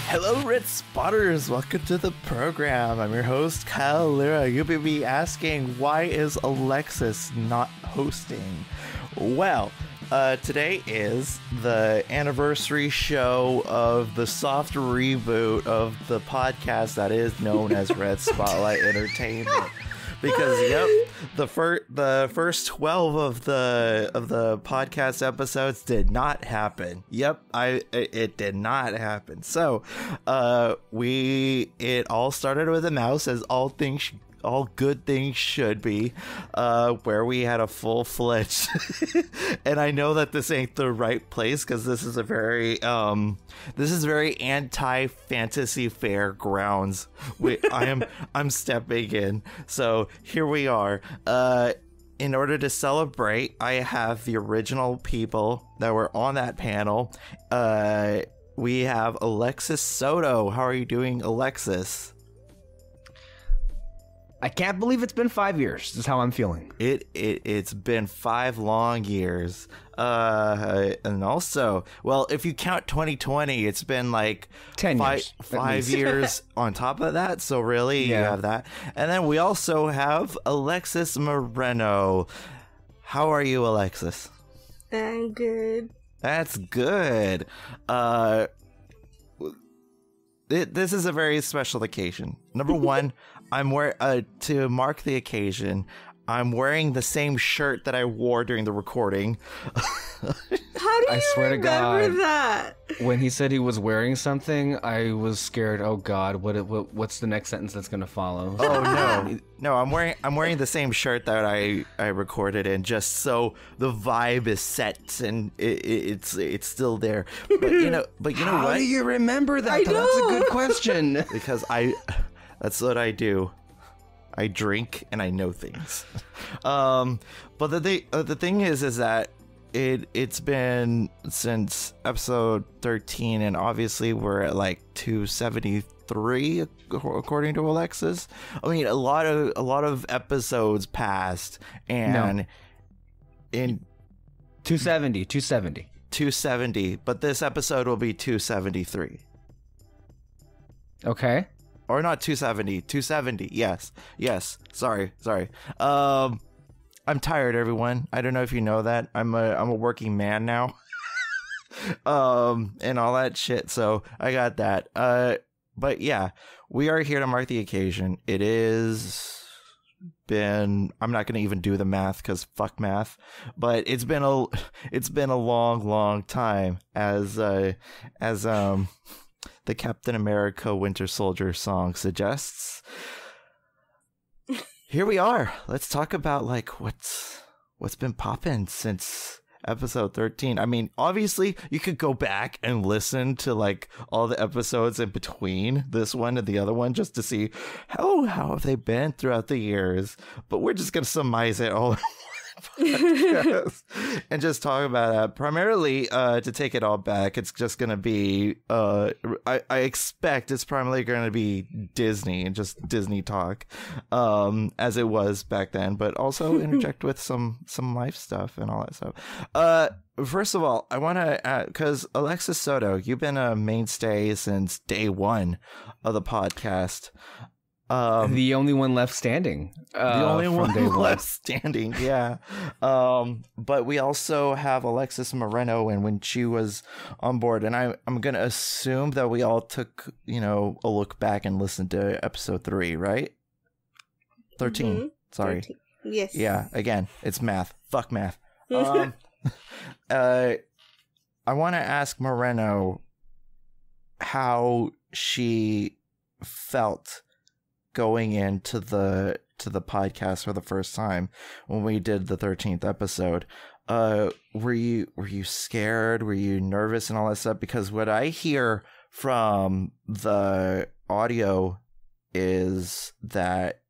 Hello, Red Spotters! Welcome to the program. I'm your host, Kyle Lira. You'll be asking, why is Alexis not hosting? Well, today is the anniversary show of the soft reboot of the podcast that is known as Red Spotlight Entertainment. Because the first 12 of the podcast episodes did not happen. It did not happen. So it all started with a mouse, as all good things should be, where we had a full-fledged and I know that this ain't the right place, because this is very anti-fantasy fairgrounds. I'm stepping in, so here we are. In order to celebrate, I have the original people that were on that panel. We have Alexis Soto. How are you doing, Alexis? I can't believe it's been 5 years. This is how I'm feeling. It's been 5 long years. And also, well, if you count 2020, it's been like 10 years. 5 years on top of that. So really, you have that. And then we also have Alexis Moreno. How are you, Alexis? I'm good. That's good. This is a very special occasion. Number one, to mark the occasion, I'm wearing the same shirt that I wore during the recording. How do you swear to God, that? When he said he was wearing something, I was scared. Oh God, what's the next sentence that's gonna follow? Oh no, I'm wearing the same shirt that I recorded in, just so the vibe is set and it's still there. But you know How what? do you remember that? I That's a good question. Because that's what I do. I drink and I know things. But the thing is that it's been since episode 13, and obviously we're at like 273 according to Alexis. I mean, a lot of episodes passed, and in 270, but this episode will be 273. Okay. Or not 270. Yes. Sorry. I'm tired, everyone. I don't know if you know that. I'm a working man now. And all that shit. So I got that. But yeah, we are here to mark the occasion. It is been, I'm not gonna even do the math because fuck math, but it's been a long time as the Captain America Winter Soldier song suggests. Here we are. Let's talk about like what's been popping since episode 13. I mean, obviously you could go back and listen to like all the episodes in between this one and the other one just to see how have they been throughout the years. But we're just gonna surmise it all podcast and just talk about that. Primarily, to take it all back, it's just gonna be I expect it's primarily gonna be Disney and just Disney talk, as it was back then, but also interject with some life stuff and all that stuff. First of all, I want to, because Alexis Soto, you've been a mainstay since day one of the podcast. The only one left standing. The only one left standing, yeah. But we also have Alexis Moreno, and when she was on board, and I'm gonna assume that we all took, a look back and listened to episode 3, right? 13. Mm-hmm. Sorry. 13. Yes. Yeah. Again, it's math. Fuck math. I want to ask Moreno how she felt going into the podcast for the first time when we did the 13th episode. Were you scared? Were you nervous and all that stuff? Because what I hear from the audio is that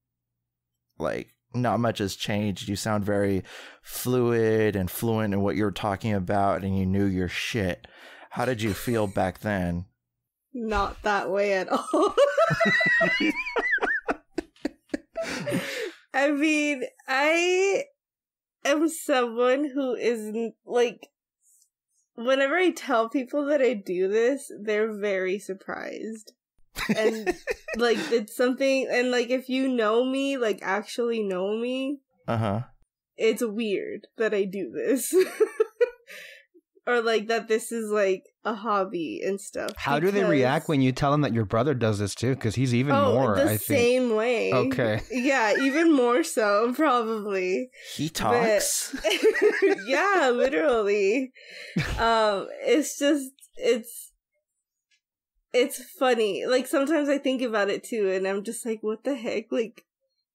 like not much has changed. You sound very fluid and fluent in what you're talking about, and you knew your shit. How did you feel back then? Not that way at all. I mean, I am someone who is like whenever I tell people that I do this, they're very surprised. And like it's something, and like if you know me, like actually know me, it's weird that I do this. Or like that this is like a hobby and stuff. How do they react when you tell them that your brother does this too? Because he's even more, I think. Same way. Okay. Yeah, even more so, probably. He talks? But, yeah, literally. It's just, it's funny. Like, sometimes I think about it too, and I'm just like, what the heck? Like,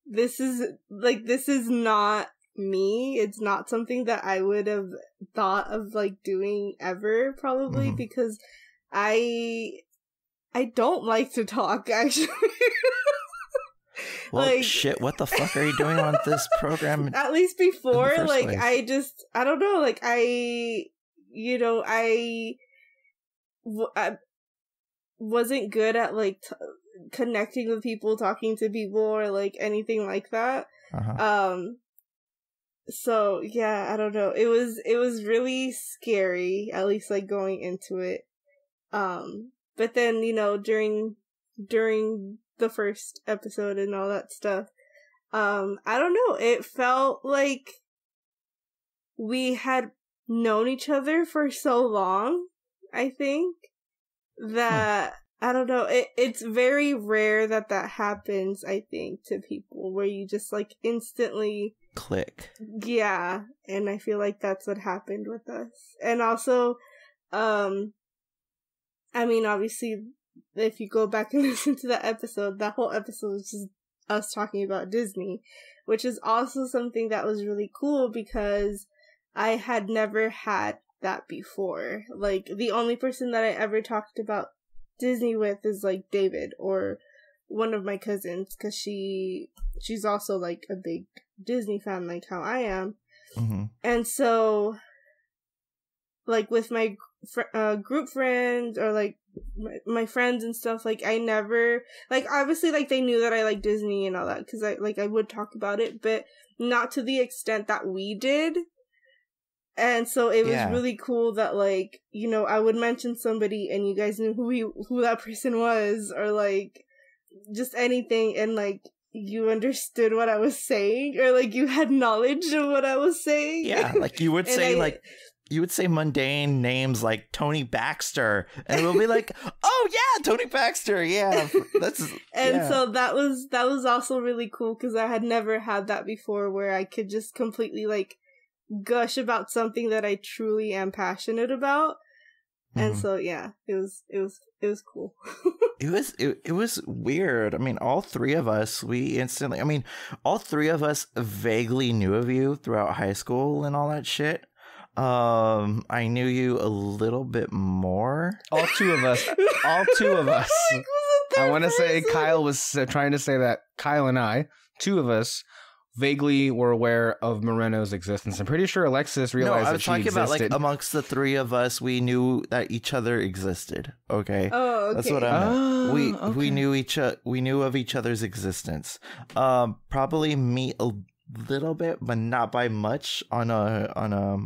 this is not me. It's not something that I would have thought of like doing ever, probably, because I don't like to talk, actually. Well, like, shit, what the fuck are you doing on this program? At least before, like, place? I don't know, like, I wasn't good at like connecting with people, talking to people, or like anything like that. So yeah, I don't know. It was really scary, at least like going into it. But then, you know, during the first episode and all that stuff, I don't know, it felt like we had known each other for so long, I think, that I don't know, it's very rare that happens, I think, to people, where you just like instantly click. Yeah, and I feel like that's what happened with us. And also, I mean, obviously, if you go back and listen to that episode, that whole episode was just us talking about Disney, which is also something that was really cool because I had never had that before. Like, the only person that I ever talked about Disney with is like David, or one of my cousins, because she's also like a big Disney fan, like how I am. And so, like, with my group friends, or like my friends and stuff, like, I never, like, obviously, like, they knew that I like Disney and all that, because I would talk about it, but not to the extent that we did. And so it was really cool that, like, you know, I would mention somebody and you guys knew who that person was, or like just anything, and like you understood what I was saying, or like you had knowledge of what I was saying. Yeah, like you would say you would say mundane names like Tony Baxter, and we'll be like, "Oh yeah, Tony Baxter, yeah." So that was also really cool because I had never had that before, where I could just completely like gush about something that I truly am passionate about. And so yeah, it was cool. It was weird. I mean, all three of us vaguely knew of you throughout high school and all that shit. I knew you a little bit more. All two of us. I want to say Kyle was trying to say that Kyle and I, two of us, vaguely were aware of Moreno's existence. I'm pretty sure Alexis realized that she existed. No, I was talking about, like, amongst the three of us, we knew that each other existed. Okay? Oh, okay. That's what I meant. We knew of each other's existence. Probably me a little bit, but not by much on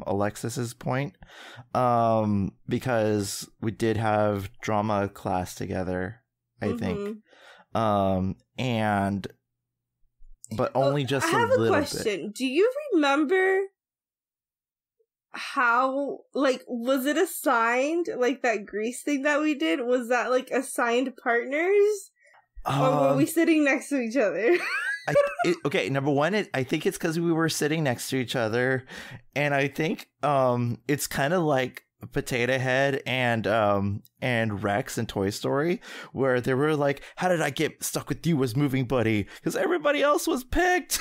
Alexis's point. Because we did have drama class together, I think. But only just a little bit. I have a question. Do you remember how, like, was it assigned, like, that Grease thing that we did? Was that, like, assigned partners? Or were we sitting next to each other? Okay, number one, I think it's because we were sitting next to each other. And I think it's kind of like Potato Head and Rex in Toy Story, where they were like, "How did I get stuck with you as moving buddy? Because everybody else was picked."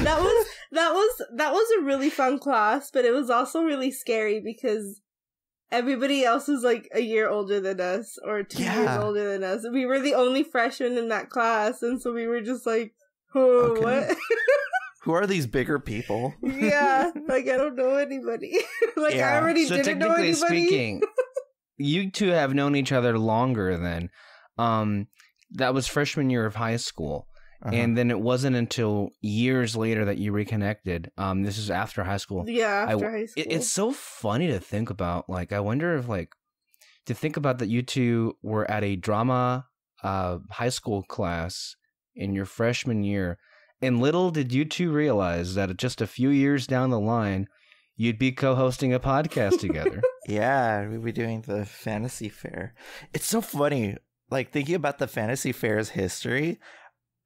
That was a really fun class, but it was also really scary because everybody else was like a year older than us, or 2 years older than us. We were the only freshmen in that class, and so we were just like, "Oh, okay. What?" Who are these bigger people? Yeah, like, I don't know anybody. Like, I already didn't know anybody. So technically speaking, you two have known each other longer then. That was freshman year of high school. And then it wasn't until years later that you reconnected. This is after high school. Yeah, after high school. It's so funny to think about. Like, I wonder if, like, to think about that you two were at a drama high school class in your freshman year, and little did you two realize that just a few years down the line, you'd be co-hosting a podcast together. Yeah, we'd be doing the Fantasy Fair. It's so funny, like, thinking about the Fantasy Fair's history.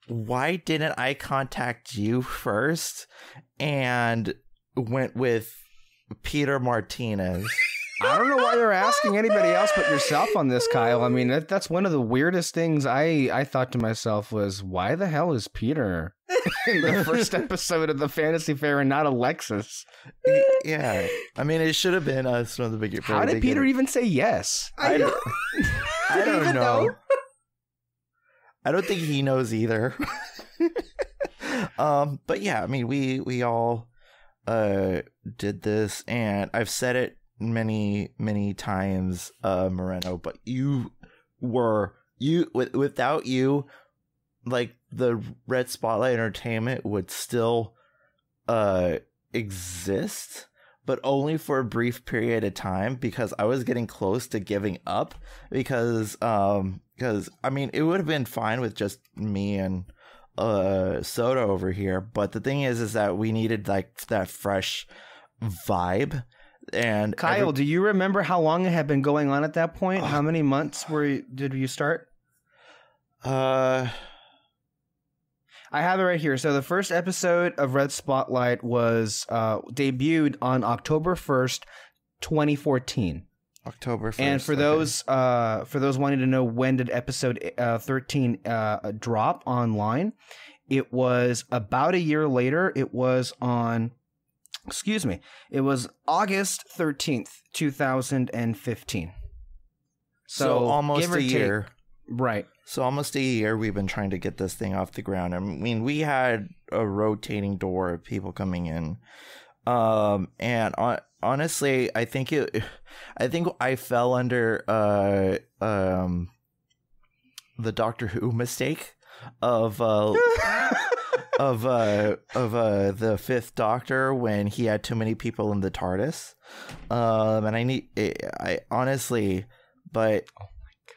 Why didn't I contact you first and went with Peter Martinez? I don't know why you're asking anybody else but yourself on this, Kyle. I mean, that's one of the weirdest things I thought to myself was, why the hell is Peter in the first episode of the Fantasy Fair and not Alexis? Yeah. I mean, it should have been us from the beginning. How did Peter even say yes? I don't know. I don't think he knows either. But yeah, I mean, we all did this, and I've said it many times, Moreno, but without you, like, the Red Spotlight Entertainment would still exist, but only for a brief period of time, because I was getting close to giving up, because I mean, it would have been fine with just me and Soto over here, but the thing is that we needed, like, that fresh vibe. And Kyle, do you remember how long it had been going on at that point? How many months did you start? I have it right here. So the first episode of Red Spotlight was debuted on October 1st, 2014. October 1st. And for those wanting to know, when did episode 13 drop online, it was about a year later. It was on... it was August 13th, 2015. So almost a year. Right. So almost a year we've been trying to get this thing off the ground. I mean, we had a rotating door of people coming in. And honestly, I think I fell under the Doctor Who mistake of the Fifth Doctor, when he had too many people in the TARDIS. And I honestly, but oh my god,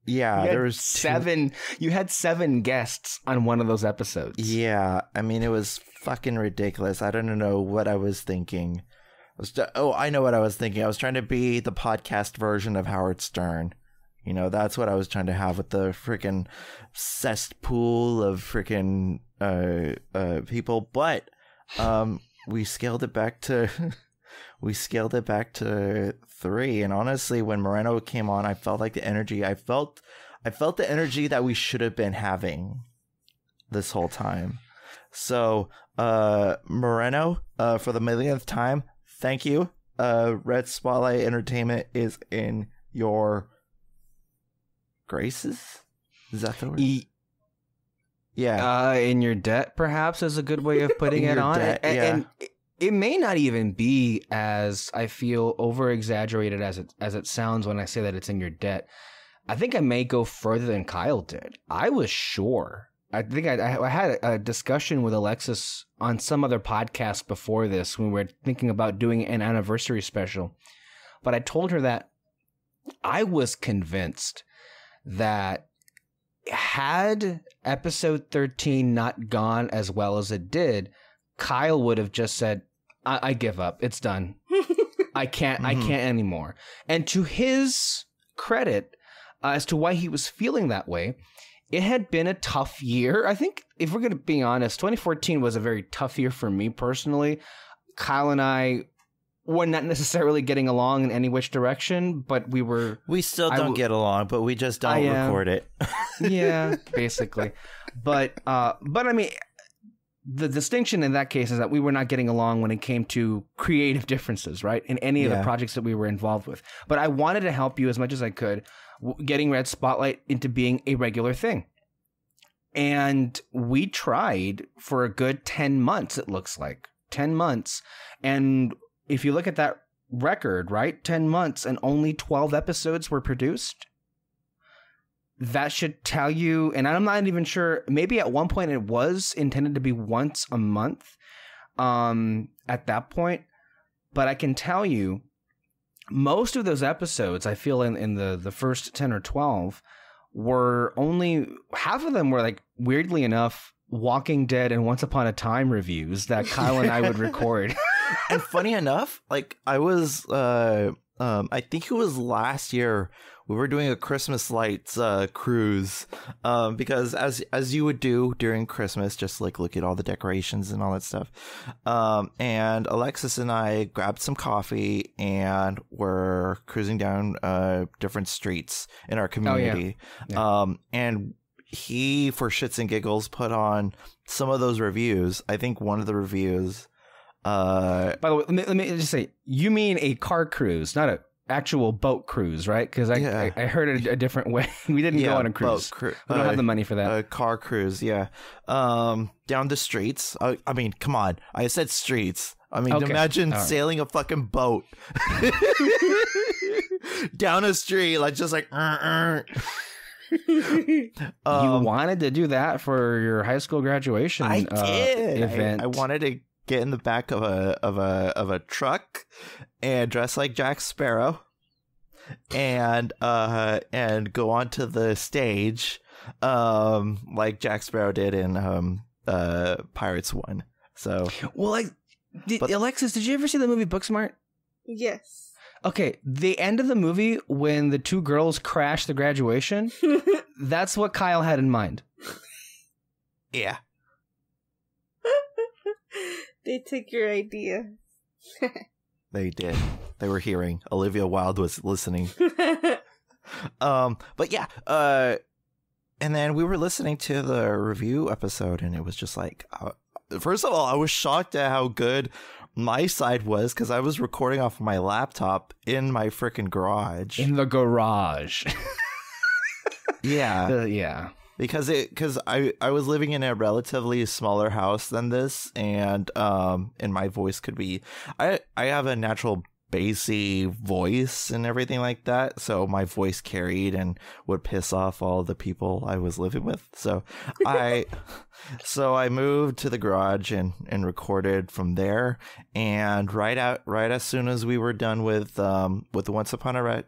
yeah, there was seven. You had 7 guests on one of those episodes. Yeah, I mean, it was fucking ridiculous. I don't know what I was thinking. I know what I was thinking. I was trying to be the podcast version of Howard Stern. You know, that's what I was trying to have with the freaking cesspool of freaking people. But we scaled it back to 3. And honestly, when Moreno came on, I felt like the energy. I felt the energy that we should have been having this whole time. So Moreno, for the millionth time, thank you. Red Spotlight Entertainment is in your graces? Is that the word? Yeah. In your debt, perhaps, is a good way of putting it on. Debt, yeah. And it may not even be as, I feel, over-exaggerated as it sounds when I say that it's in your debt. I think I may go further than Kyle did. I was sure. I think I had a discussion with Alexis on some other podcast before this when we were thinking about doing an anniversary special. But I told her that I was convinced that had episode 13 not gone as well as it did, Kyle would have just said, I give up. It's done. I can't anymore. And to his credit, as to why he was feeling that way, it had been a tough year. I think, if we're going to be honest, 2014 was a very tough year for me personally. Kyle and I were not necessarily getting along in any which direction, but we still don't get along, but we just don't record it. Yeah, basically. But I mean, the distinction in that case is that we were not getting along when it came to creative differences, right? In any of the projects that we were involved with. But I wanted to help you as much as I could, getting Red Spotlight into being a regular thing. And we tried for a good 10 months, it looks like. 10 months. And if you look at that record, right? 10 months and only 12 episodes were produced. that should tell you, and I'm not even sure, maybe at one point it was intended to be once a month at that point, but I can tell you most of those episodes, I feel in the first 10 or 12 were only, half of them were like, weirdly enough, Walking Dead and Once Upon a Time reviews that Kyle and I would record. And funny enough, like I was, I think it was last year, we were doing a Christmas lights cruise, because as you would do during Christmas, just like look at all the decorations and all that stuff. And Alexis and I grabbed some coffee and were cruising down different streets in our community. Oh, yeah. Yeah. And he, for shits and giggles, put on some of those reviews. I think one of the reviews. By the way, let me just say, you mean a car cruise, not a actual boat cruise, right? Because I heard it a different way. We didn't go on a cruise. We don't have the money for that. A car cruise, yeah. Down the streets. I mean, come on. I said streets. I mean, imagine sailing a fucking boat down a street, like just like. You wanted to do that for your high school graduation. I did. Event. I wanted to get in the back of a truck and dress like Jack Sparrow and go onto the stage like Jack Sparrow did in Pirates 1. So Alexis, did you ever see the movie Booksmart? Yes. Okay, the end of the movie when the two girls crash the graduation, that's what Kyle had in mind. Yeah. They took your idea. They did. They were hearing. Olivia Wilde was listening. But yeah, and then we were listening to the review episode, and it was just like, first of all, I was shocked at how good my side was, because I was recording off of my laptop in my freaking garage. In the garage. Yeah. Yeah. Because I was living in a relatively smaller house than this, and my voice could be, I have a natural bassy voice and everything like that, so my voice carried and would piss off all the people I was living with. So I moved to the garage and recorded from there. And right as soon as we were done with Once Upon a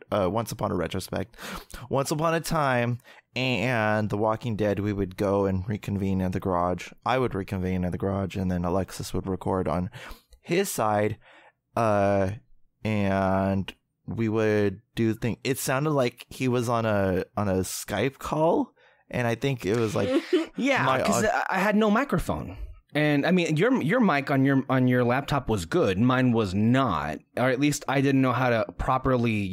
Time and The Walking Dead, we would go and reconvene in the garage. I would reconvene in the garage, and then Alexis would record on his side. And we would do things. It sounded like he was on a Skype call, and I think it was like yeah, because I had no microphone, and I mean your mic on your laptop was good, mine was not, or at least I didn't know how to properly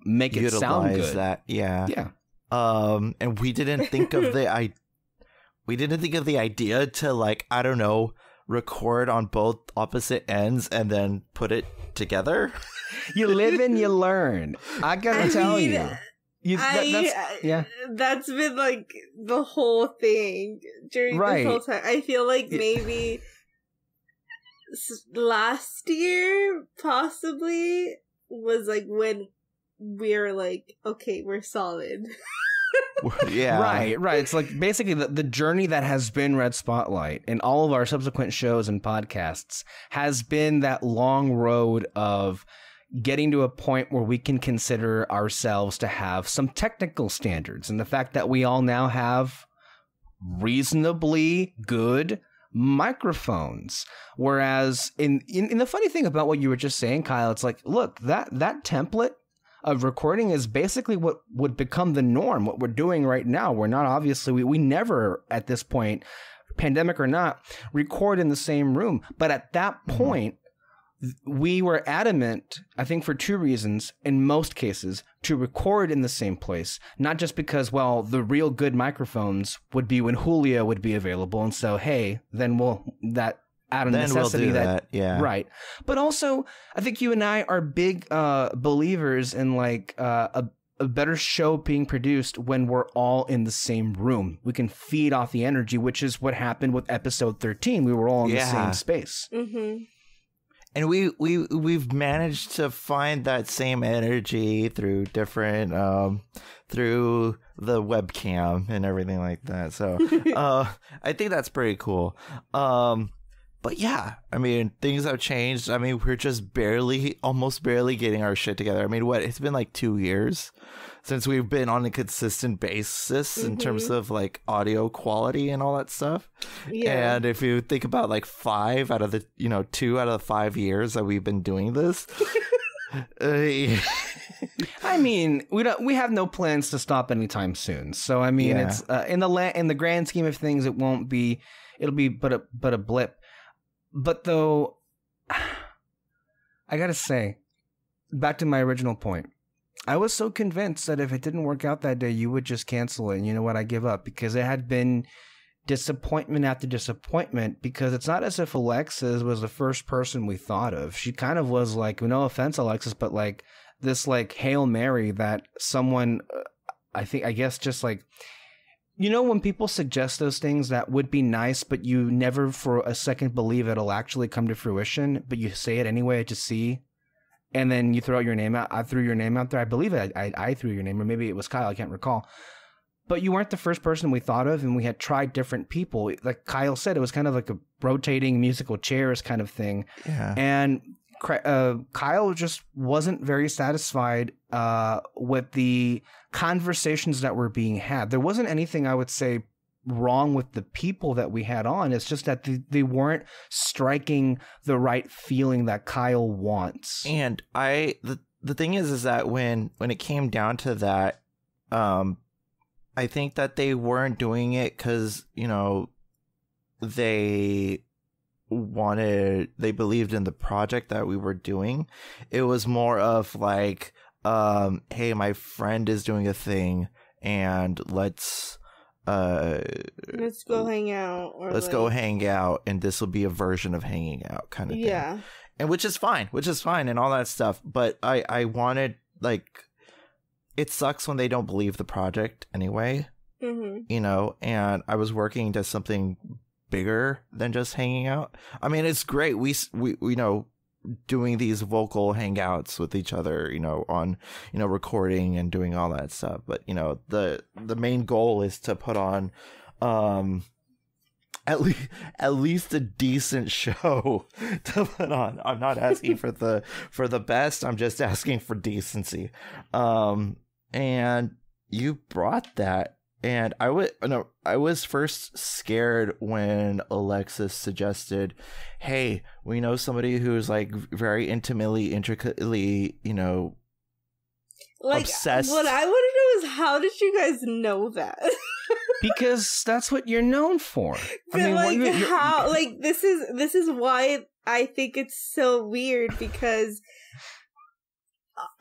make it sound good. That yeah. And we didn't think of the idea to, like, I don't know, record on both opposite ends and then put it together. You live and you learn. I gotta tell you. That's been like the whole thing during this whole time. I feel like maybe last year possibly was like when we're like, okay, we're solid. Yeah. Right. It's like basically the journey that has been Red Spotlight and all of our subsequent shows and podcasts has been that long road of getting to a point where we can consider ourselves to have some technical standards. And the fact that we all now have reasonably good microphones. Whereas in the funny thing about what you were just saying, Kyle, it's like, look, that template of recording is basically what would become the norm, what we're doing right now. We're not, obviously, we never at this point, pandemic or not, record in the same room. But at that point, we were adamant, I think for two reasons, in most cases, to record in the same place. Not just because, well, the real good microphones would be when Julia would be available. And so, hey, then out of necessity, we'll do that. Yeah. Right. But also, I think you and I are big believers in like a better show being produced when we're all in the same room. We can feed off the energy, which is what happened with episode 13. We were all in the same space. Mm-hmm. And we've managed to find that same energy through different through the webcam and everything like that. So I think that's pretty cool. But yeah, I mean, things have changed. I mean, we're just almost barely getting our shit together. I mean, it's been like 2 years since we've been on a consistent basis in terms of like audio quality and all that stuff. Yeah. And if you think about like 2 out of the 5 years that we've been doing this, I mean, we have no plans to stop anytime soon. So I mean, it's in the grand scheme of things, it'll be but a blip. But though, I gotta say, back to my original point, I was so convinced that if it didn't work out that day, you would just cancel it. And you know what? I give up, because it had been disappointment after disappointment, because it's not as if Alexis was the first person we thought of. She kind of was like, no offense, Alexis, but like this like Hail Mary that someone, I guess just like, you know, when people suggest those things that would be nice, but you never for a second believe it'll actually come to fruition, but you say it anyway to see, and then you throw out your name out. I threw your name out there. I believe I threw your name, or maybe it was Kyle. I can't recall. But you weren't the first person we thought of, and we had tried different people. Like Kyle said, it was kind of like a rotating musical chairs kind of thing. Yeah. And Kyle just wasn't very satisfied with the conversations that were being had. There wasn't anything I would say wrong with the people that we had on. It's just that they weren't striking the right feeling that Kyle wants. And the thing is that when it came down to that, I think that they weren't doing it because, you know, they believed in the project that we were doing. It was more of like, hey, my friend is doing a thing and let's go hang out, or let's go hang out, and this will be a version of hanging out kind of thing. Yeah. And which is fine and all that stuff. But I wanted, like, it sucks when they don't believe the project anyway, you know, and I was working to something bigger than just hanging out. I mean, it's great. We know, doing these vocal hangouts with each other, you know, on, you know, recording and doing all that stuff. But, you know, the main goal is to put on at least a decent show to put on. I'm not asking for the best. I'm just asking for decency. And you brought that. And I was first scared when Alexis suggested, hey, we know somebody who's like very intricately, you know, like, obsessed. What I want to know is, how did you guys know that? Because that's what you're known for. But I mean, like, how? Like, this is why I think it's so weird, because,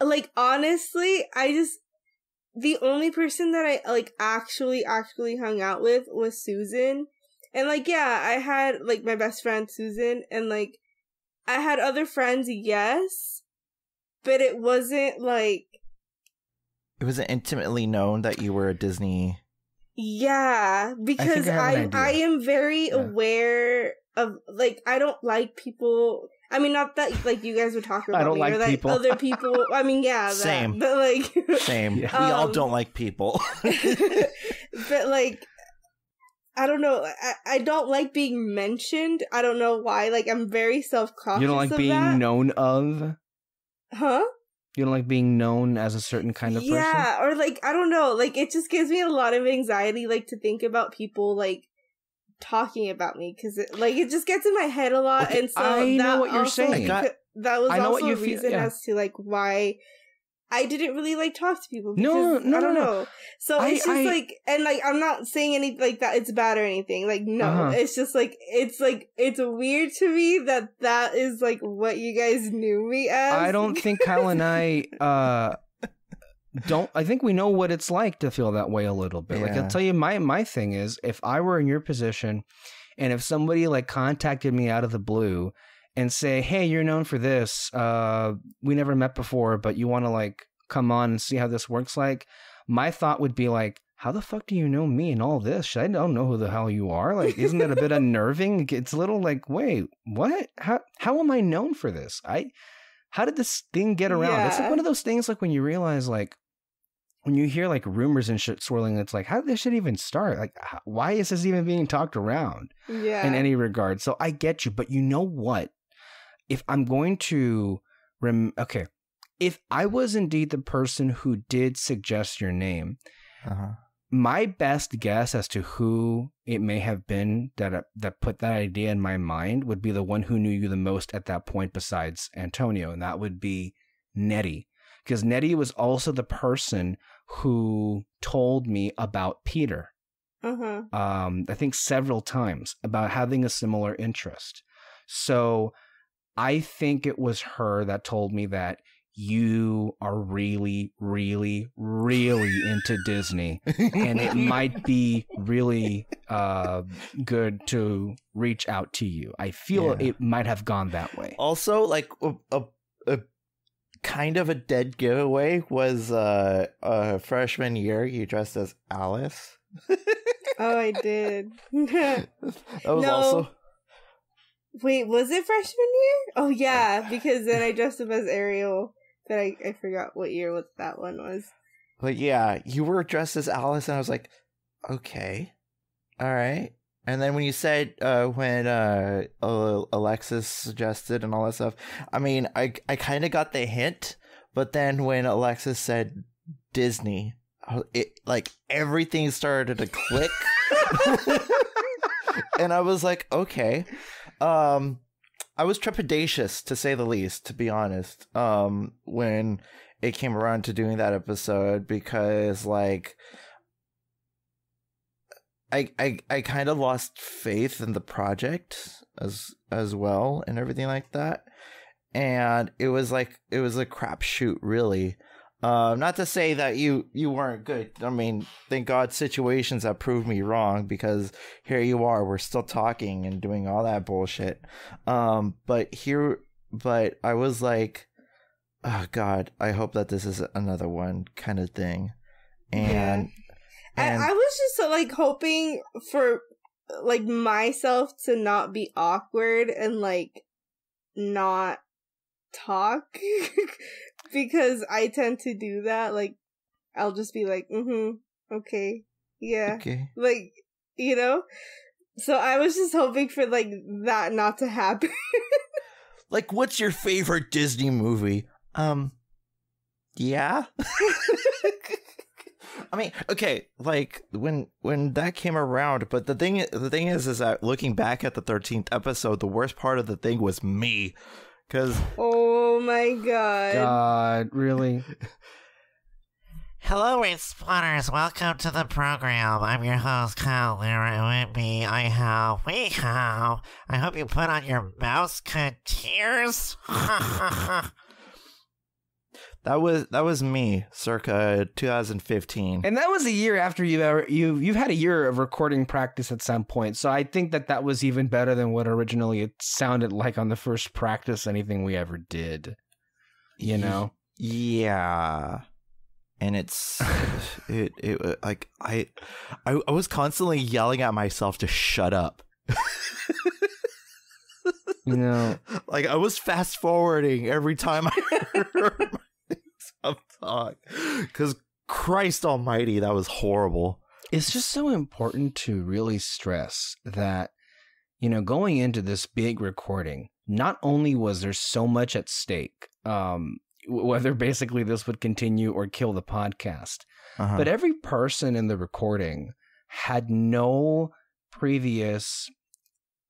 like, honestly, the only person that I, like, actually hung out with was Susan. And, like, yeah, I had, like, my best friend, Susan, and, like, I had other friends, yes, but it wasn't, like... It wasn't intimately known that you were a Disney... Yeah, because I am very aware of, like, I don't like people... I mean, not that, like, you guys were talking about me, or, like, people. Other people. I mean, yeah, same. But, like... Same. We all don't like people. But, like, I don't know. I don't like being mentioned. I don't know why. Like, I'm very self-conscious. You don't like being known of? Huh? You don't like being known as a certain kind of person? Yeah, or, like, I don't know. Like, it just gives me a lot of anxiety, like, to think about people, like, talking about me, because it just gets in my head a lot. Okay, and so I know what you're saying. That was also a reason as to, like, why I didn't really, like, talk to people, because I don't know. So it's just like, and, like, I'm not saying anything like that it's bad or anything, like, no, it's just like, it's weird to me that is, like, what you guys knew me as. I don't think Kyle and I I think we know what it's like to feel that way a little bit. Yeah. Like, I'll tell you, my thing is, if I were in your position, and if somebody, like, contacted me out of the blue and say, hey, you're known for this, we never met before, but you want to, like, come on and see how this works, like, my thought would be like, how the fuck do you know me and all this? I don't know who the hell you are. Like, isn't it a bit unnerving? It's a little like, wait, what? How am I known for this? How did this thing get around? Yeah. It's like one of those things, like when you realize, like, when you hear like rumors and shit swirling, it's like, how did this shit even start? Like, why is this even being talked around in any regard? So I get you, but you know what? If I'm going to, if I was indeed the person who did suggest your name, my best guess as to who it may have been that put that idea in my mind would be the one who knew you the most at that point besides Antonio, and that would be Nettie. Because Nettie was also the person who told me about Peter. I think several times about having a similar interest. So I think it was her that told me that you are really, really, really into Disney, and it might be really good to reach out to you. I feel it might have gone that way. Also, like a kind of a dead giveaway was freshman year. You dressed as Alice. Oh, I did. That was also. Wait, was it freshman year? Oh yeah, because then I dressed up as Ariel. But I forgot what year that one was. But yeah, you were dressed as Alice, and I was like, okay, all right. And then when you said when Alexis suggested and all that stuff, I mean, I kind of got the hint. But then when Alexis said Disney, it like everything started to click, and I was like, okay. I was trepidatious, to say the least, to be honest, when it came around to doing that episode, because, like, I kind of lost faith in the project as well and everything like that. And it was a crapshoot, really. Not to say that you weren't good. I mean, thank God situations have proved me wrong, because here you are, we're still talking and doing all that bullshit. But I was like, oh God, I hope that this is another one kind of thing. And I was just like hoping for like myself to not be awkward and like not talk. Because I tend to do that. Like, I'll just be like, okay, yeah. Okay. Like, you know? So I was just hoping for, like, that not to happen. Like, what's your favorite Disney movie? Yeah? I mean, okay, like, when that came around, but the thing is that looking back at the 13th episode, the worst part of the thing was me. Because oh my God. God, really? Hello, Spotters. Welcome to the program. I'm your host, Kyle Lira, and with me, I hope you put on your mouseketeers. That was me, circa 2015, and that was a year after you've had a year of recording practice at some point. So I think that was even better than what originally it sounded like on the first practice anything we ever did. You know? Yeah. And it's it like I was constantly yelling at myself to shut up. You know, like I was fast forwarding every time I heard myself talk, because Christ Almighty, that was horrible. It's just so important to really stress that, you know, going into this big recording, not only was there so much at stake, whether basically this would continue or kill the podcast, but every person in the recording had no previous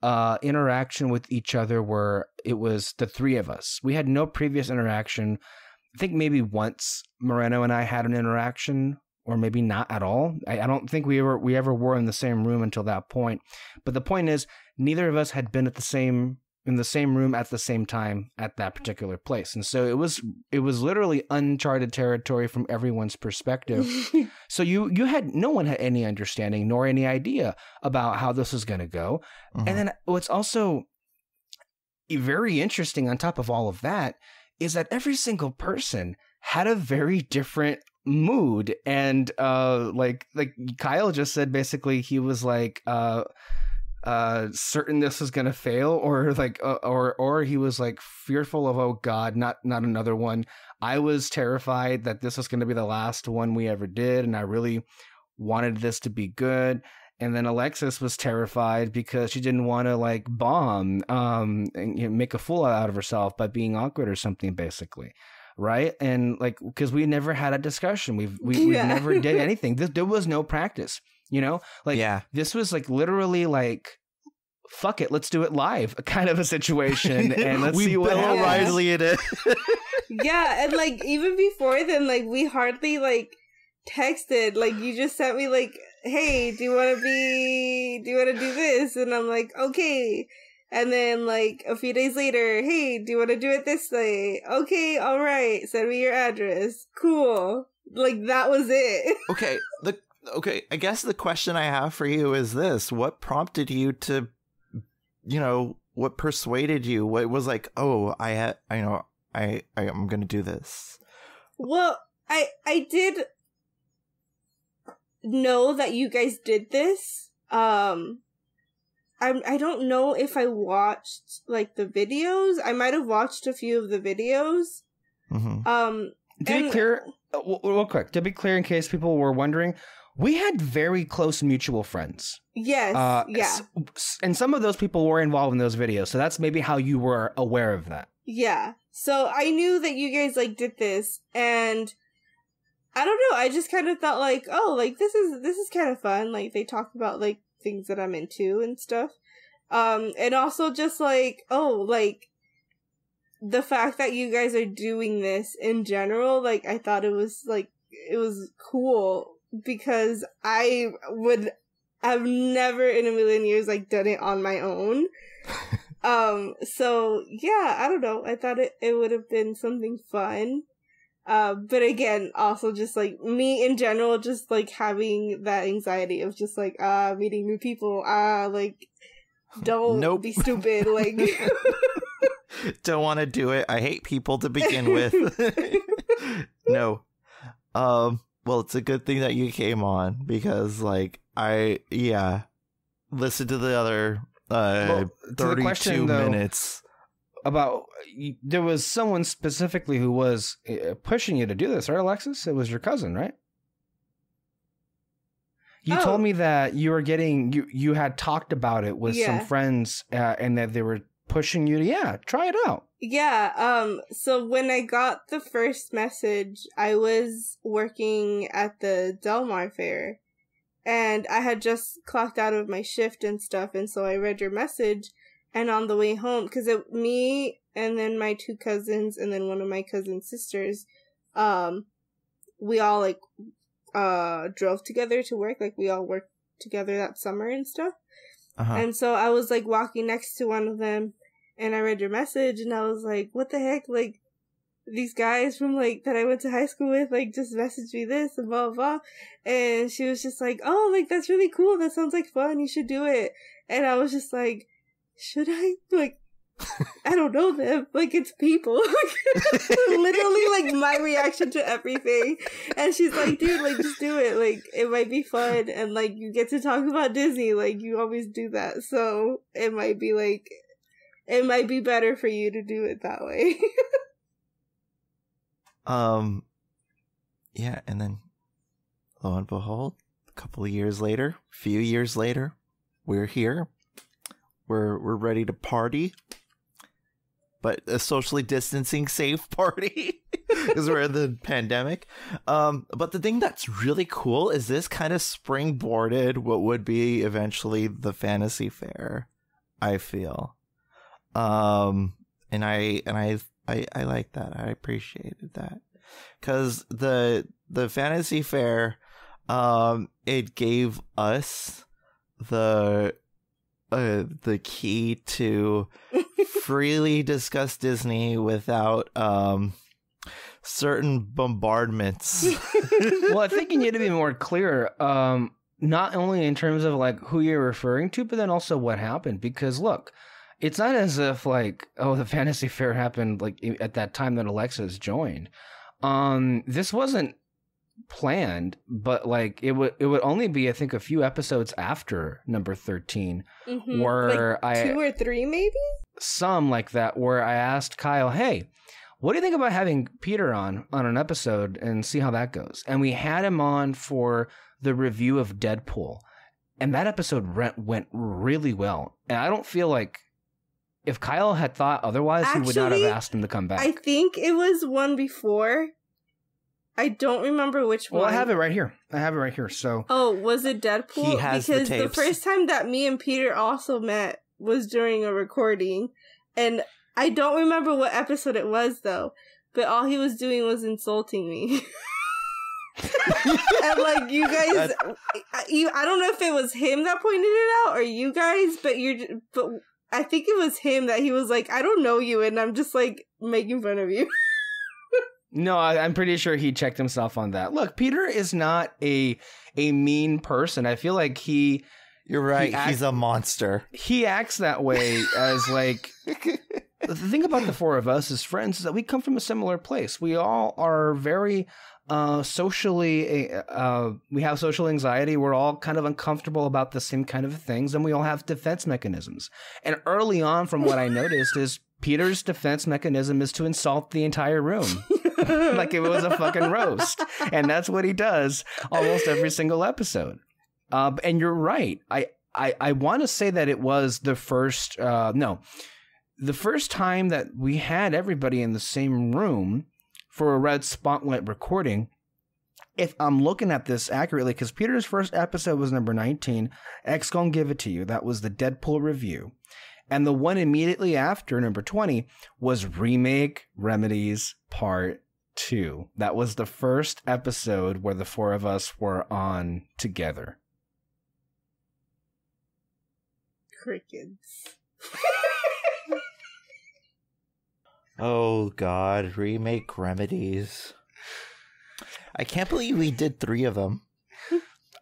interaction with each other where it was the three of us. We had no previous interaction. I think maybe once Moreno and I had an interaction, or maybe not at all. I don't think we ever were in the same room until that point. But the point is, neither of us had been in the same room at the same time at that particular place. And so it was literally uncharted territory from everyone's perspective. So no one had any understanding nor any idea about how this was going to go. And then what's also very interesting on top of all of that is that every single person had a very different mood, and like Kyle just said, basically he was like certain this is gonna fail, or like or he was like fearful of, oh god, not another one. I was terrified that this was gonna be the last one we ever did, and I really wanted this to be good. And then Alexis was terrified because she didn't want to like bomb, and make a fool out of herself by being awkward or something, basically, right? And like, because we never had a discussion, we never did anything. There was no practice, like this was like literally like, fuck it, let's do it live, kind of a situation, and let's see what happens. Riley in it. Yeah, and like even before then, like we hardly like texted. Like you just sent me like, hey, do you want to do this? And I'm like, okay. And then like a few days later, hey, do you want to do it this way? Okay, all right. Send me your address. Cool. Like that was it. Okay. I guess the question I have for you is this: what prompted you to, what persuaded you? What was like, oh, I'm gonna do this. Well, I did know that you guys did this. I don't know if I watched like the videos. I might have watched a few of the videos. Mm-hmm. To be clear, real quick, to be clear, in case people were wondering, we had very close mutual friends. Yes. Yeah. And some of those people were involved in those videos, so that's maybe how you were aware of that. Yeah. So I knew that you guys like did this, and I don't know, I just kind of thought like, oh, like this is kind of fun. Like they talk about like things that I'm into and stuff. And also just like, oh, like the fact that you guys are doing this in general, like I thought it was cool, because I would have never in a million years like done it on my own. So yeah, I don't know. I thought it would have been something fun. But again, also just like me in general, just like having that anxiety of just like, meeting new people, like don't be stupid, like don't want to do it. I hate people to begin with. No. Well, it's a good thing that you came on, because like listen to the other 32 minutes. About, there was someone specifically who was pushing you to do this, right, Alexis? It was your cousin, right? You told me that you were you had talked about it with some friends, and that they were pushing you to, try it out. Yeah, so when I got the first message, I was working at the Del Mar Fair, and I had just clocked out of my shift and stuff, and so I read your message. And on the way home, because me and then my two cousins and then one of my cousin's sisters, we all like drove together to work. Like we all worked together that summer and stuff. Uh-huh. And so I was like walking next to one of them, and I read your message, and I was like, "What the heck?" Like these guys from like that I went to high school with, like just messaged me this and blah blah. And she was just like, "Oh, like that's really cool. That sounds like fun. You should do it." And I was just like, should I? Like, I don't know them. Like, it's people. Literally, like, my reaction to everything. And she's like, dude, like, just do it. Like, it might be fun. And, like, you get to talk about Disney. Like, you always do that. So, it might be, like, it might be better for you to do it that way. Yeah, and then, lo and behold, few years later, we're here. We're ready to party, but a socially distancing safe party because we're in the pandemic. But the thing that's really cool is this kind of springboarded what would be eventually the fantasy fair, I feel. And I like that. I appreciated that, because the fantasy fair, it gave us the key to freely discuss Disney without certain bombardments. Well, I think you need to be more clear, not only in terms of like who you're referring to, but then also what happened. Because look, it's not as if like, oh, the fantasy fair happened like at that time that Alexis joined. This wasn't planned, but like it would only be, I think, a few episodes after number 13, where like 2 or 3 maybe, some like that, where I asked Kyle, "Hey, what do you think about having Peter on an episode and see how that goes?" And we had him on for the review of Deadpool, and that episode went really well. And I don't feel like if Kyle had thought otherwise, he would not have asked him to come back. I think it was one before. I don't remember which one. Well, I have it right here. So, oh, was it Deadpool? He has because the tapes. The first time that me and Peter also met was during a recording, and I don't remember what episode it was though. But all he was doing was insulting me. And like you guys, I don't know if it was him that pointed it out or you guys, but I think it was him that he was like, "I don't know you," and I'm just like making fun of you. No, I'm pretty sure he checked himself on that. Look, Peter is not a mean person. I feel like you're right. He's a monster. He acts that way as like. The thing about the four of us as friends is that we come from a similar place. We all are very socially, we have social anxiety. We're all kind of uncomfortable about the same kind of things, and we all have defense mechanisms. And early on, from what I noticed, is Peter's defense mechanism is to insult the entire room. Like it was a fucking roast. And that's what he does almost every single episode. And you're right. I want to say that it was the first, the first time that we had everybody in the same room for a Red Spotlight recording. If I'm looking at this accurately, because Peter's first episode was number 19, X Gon Give It To You. That was the Deadpool review. And the one immediately after, number 20, was Remake Remedies Part 2. That was the first episode where the four of us were on together. Crickets. Oh God, Remake Remedies. I can't believe we did 3 of them.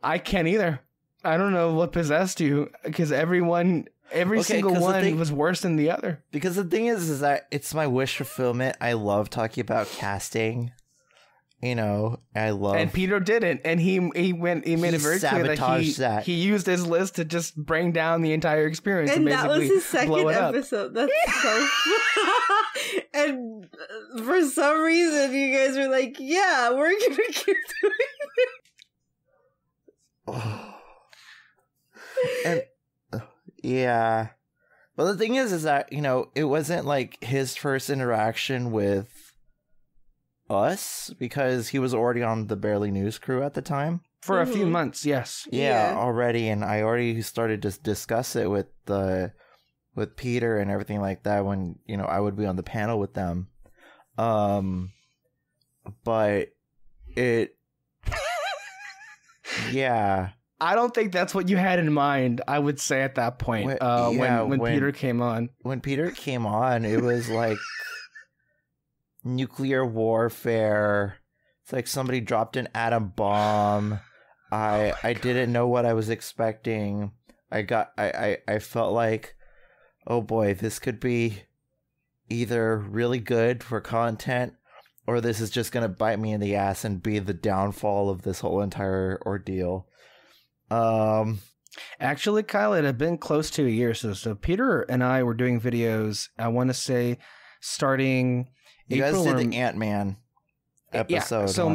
I can't either. I don't know what possessed you, because every single one was worse than the other. Because the thing is that it's my wish fulfillment. I love talking about casting. You know, I love. And Peter didn't, and he made it very clear that he used his list to just bring down the entire experience. And that was his second episode. That's so. And for some reason, you guys were like, "Yeah, we're gonna keep doing it." And yeah, but the thing is that it wasn't like his first interaction with us, because he was already on the Barely News crew at the time for a few months. Yes, yeah, already, and I already started to discuss it with Peter and everything like that when I would be on the panel with them, but it yeah, I don't think that's what you had in mind. I would say at that point, when Peter came on. When Peter came on, it was like nuclear warfare. It's like somebody dropped an atom bomb. I didn't know what I was expecting. I felt like, oh boy, this could be either really good for content, or this is just gonna bite me in the ass and be the downfall of this whole entire ordeal. Actually, Kyle, it had been close to a year. So Peter and I were doing videos, I want to say, starting You April guys did the Ant-Man episode. Yeah, so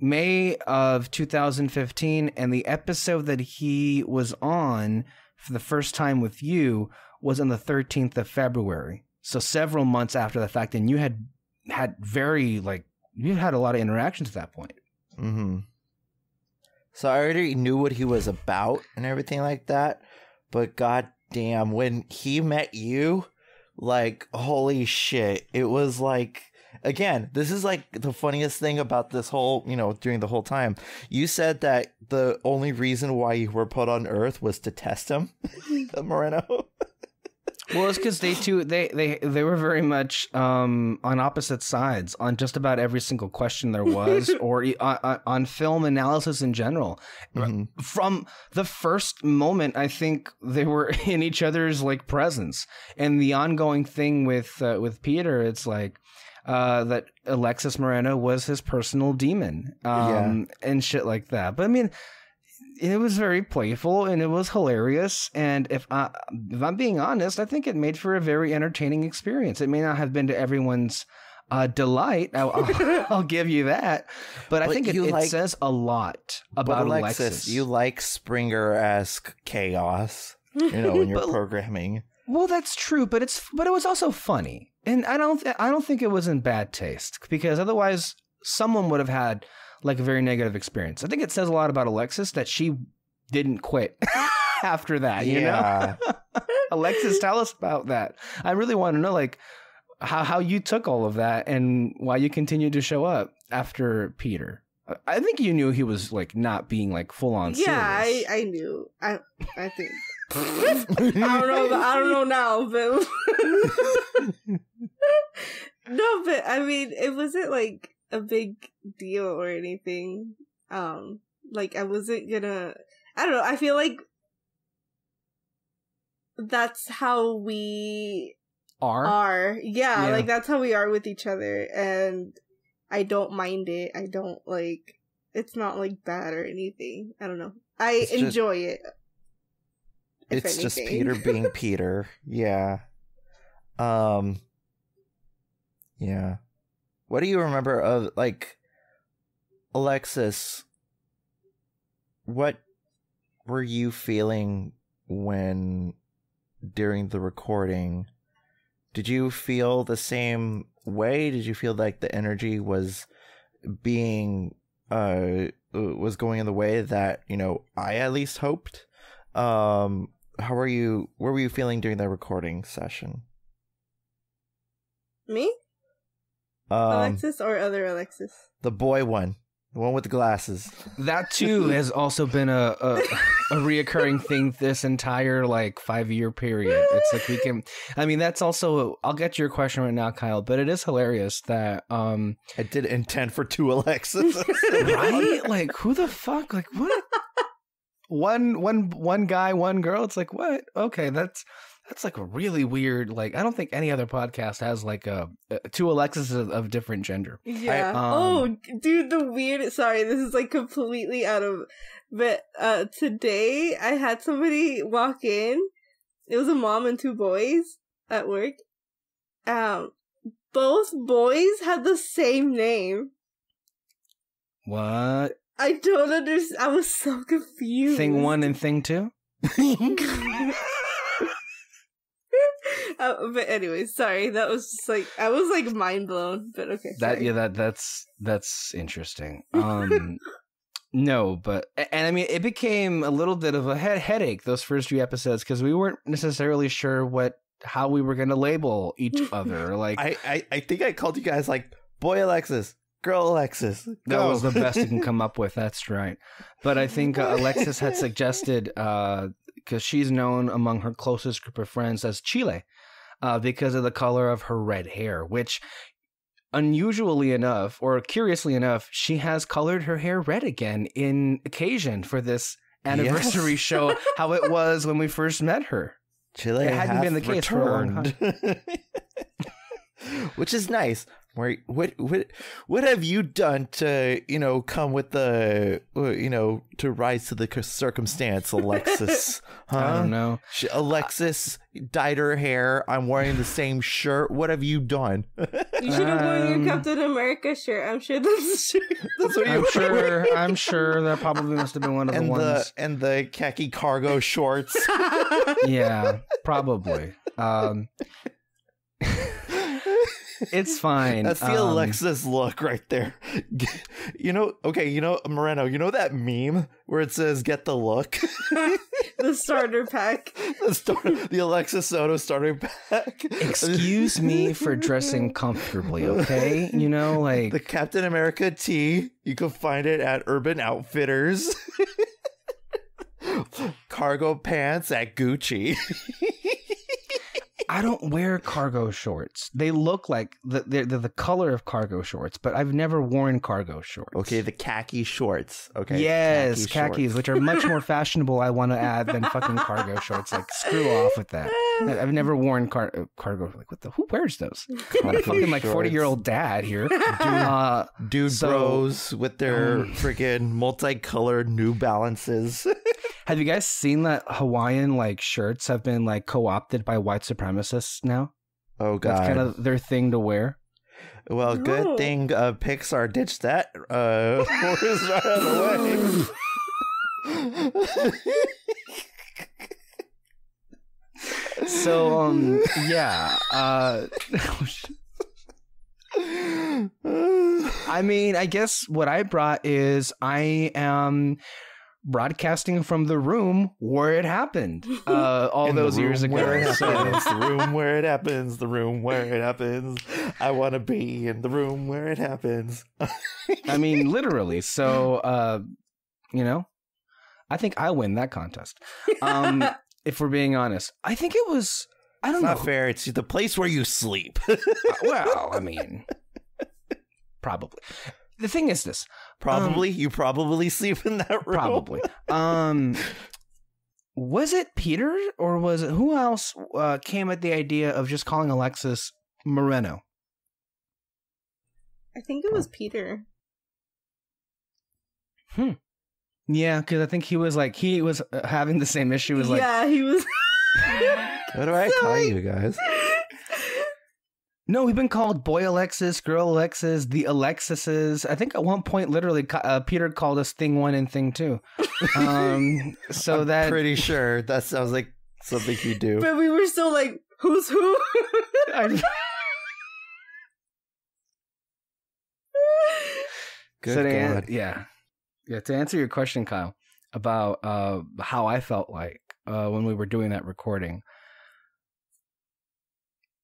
May of 2015, and the episode that he was on for the first time with you was on the 13th of February. So several months after the fact, and you had you had a lot of interactions at that point. Mm-hmm. So I already knew what he was about and everything like that, but goddamn, when he met you, like, holy shit, it was like, again, this is like the funniest thing about this whole, during the whole time. You said that the only reason why you were put on Earth was to test him, Moreno. Well, it's because they were very much on opposite sides on just about every single question there was, or on film analysis in general. Mm-hmm. From the first moment, I think they were in each other's presence, and the ongoing thing with Peter, it's like that Alexis Moreno was his personal demon, and shit like that. But I mean, it was very playful and it was hilarious. And if I'm being honest, I think it made for a very entertaining experience. It may not have been to everyone's delight. I'll give you that. But I think it says a lot about Alexis. You like Springer-esque chaos, when you're programming. Well, that's true, but it was also funny. And I don't think it was in bad taste, because otherwise someone would have had like a very negative experience. I think it says a lot about Alexis that she didn't quit after that, you know? Alexis, tell us about that. I really want to know, like, how you took all of that and why you continued to show up after Peter. I think you knew he was, like, not being, like, full-on serious. Yeah, I knew. I think. I don't know now, but... No, but, I mean, it wasn't, like, a big deal or anything. Like, I wasn't gonna... I don't know, I feel like that's how we are. Yeah, like, that's how we are with each other, and I don't mind it. I don't, like... It's not, like, bad or anything. I don't know. I enjoy it. It's just Peter being Peter. Yeah. Yeah. What do you remember of, like, Alexis? What were you feeling during the recording? Did you feel the same way? Did you feel like the energy was going in the way that, I at least hoped? What were you feeling during the recording session? Me? Alexis or other Alexis? The boy one. The one with the glasses. That too has also been a reoccurring thing this entire 5-year period. It's like we can. I mean, that's also. I'll get to your question right now, Kyle. But it is hilarious that I did intend for 2 Alexis, right? Like, who the fuck? Like, what? One guy, one girl. It's like, what? Okay, that's like a really weird. Like, I don't think any other podcast has like 2 Alexis of different gender. Yeah. Dude, the weird. Sorry, this is like completely out of. But today I had somebody walk in. It was a mom and 2 boys at work. Both boys had the same name. What? I don't understand. I was so confused. Thing 1 and thing 2? But anyways, sorry. That was just like, I was like mind blown. But okay. That's interesting. No, but and I mean, it became a little bit of a headache those first few episodes because we weren't necessarily sure how we were going to label each other. Like, I think I called you guys like boy Alexis, girl Alexis. Go. That was the best you can come up with. That's right. But I think Alexis had suggested because she's known among her closest group of friends as Chile. Because of the color of her red hair, which unusually enough, or curiously enough, she has colored her hair red again in occasion for this anniversary show, how it was when we first met her. Chile it hadn't been the case for a long time. Which is nice. What have you done to come with the to rise to the circumstance, Alexis? Huh? I don't know. Alexis dyed her hair. I'm wearing the same shirt. What have you done? You should have worn your Captain America shirt. I'm sure that's the shirt. That's what you I'm sure that probably must have been one of the ones. And the khaki cargo shorts. Yeah, probably. It's fine. That's the Alexis look right there. Moreno, that meme where it says "Get the look." The starter pack. The Alexis Soto starter pack. Excuse me for dressing comfortably, okay? Like the Captain America tee. You can find it at Urban Outfitters. Cargo pants at Gucci. I don't wear cargo shorts. They look like they're the color of cargo shorts, but I've never worn cargo shorts. Okay, the khaki shorts. Okay. Yes, khaki khakis, shorts. which are much more fashionable, I want to add, than fucking cargo shorts. Like, screw off with that. I've never worn cargo. Like, who wears those? I'm a fucking like 40-year-old dad here. Dude bros with their freaking multicolored New Balances. Have you guys seen that Hawaiian like shirts have been like co-opted by white supremacists now? Oh god, that's kind of their thing to wear. Well, good thing Pixar ditched that horse right out of the way. So yeah. I mean, I guess what I brought is I am broadcasting from the room where it happened all those years ago. The room where it happens. The room where it happens. I want to be in the room where it happens. I mean, literally. So, you know, I think I win that contest. If we're being honest, I think it was. I don't know. Not fair. It's the place where you sleep. Well, I mean, probably. The thing is this. Probably. You probably sleep in that room. Probably. Was it Peter or was it who else came at the idea of just calling Alexis Moreno? I think it was Peter. Yeah, because I think he was having the same issue as like. Yeah, he was. What do I call you guys? No, we've been called Boy Alexis, Girl Alexis, the Alexises. I think at one point, literally, Peter called us Thing 1 and Thing 2. So I'm pretty sure that sounds like something you do. But we were still like, who's who? Good so God. Yeah. To answer your question, Kyle, about how I felt like when we were doing that recording,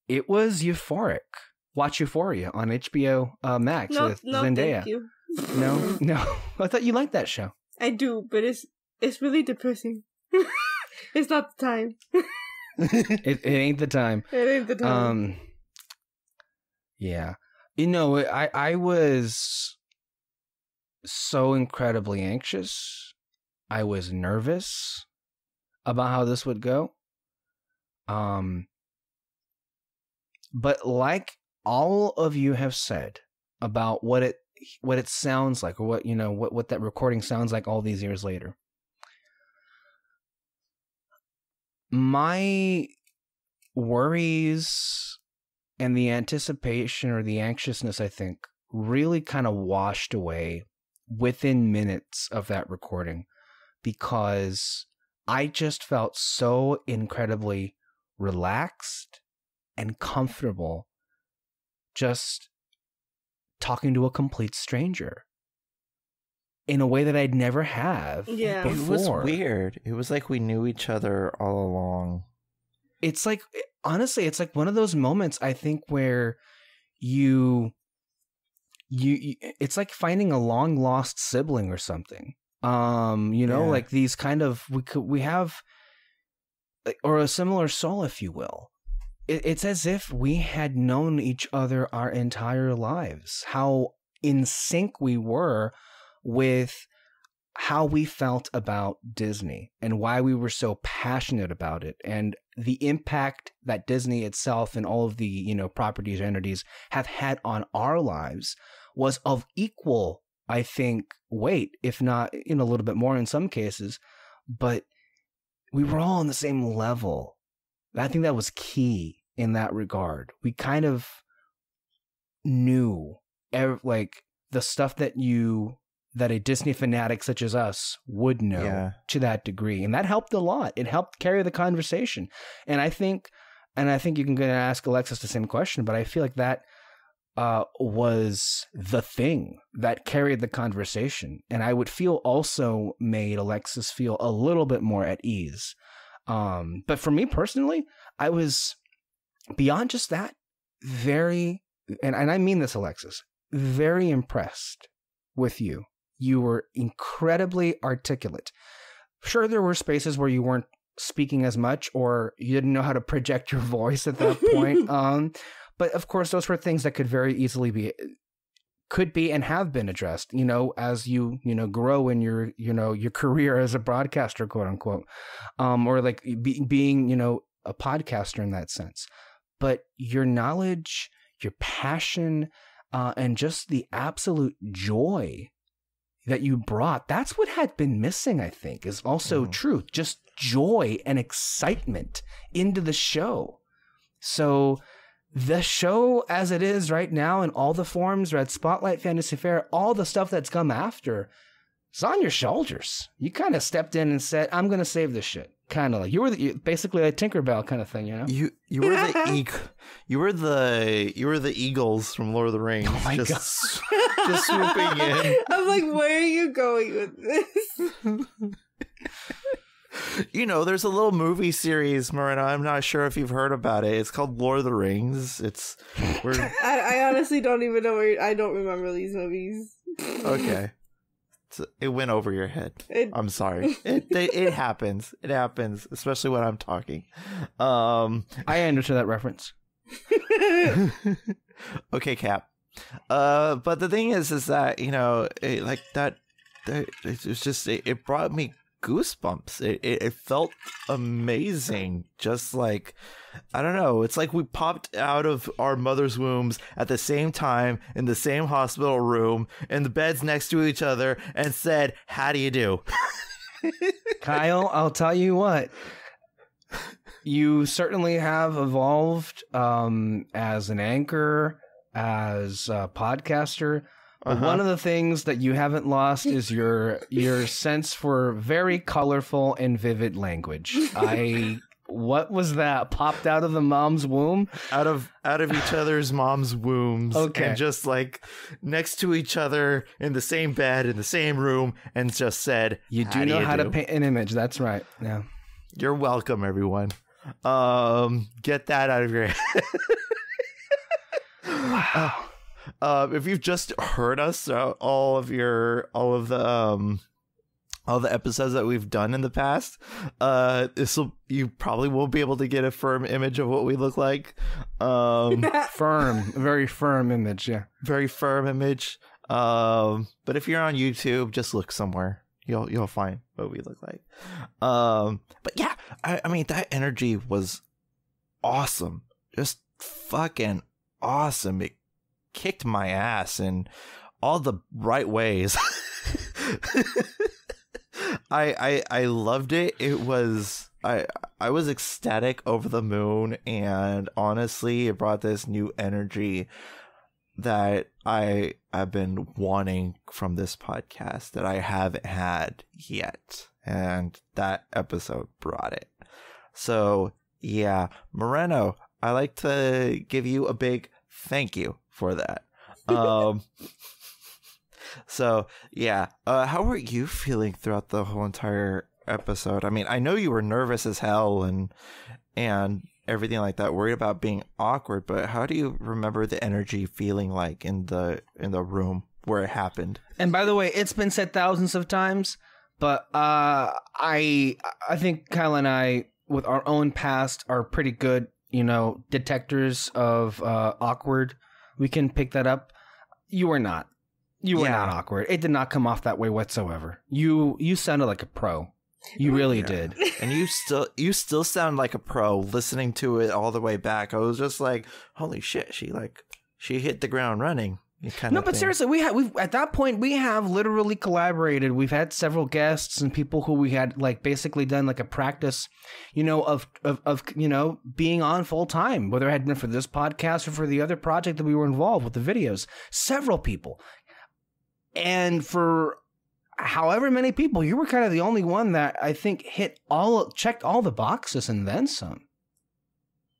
it was euphoric. Watch Euphoria on HBO Max with Zendaya. Thank you. No. I thought you liked that show. I do, but it's really depressing. It's not the time. It ain't the time. It ain't the time. Yeah. You know, I was so incredibly anxious. I was nervous about how this would go. But like all of you have said about what it sounds like, or what that recording sounds like all these years later, my worries and the anticipation or the anxiousness, I think, really kind of washed away within minutes of that recording, because I just felt so incredibly relaxed and comfortable just talking to a complete stranger in a way that I'd never have before. It was weird. It was like we knew each other all along. It's like, honestly, it's like one of those moments, I think, where you it's like finding a long lost sibling or something. Like these kind of, we have, or a similar soul, if you will. It's as if we had known each other our entire lives. How in sync we were with how we felt about Disney and why we were so passionate about it, and the impact that Disney itself and all of the, properties or entities have had on our lives was of equal, I think, weight, if not a little bit more in some cases. But we were all on the same level. I think that was key in that regard. We kind of knew like the stuff that a Disney fanatic such as us would know to that degree. And that helped a lot. It helped carry the conversation. And I think you can ask Alexis the same question, but I feel like that was the thing that carried the conversation. And I would feel also made Alexis feel a little bit more at ease. But for me personally, I was beyond just that very, and I mean this, Alexis, very impressed with you. You were incredibly articulate. Sure, there were spaces where you weren't speaking as much, or you didn't know how to project your voice at that point. But of course, those were things that could very easily be and have been addressed, as you grow in your career as a broadcaster, quote unquote, or like being a podcaster in that sense. But your knowledge, your passion, and just the absolute joy that you brought, that's what had been missing, I think, is also true. Just joy and excitement into the show. So the show as it is right now in all the forms, Red Spotlight, Fantasy Fair, all the stuff that's come after, it's on your shoulders. You kind of stepped in and said, I'm going to save this shit. Kind of like you were basically a Tinkerbell kind of thing, You were the Eagles from Lord of the Rings. Oh my God. Just swooping in. I'm like, where are you going with this? There's a little movie series, Moreno. I'm not sure if you've heard about it. It's called Lord of the Rings. I honestly don't even know I don't remember these movies. Okay. It went over your head. I'm sorry. It happens. It happens, especially when I'm talking. I understood that reference. Okay, Cap. But the thing is that it brought me goosebumps. It felt amazing. Just like, I don't know, it's like we popped out of our mother's wombs at the same time in the same hospital room in the beds next to each other and said, how do you do? Kyle, I'll tell you what, you certainly have evolved as an anchor, as a podcaster. One of the things that you haven't lost is your sense for very colorful and vivid language. What was that? Popped out of the mom's womb? Out of each other's mom's wombs. Okay. And just like next to each other in the same bed, in the same room, and just said, You do know how to paint an image. That's right. Yeah. You're welcome, everyone. Get that out of your head. Wow. If you've just heard us, all of the episodes that we've done in the past, you probably won't be able to get a firm image of what we look like. Firm, very firm image, yeah. Very firm image. But if you're on YouTube, just look somewhere. You'll find what we look like. But yeah, I mean, that energy was awesome. Just fucking awesome. It kicked my ass in all the right ways. I loved it. It was I was ecstatic, over the moon, and honestly, it brought this new energy that I have been wanting from this podcast that I haven't had yet, and that episode brought it. So yeah, Moreno, I like to give you a big thank you for that. So yeah, how were you feeling throughout the whole entire episode? I mean, I know you were nervous as hell and everything like that, worried about being awkward, but how do you remember the energy feeling like in the room where it happened? And by the way, it's been said thousands of times, but I think Kyle and I, with our own past, are pretty good, detectors of awkward. We can pick that up. You were not. You were not awkward. It did not come off that way whatsoever. You sounded like a pro. You really did. And you still sound like a pro listening to it all the way back. I was just like, holy shit, she hit the ground running. No, but seriously, we've at that point we have literally collaborated. We've had several guests and people who we had basically done a practice, of being on full time, whether it had been for this podcast or for the other project that we were involved with, the videos. Several people, and for however many people, you were kind of the only one that I think checked all the boxes and then some.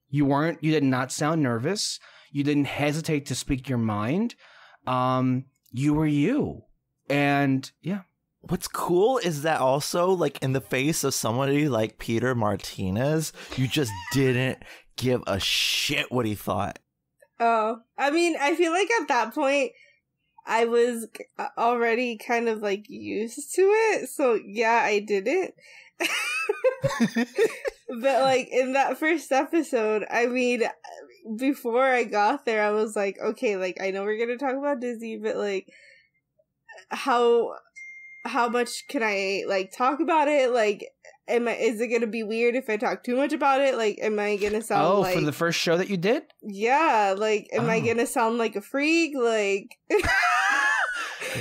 You did not sound nervous. You didn't hesitate to speak your mind. You were you. And yeah. What's cool is that also, in the face of somebody like Peter Martinez, you just didn't give a shit what he thought. Oh, I mean, I feel like at that point, I was already kind of used to it. So yeah, I didn't. But like in that first episode, I mean, before I got there, I was like, okay, like I know we're gonna talk about Disney, but like how much can I like talk about it? Like, is it gonna be weird if I talk too much about it? Like, am I gonna sound like, for the first show that you did? Yeah, like, am I gonna sound like a freak? Like,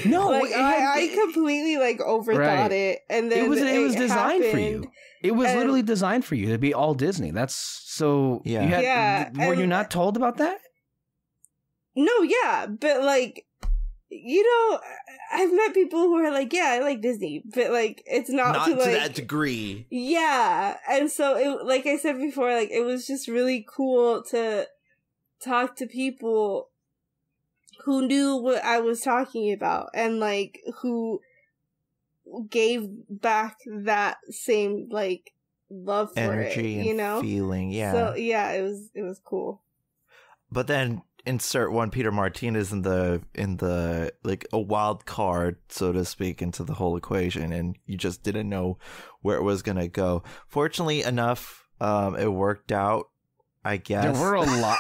no, like I completely like overthought it, and then it was designed for happened. you. It was literally designed for you to be all Disney. That's so. Yeah. Were you not told about that? No, yeah, but like, you know, I've met people who are like, yeah, I like Disney, but like, it's not to like, that degree. Yeah, and so it, like I said before, like it was just really cool to talk to people who knew what I was talking about and like who gave back that same like love for energy it, you and know, feeling. Yeah. So yeah, it was cool. But then insert one Peter Martinez in the like a wild card, so to speak, into the whole equation, and you just didn't know where it was gonna go. Fortunately enough, it worked out, I guess. There were a lot.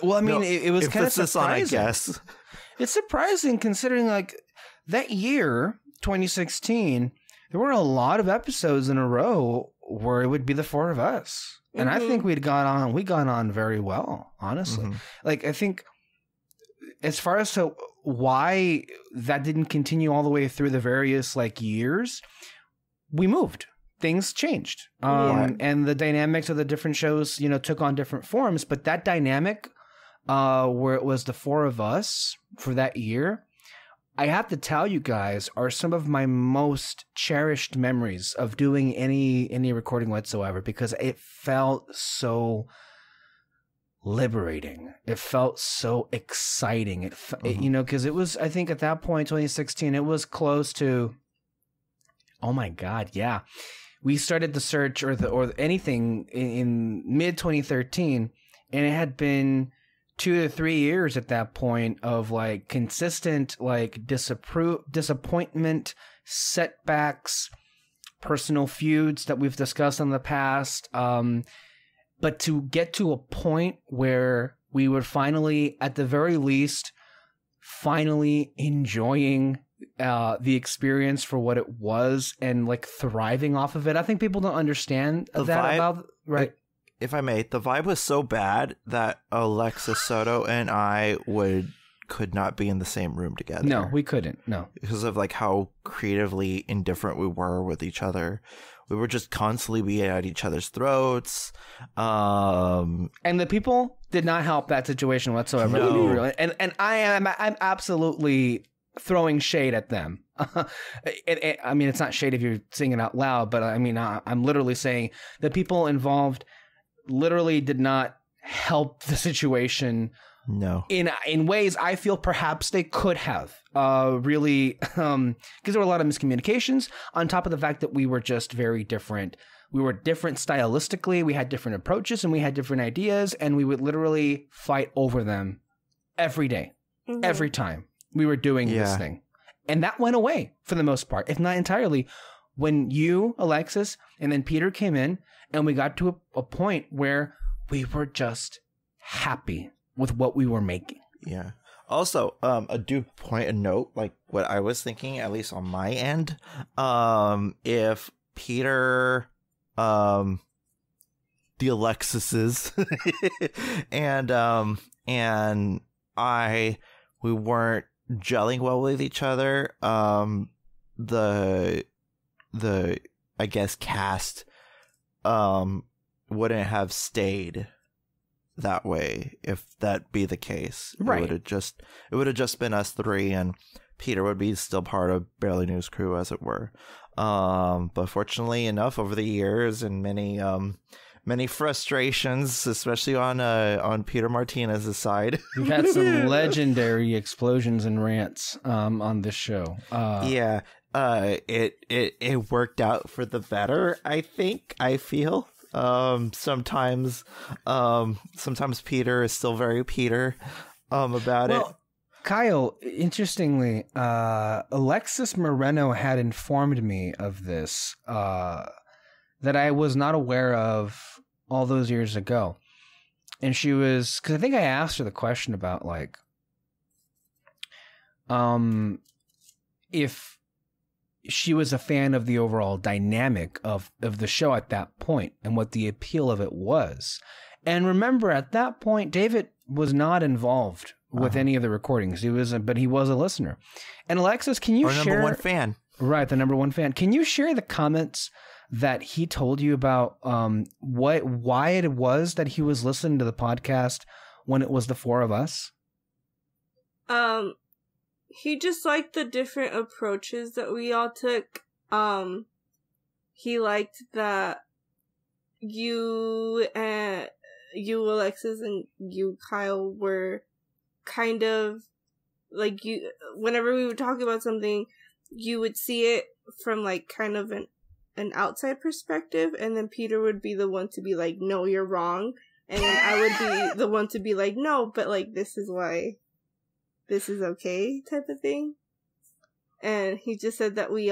Well, I mean, it was kind of surprising. I guess it's surprising considering like that year, 2016, there were a lot of episodes in a row where it would be the four of us. And I think we got on very well, honestly. Like, I think as far as to why that didn't continue all the way through the various like years, we moved. Things changed. And the dynamics of the different shows, you know, took on different forms. But that dynamic where it was the four of us for that year, I have to tell you guys, are some of my most cherished memories of doing any recording whatsoever, because it felt so liberating. It felt so exciting. It you know, because it was, I think at that point, 2016, it was close to, oh my God, yeah. We started the search or anything in mid 2013, and it had been 2 to 3 years at that point of like consistent like disappointment, setbacks, personal feuds that we've discussed in the past. But to get to a point where we were finally, at the very least, finally enjoying the experience for what it was and like thriving off of it. I think people don't understand about right. If I may, the vibe was so bad that Alexis, Soto, and I could not be in the same room together. No, we couldn't. No, because of like how creatively indifferent we were with each other. We were just constantly being at each other's throats. And the people did not help that situation whatsoever. No. And I'm absolutely throwing shade at them. I mean, it's not shade if you're singing out loud, but I mean, I'm literally saying the people involved literally did not help the situation. No. In ways I feel perhaps they could have really, because there were a lot of miscommunications on top of the fact that we were just very different. We were different stylistically. We had different approaches and we had different ideas, and we would literally fight over them every day, every time we were doing this thing. And that went away for the most part, if not entirely, when you, Alexis, and then Peter came in, and we got to a point where we were just happy with what we were making. Yeah. Also, I do point a note, like what I was thinking, at least on my end, if Peter, the Alexises, and we weren't gelling well with each other, the I guess cast wouldn't have stayed that way if that be the case. Right. It would have just been us three, and Peter would be still part of Barely News crew, as it were. But fortunately enough, over the years and many frustrations, especially on Peter Martinez's side, we've had some legendary explosions and rants on this show. It worked out for the better, I feel. Sometimes Peter is still very Peter about it. Kyle, interestingly, Alexis Moreno had informed me of this, that that I was not aware of all those years ago. And she was, because I think I asked her the question about like, if she was a fan of the overall dynamic of the show at that point and what the appeal of it was. And remember, at that point, David was not involved with any of the recordings. But he was a listener. And Alexis, can you share? Number one fan. Right, the number one fan. Can you share the comments that he told you about why it was that he was listening to the podcast when it was the four of us? He just liked the different approaches that we all took. He liked that you, Alexis, and you, Kyle, were kind of like you. Whenever we would talk about something, you would see it from like kind of an outside perspective, and then Peter would be the one to be like, "No, you're wrong," and then I would be the one to be like, "No, but like this is why." This is okay type of thing. And he just said that we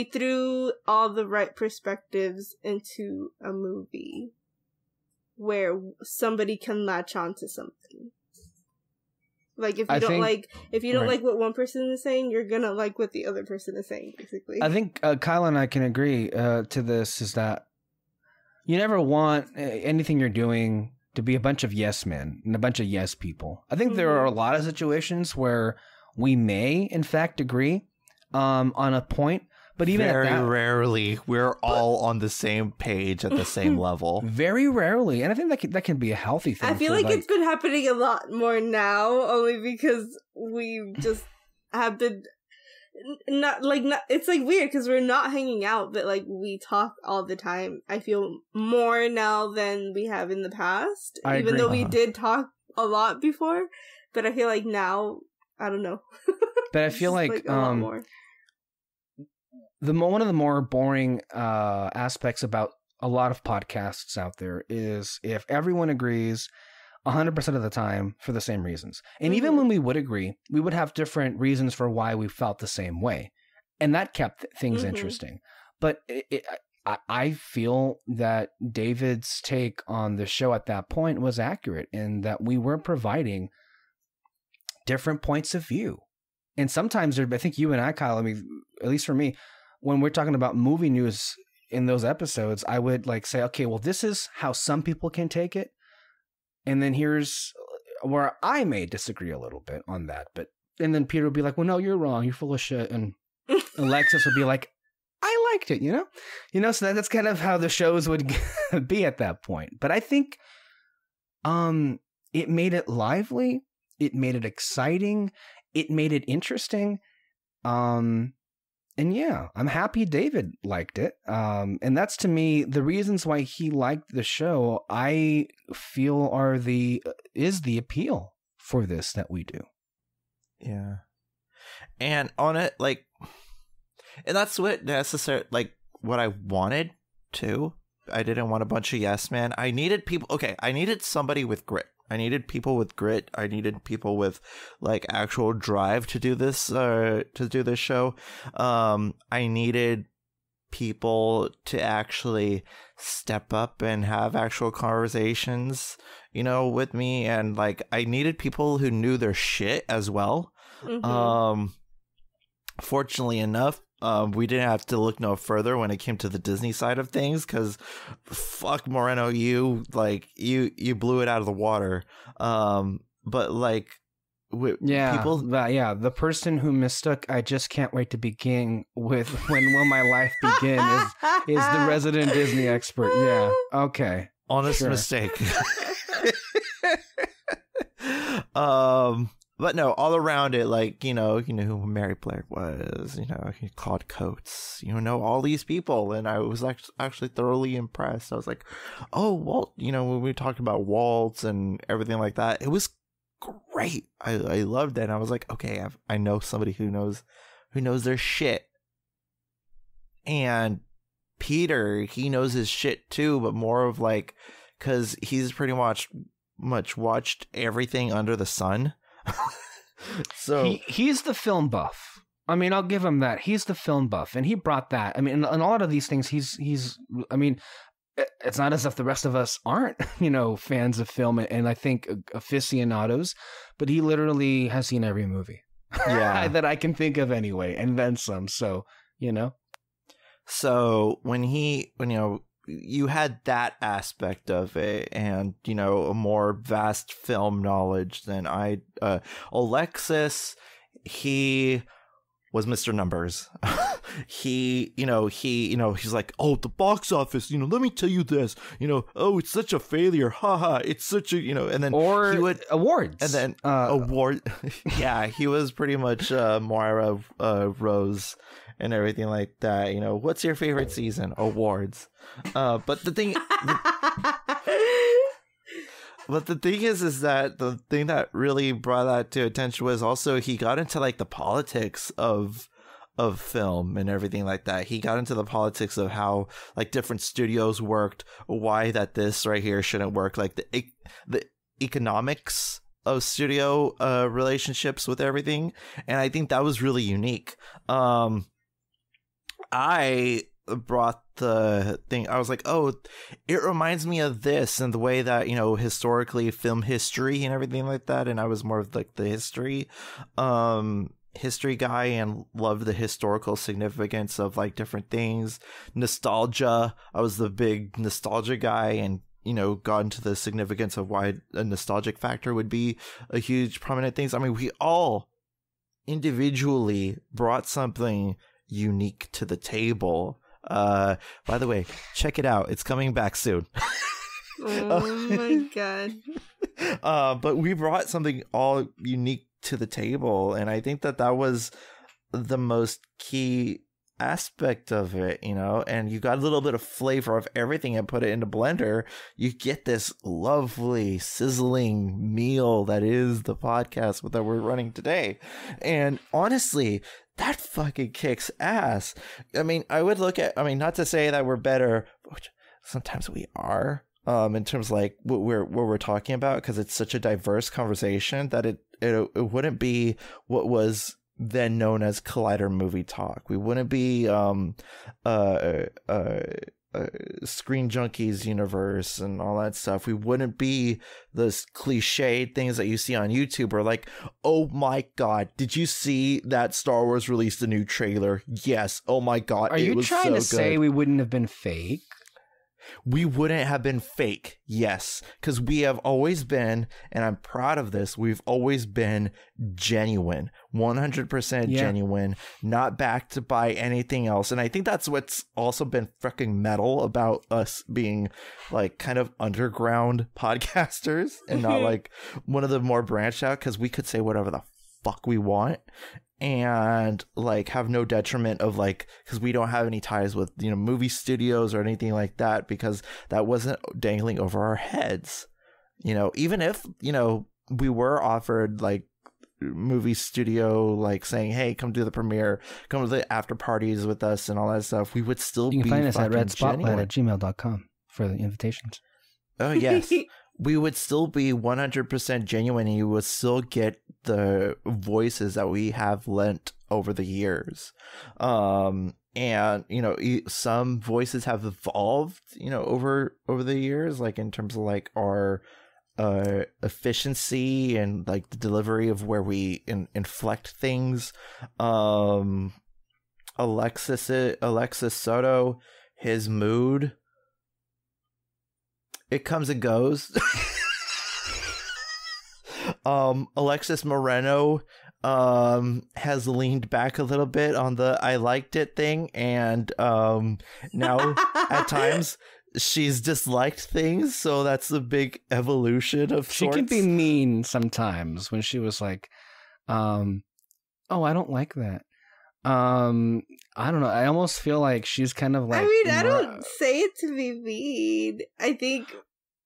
threw all the right perspectives into a movie where somebody can latch on to something. Like if you don't like what one person is saying, you're gonna like what the other person is saying, basically. I think Kyle and I can agree to this, is that you never want anything you're doing to be a bunch of yes men and a bunch of yes people. I think there are a lot of situations where we may, in fact, agree on a point, but even very rarely we're all on the same page at the same level. Very rarely, and I think that can be a healthy thing. I feel like it's been happening a lot more now, only because we just have been not it's like weird because we're not hanging out, but like we talk all the time. I feel more now than we have in the past, even though we did talk a lot before. But I feel like now, I don't know. But I feel like a lot more. One of the more boring aspects about a lot of podcasts out there is if everyone agrees 100% of the time for the same reasons. And even when we would agree, we would have different reasons for why we felt the same way. And that kept things interesting. But I feel that David's take on the show at that point was accurate in that we were providing different points of view. And sometimes, I think you and I, Kyle, I mean, at least for me, when we're talking about movie news in those episodes, I would like say, okay, well, this is how some people can take it. And then here's where I may disagree a little bit on that. And then Peter would be like, well, no, you're wrong. You're full of shit. And Alexis would be like, I liked it, you know? So that's kind of how the shows would be at that point. But I think it made it lively. It made it exciting. It made it interesting. And yeah, I'm happy David liked it. And that's, to me, the reasons why he liked the show, I feel is the appeal for this that we do. Yeah. And on it, like, and that's what what I wanted too. I didn't want a bunch of yes men. I needed people. Okay. I needed somebody with grit. I needed people with grit. I needed people with like actual drive to do this, show. I needed people to actually step up and have actual conversations, with me. And like, I needed people who knew their shit as well. Fortunately enough, we didn't have to look no further when it came to the Disney side of things, because fuck Moreno, you blew it out of the water. But like, the person who mistook "I just can't wait to begin" with "when will my life begin" is the resident Disney expert. Yeah, okay, honest mistake. But no, all around it, like, you know who Mary Blair was, Claude Coates, all these people. And I was actually thoroughly impressed. I was like, oh, Walt, when we talked about Walt and everything like that, it was great. I loved it. And I was like, okay, I know somebody who knows their shit. And Peter, he knows his shit too, but more of like, because he's pretty much watched everything under the sun. So he's the film buff. I mean, I'll give him that. He's the film buff, and he brought that. I mean, in a lot of these things, he's. I mean, it's not as if the rest of us aren't, fans of film and I think aficionados, but he literally has seen every movie that I can think of anyway, and then some. So, So when you had that aspect of it and, a more vast film knowledge than Alexis, he was Mr. Numbers. He's like, oh, the box office, let me tell you this, oh, it's such a failure. Haha. It's such a, and then or he would awards and then award. Yeah. He was pretty much, Moira, Rose and everything like that. What's your favorite season? Awards. But the thing, But the thing is that the thing that really brought that to attention was also he got into like the politics of film and everything like that. He got into the politics of how like different studios worked, why that this right here shouldn't work, like the economics of studio relationships with everything. And I think that was really unique. I brought the thing, I was like, oh, it reminds me of this and the way that, historically film history and everything like that. And I was more of like the history guy and loved the historical significance of like different things. Nostalgia, I was the big nostalgia guy and got into the significance of why a nostalgic factor would be a huge prominent thing. I mean, we all individually brought something unique to the table. By the way, check it out, it's coming back soon. Oh my god. But we brought something all unique to the table, and I think that was the most key aspect of it, and you got a little bit of flavor of everything and put it in a blender, you get this lovely sizzling meal that is the podcast that we're running today. And honestly, that fucking kicks ass. I mean, not to say that we're better, which sometimes we are, in terms of like what we're talking about, because it's such a diverse conversation that it wouldn't be what was then known as Collider Movie Talk. We wouldn't be Screen Junkies universe and all that stuff. We wouldn't be those cliched things that you see on YouTube or like, oh my god, did you see that Star Wars released a new trailer? Yes. Oh my god, are you trying to say we wouldn't have been fake? We wouldn't have been fake, yes, because we have always been, and I'm proud of this, we've always been genuine, 100% genuine, not backed by anything else. And I think that's what's also been freaking metal about us being like kind of underground podcasters and not like one of the more branched out, because we could say whatever the fuck we want and like have no detriment of like, because we don't have any ties with movie studios or anything like that, because that wasn't dangling over our heads. Even if we were offered like movie studio like saying, hey, come do the premiere, come to the after parties with us and all that stuff, we would still you can find us at redspotlight redspotlight@gmail.com for the invitations. Oh yes. We would still be 100% genuine, and you would still get the voices that we have lent over the years. And, some voices have evolved, over the years, like in terms of like our efficiency and like the delivery of where we inflect things. Alexis Soto, his mood, it comes and goes. Alexis Moreno has leaned back a little bit on the I liked it thing, and now at times she's disliked things, so that's a big evolution of she sorts. can be mean sometimes when she was like, oh, I don't like that. I don't know. I almost feel like she's kind of like. I mean, I don't say it to be mean. I think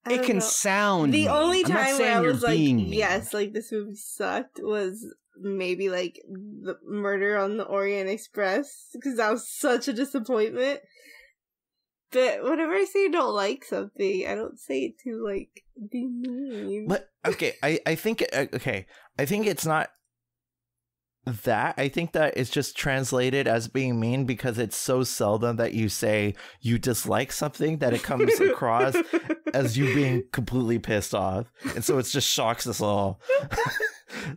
it can sound. The only time where I was like, mean. yes, like this movie sucked was maybe like the Murder on the Orient Express, because that was such a disappointment. But whenever I say I don't like something, I don't say it to like be mean. But okay, I think it's not that. I think that it's just translated as being mean because it's so seldom that you say you dislike something that it comes across as you being completely pissed off. And so it just shocks us all.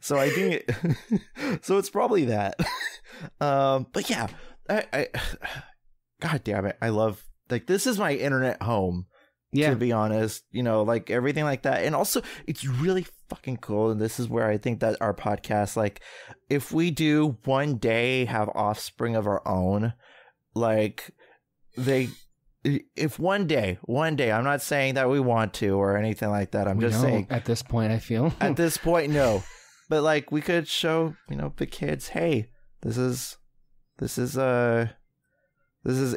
So I think so it's probably that. But yeah, I God damn it. I love, like, this is my internet home. Yeah. To be honest, you know, like everything like that. And also it's really fucking cool. And this is where I think that our podcast, like, if we do one day have offspring of our own, like if one day, I'm not saying that we want to or anything like that. I'm just saying at this point, I feel at this point, no, but like we could show, you know, the kids, hey, this is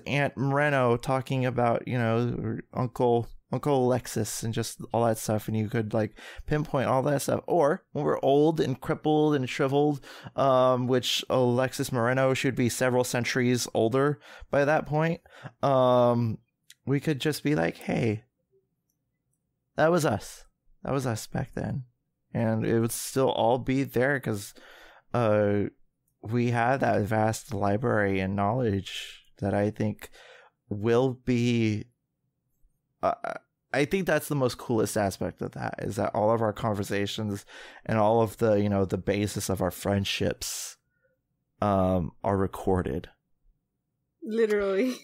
Aunt Moreno talking about, you know, Uncle Alexis and just all that stuff, and you could like pinpoint all that stuff. Or when we're old and crippled and shriveled, which Alexis Moreno should be several centuries older by that point, we could just be like, hey, that was us back then, and it would still all be there because we had that vast library and knowledge that I think will be, I think that's the most coolest aspect of that, is that all of our conversations and all of the, you know, the basis of our friendships are recorded. Literally.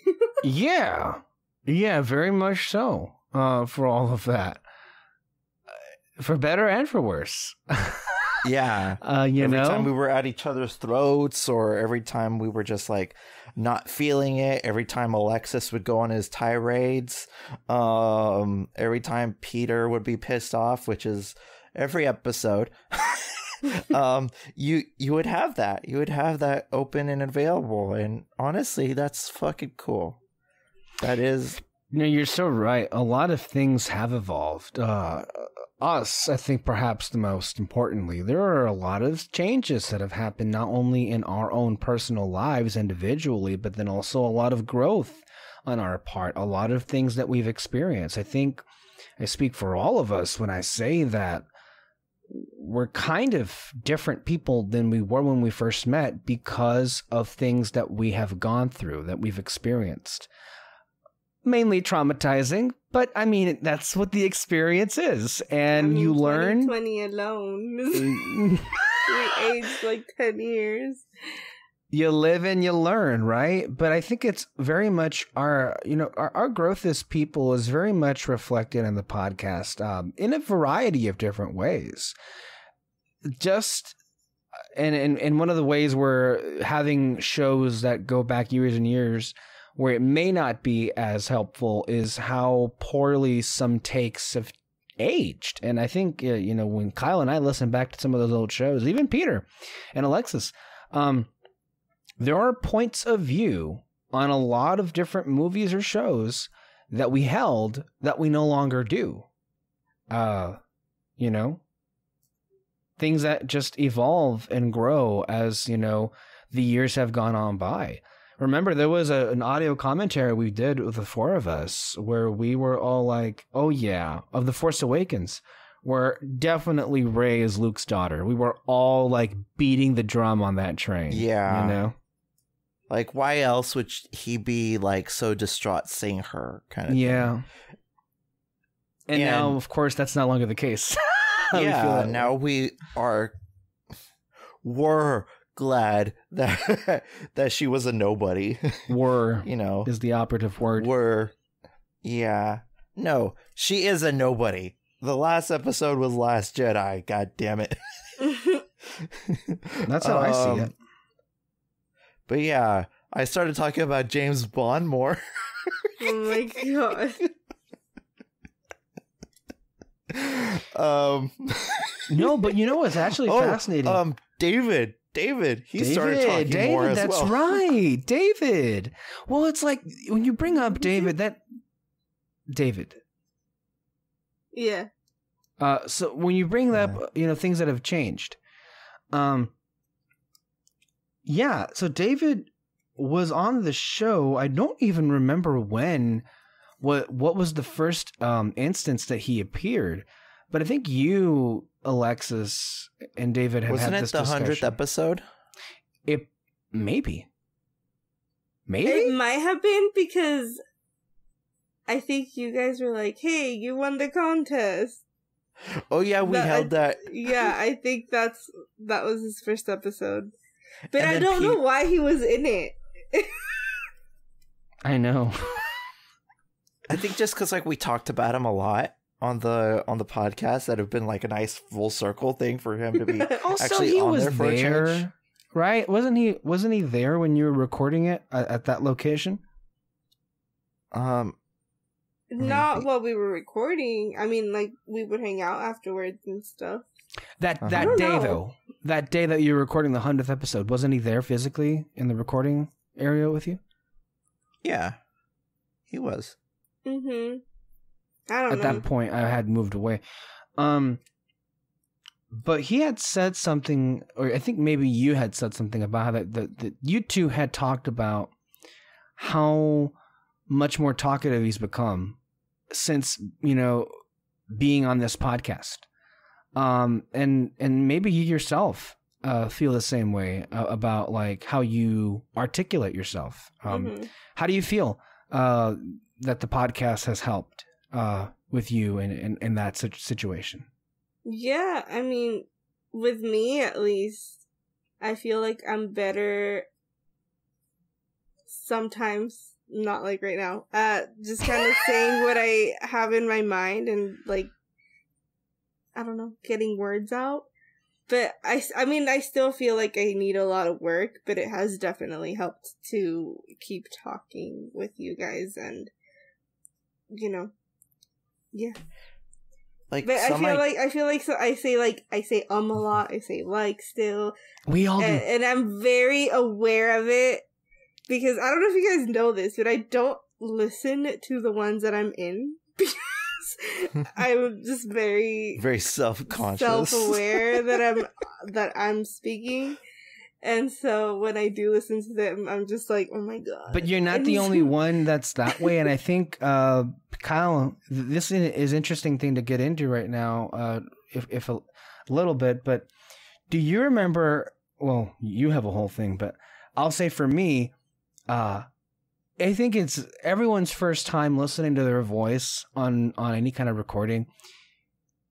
Yeah, very much so, for all of that. For better and for worse. Yeah. Every time we were at each other's throats, or every time we were just like not feeling it, every time Alexis would go on his tirades, every time Peter would be pissed off, which is every episode, you would have that. You would have that open and available. And honestly, that's fucking cool. That is. You know, you're so right. A lot of things have evolved. Us, I think perhaps the most importantly, there are a lot of changes that have happened not only in our own personal lives individually, but then also a lot of growth on our part, a lot of things that we've experienced. I think I speak for all of us when I say that we're kind of different people than we were when we first met because of things that we have gone through, that we've experienced. Mainly traumatizing, but I mean, that's what the experience is. And you learn. 2020 alone. We aged like 10 years. You live and you learn, right? But I think it's very much our growth as people is very much reflected in the podcast in a variety of different ways. Just, and one of the ways we're having shows that go back years and years where it may not be as helpful is how poorly some takes have aged. And I think, when Kyle and I listen back to some of those old shows, even Peter and Alexis, there are points of view on a lot of different movies or shows that we held that we no longer do. Things that just evolve and grow as, the years have gone on by. Remember, there was an audio commentary we did with the four of us where we were all like, oh yeah, of The Force Awakens, where definitely Rey is Luke's daughter. We were all like beating the drum on that train. Yeah. Like, why else would he be like so distraught seeing her kind of thing? And now, of course, that's no longer the case. Yeah, now we're glad that she was a nobody. Is the operative word. No, she is a nobody. The last episode was Last Jedi. God damn it. That's how I see it. But yeah, I started talking about James Bond more. Oh my god. No, but you know what's actually fascinating? David, he started talking more as well. That's right, David. Well, it's like when you bring up David. Yeah. So when you bring up, things that have changed. Yeah. So David was on the show. I don't even remember when. What was the first instance that he appeared? But I think you, Alexis, and David have had this discussion. Wasn't it the 100th episode? It maybe. It might have been because I think you guys were like, "Hey, you won the contest." Oh yeah, we held that. Yeah, I think that was his first episode, but And I then don't know why he was in it. I know. I think just because like we talked about him a lot on the podcast, that have been like a nice full circle thing for him to be Also, actually he on was there for a change. there, right? Wasn't he there when you were recording it at that location? Not while we were recording. I mean, like, we would hang out afterwards and stuff. That I don't day know. though, that day that you were recording the 100th episode, wasn't he there physically in the recording area with you? Yeah, he was. Mm-hmm. I don't At know. that point, I had moved away. But he had said something, or I think maybe you had said something about that you two had talked about how much more talkative he's become since, being on this podcast. And maybe you yourself feel the same way about like how you articulate yourself. How do you feel that the podcast has helped with you in that situation? Yeah, I mean, with me at least, I feel like I'm better sometimes, not like right now, just kind of saying what I have in my mind and like, I don't know, getting words out. But I mean, I still feel like I need a lot of work, but it has definitely helped to keep talking with you guys and, yeah. Like, But I feel like so I say a lot, I say like still. We all do. And I'm very aware of it because I don't know if you guys know this, but I don't listen to the ones that I'm in because I'm just very self-conscious, self-aware that I'm speaking. And so when I do listen to them, I'm just like, oh my God. But you're not the only one that's that way. And I think, Kyle, this is an interesting thing to get into right now, if a little bit. But do you remember, well, you have a whole thing, but I'll say for me, I think it's everyone's first time listening to their voice on any kind of recording.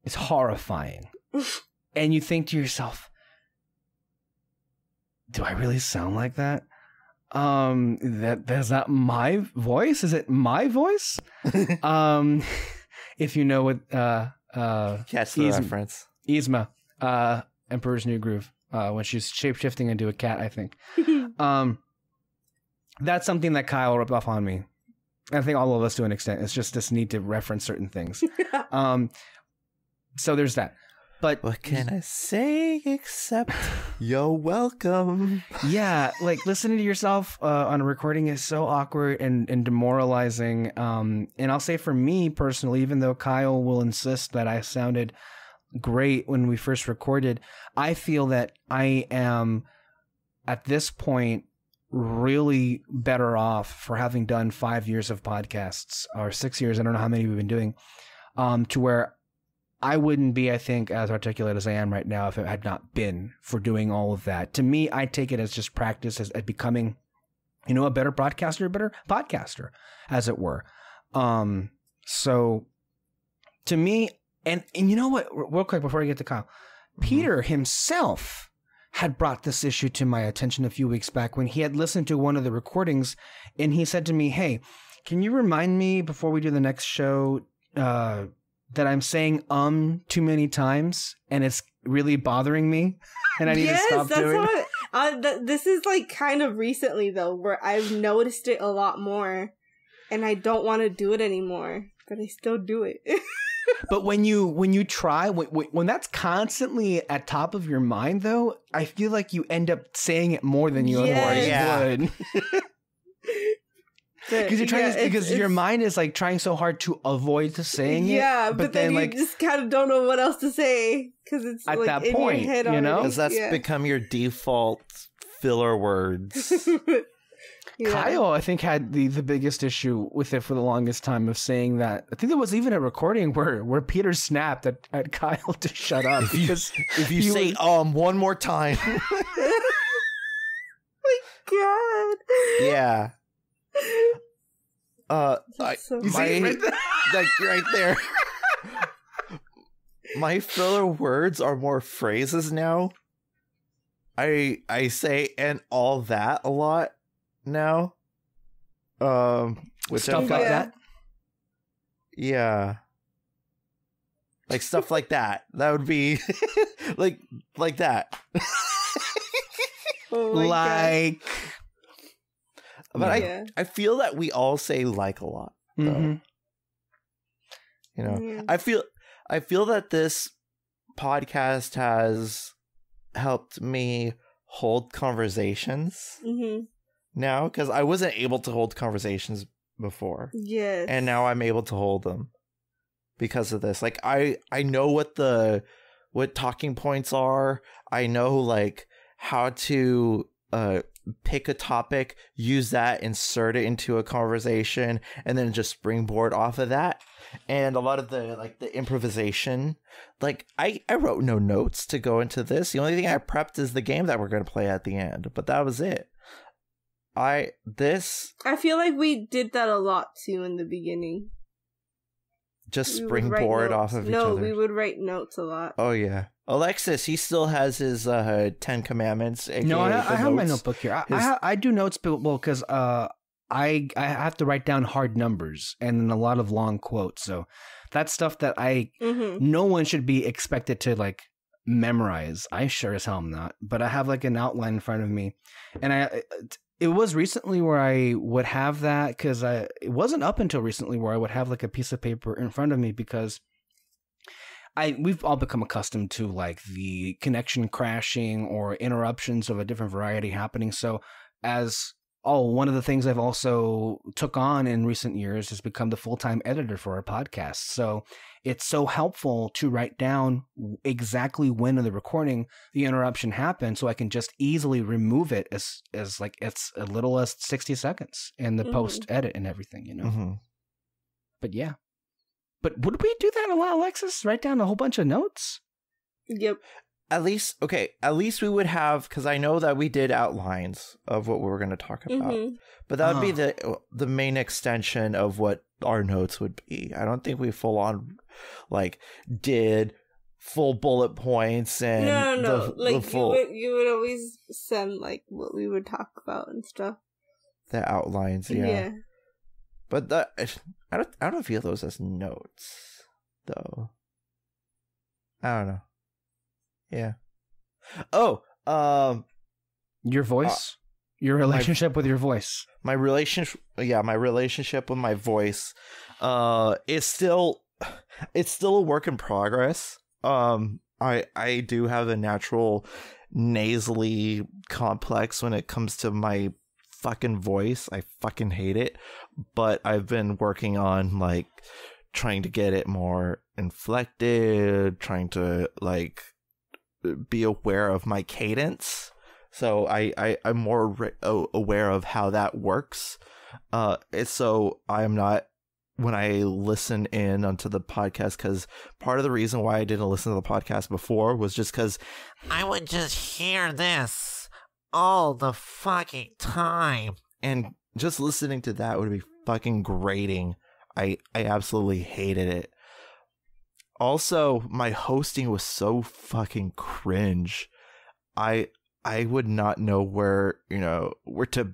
It's horrifying. And you think to yourself, do I really sound like that? That's not my voice. Is it my voice? If you know what catch the reference. Yzma, Emperor's New Groove, when she's shapeshifting into a cat, I think. That's something that Kyle rubbed off on me. I think all of us to an extent. It's just this need to reference certain things. So there's that. But what can I say except you're welcome? Yeah, like listening to yourself on a recording is so awkward and demoralizing. And I'll say for me personally, even though Kyle will insist that I sounded great when we first recorded, I feel that I am at this point really better off for having done 5 years of podcasts or 6 years. I don't know how many we've been doing, to where I wouldn't be, I think, as articulate as I am right now if it had not been for doing all of that. To me, I take it as just practice, as becoming, a better broadcaster, a better podcaster, as it were. So to me, and you know what, real quick before I get to Kyle, Peter himself had brought this issue to my attention a few weeks back when he had listened to one of the recordings, and he said to me, hey, can you remind me before we do the next show, that I'm saying too many times and it's really bothering me and I need to stop doing it. This is like kind of recently though, where I've noticed it a lot more and I don't want to do it anymore, but I still do it. But when you try, when that's constantly at top of your mind though, I feel like you end up saying it more than you otherwise would. Because you're trying because your mind is like trying so hard to avoid saying it. Yeah, but then you just kind of don't know what else to say because it's at like that in point, your head already. Because that's become your default filler words. Yeah. Kyle, I think, had the biggest issue with it for the longest time of saying that. I think there was even a recording where Peter snapped at Kyle to shut up because if you say one more time. Yeah. So You see it right there? like right there. My filler words are more phrases now. I say and all that a lot now. Which Stuff like that. Yeah. Like stuff like that. That would be like that. oh my Like, But Yeah. I feel that we all say like a lot. Though. mhm. You know, Yeah. I feel that this podcast has helped me hold conversations now, because I wasn't able to hold conversations before, Yes. and now I'm able to hold them because of this. Like I know what talking points are. I know like how to pick a topic, use that, insert it into a conversation, and then just springboard off of that. And a lot of the improvisation, like I wrote no notes to go into this. The only thing I prepped is the game that we're going to play at the end, but that was it. I feel like we did that a lot too in the beginning. just We would write springboard notes. off of each other. No, we would write notes a lot. Oh yeah, Alexis, he still has his 10 commandments. AKA No, I the have my notes. notebook here. His- I do notes, but well, because I have to write down hard numbers and then a lot of long quotes. So that's stuff that no one should be expected to like memorize. I sure as hell am not. But I have like an outline in front of me, and it was recently where I would have that, because it wasn't up until recently where I would have like a piece of paper in front of me, because we've all become accustomed to like the connection crashing or interruptions of a different variety happening. So one of the things I've also took on in recent years is become the full-time editor for our podcast. So it's so helpful to write down exactly when in the recording the interruption happened, so I can just easily remove it as like it's as little as 60 seconds in the post edit and everything, you know. Mm-hmm. But yeah. But would we do that a lot, Alexis? Write down a whole bunch of notes? Yep. At least we would have, because I know that we did outlines of what we were going to talk about, but that would be the main extension of what our notes would be. I don't think we full on like did full bullet points and No. Like the full you would always send like what we would talk about and stuff. the outlines, yeah. But I don't feel those as notes though. I don't know. Yeah. Oh, Your voice? Your relationship with your voice? my relationship with my voice is still a work in progress. I do have a natural nasally complex when it comes to my fucking voice. I fucking hate it, but I've been working on like trying to get it more inflected, trying to like be aware of my cadence, so I'm more aware of how that works. So I'm not, when I listen in onto the podcast, because part of the reason why I didn't listen to the podcast before was just because I would just hear this all the fucking time. and just listening to that would be fucking grating. I absolutely hated it. Also, my hosting was so fucking cringe. I would not know where to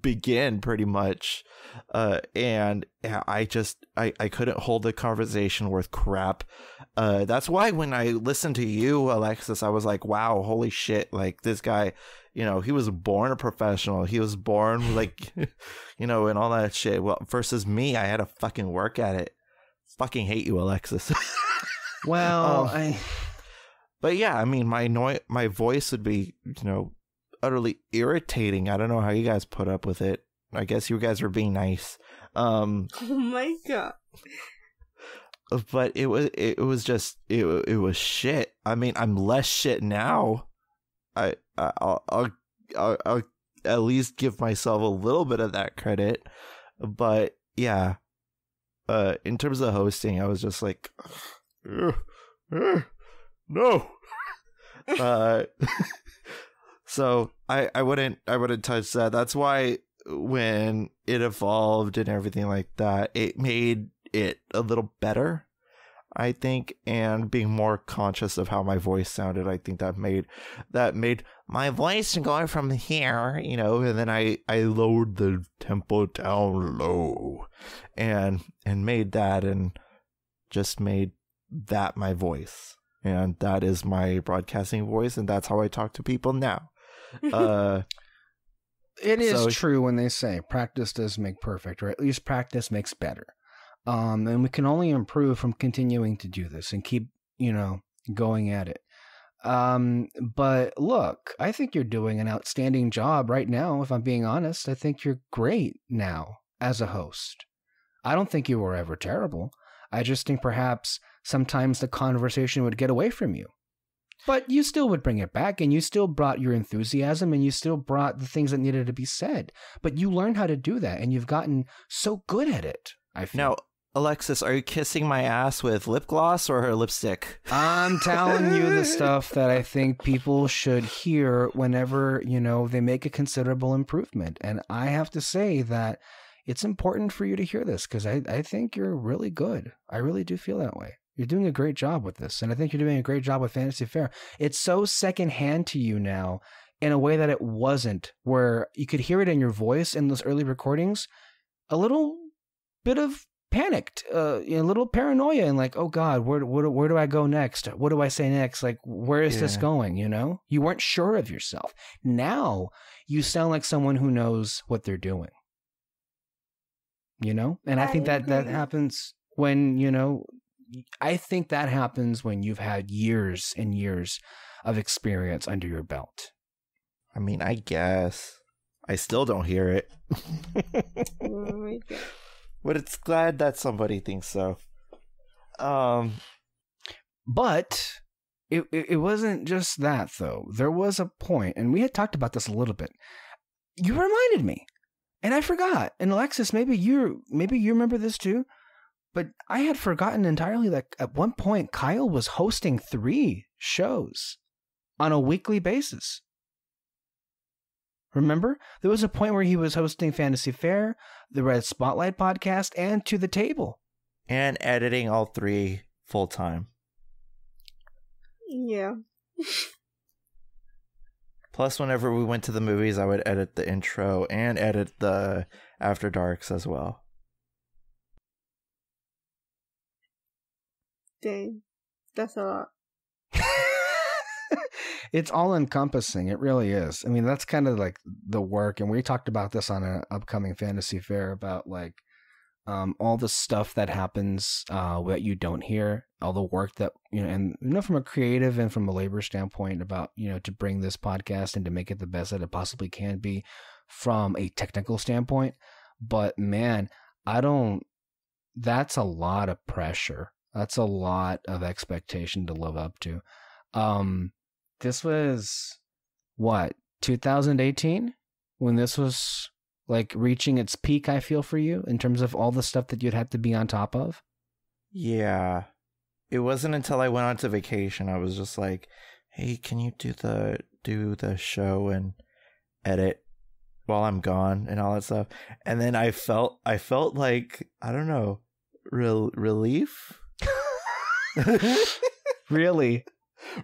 begin, pretty much. And I couldn't hold a conversation worth crap. That's why when I listened to you, Alexis, I was like, wow, holy shit, like this guy, he was born a professional. He was born like, and all that shit. Well, versus me, I had to fucking work at it. Fucking hate you, Alexis. Well, but yeah, I mean, my voice would be, utterly irritating. I don't know how you guys put up with it. I guess you guys were being nice. Oh my god. But it was just shit. I mean, I'm less shit now. I'll at least give myself a little bit of that credit. But yeah, in terms of hosting, I was just like, no. So I wouldn't touch that. That's why when it evolved and everything like that, it made it a little better, I think, and being more conscious of how my voice sounded. I think that made my voice going from here, you know, and then I lowered the tempo down low and made that, and just made that my voice. And that is my broadcasting voice, and that's how I talk to people now. It is true when they say practice does make perfect, or at least practice makes better. And we can only improve from continuing to do this and keep, you know, going at it. But look, I think you're doing an outstanding job right now, if I'm being honest. I think you're great now as a host. I don't think you were ever terrible. I just think perhaps sometimes the conversation would get away from you. But you still would bring it back, and you still brought your enthusiasm, and you still brought the things that needed to be said. But you learned how to do that, and you've gotten so good at it, I feel. Now, Alexis, are you kissing my ass with lip gloss or lipstick? I'm telling you the stuff that I think people should hear whenever, you know, they make a considerable improvement. And I have to say that it's important for you to hear this, because I think you're really good. I really do feel that way. You're doing a great job with this, and I think you're doing a great job with Fantasy Fair. It's so secondhand to you now in a way that it wasn't, where you could hear it in your voice in those early recordings, a little bit of panicked, a little paranoia, and like, oh God, where do I go next? What do I say next? Like, where is this going? You know, you weren't sure of yourself. Now you sound like someone who knows what they're doing. You know, and I think that happens when, you know, I think that happens when you've had years and years of experience under your belt. I mean, I guess I still don't hear it. Oh my God. But it's glad that somebody thinks so. But it wasn't just that, though. There was a point, and we had talked about this a little bit. You reminded me, and I forgot. And Alexis, maybe you remember this too. But I had forgotten entirely that at one point Kyle was hosting 3 shows on a weekly basis. Remember? There was a point where he was hosting Fantasy Fair, the Red Spotlight podcast, and To the Table. And editing all 3 full time. Yeah. Plus, whenever we went to the movies, I would edit the intro and edit the After Darks as well. Dang. That's a lot. It's all encompassing. It really is. I mean, that's kind of like the work. And we talked about this on an upcoming Fantasy Fair about like all the stuff that happens that you don't hear, all the work that, you know, and you know, from a creative and from a labor standpoint about, you know, to bring this podcast and to make it the best that it possibly can be from a technical standpoint. But man, that's a lot of pressure. That's a lot of expectation to live up to. This was, what, 2018? When this was, like, reaching its peak, I feel, for you, in terms of all the stuff that you'd have to be on top of? Yeah. It wasn't until I went on to vacation, I was just like, hey, can you do the show and edit while I'm gone and all that stuff? And then I felt like, I don't know, relief? Really?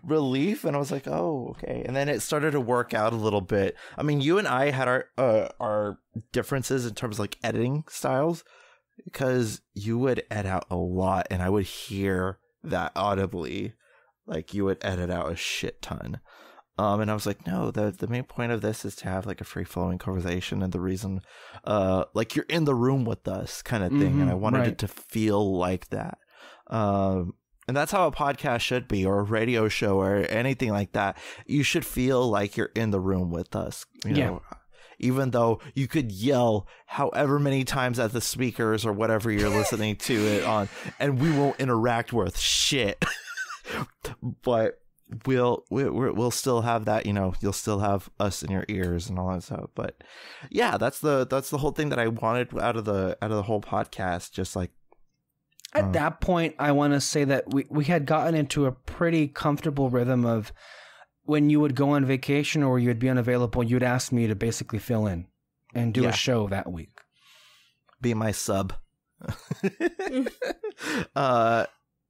Relief. And I was like, oh, okay. And then it started to work out a little bit. I mean, you and I had our differences in terms of like editing styles, because you would edit out a lot and I would hear that audibly. Like, you would edit out a shit ton. And I was like, no, the main point of this is to have like a free flowing conversation, and the reason like you're in the room with us kind of thing. Mm-hmm, and I wanted right. it to feel like that. And that's how a podcast should be, or a radio show, or anything like that. You should feel like you're in the room with us. You know, even though you could yell however many times at the speakers or whatever you're listening to it on, and we won't interact with shit. But we'll still have that, you know, you'll still have us in your ears and all that stuff. But yeah, that's the whole thing that I wanted out of the whole podcast. Just like, at that point, I want to say that we had gotten into a pretty comfortable rhythm of when you would go on vacation or you would be unavailable, you'd ask me to basically fill in. and do a show that week. Be my sub.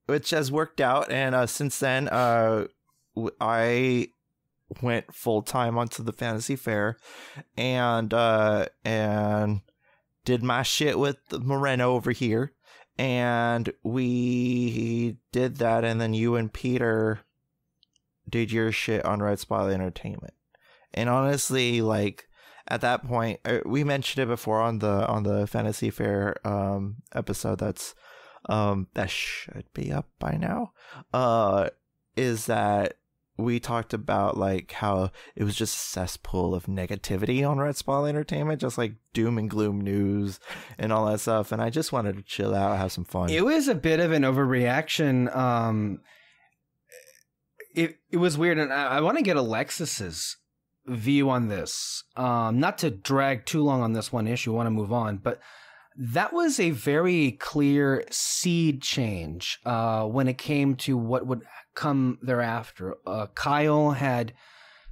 Which has worked out, and since then I went full-time onto the Fantasy Fair and did my shit with Moreno over here, and we did that, and then you and Peter did your shit on Red Spotlight Entertainment. And honestly, like, at that point, we mentioned it before on the Fantasy Fair episode that should be up by now, is that we talked about like how it was just a cesspool of negativity on Red Spotlight Entertainment, just like doom and gloom news and all that stuff. And I just wanted to chill out, have some fun. It was a bit of an overreaction. It was weird, and I want to get Alexis's view on this. Not to drag too long on this one issue, I want to move on, but that was a very clear seed change when it came to what would come thereafter. Kyle had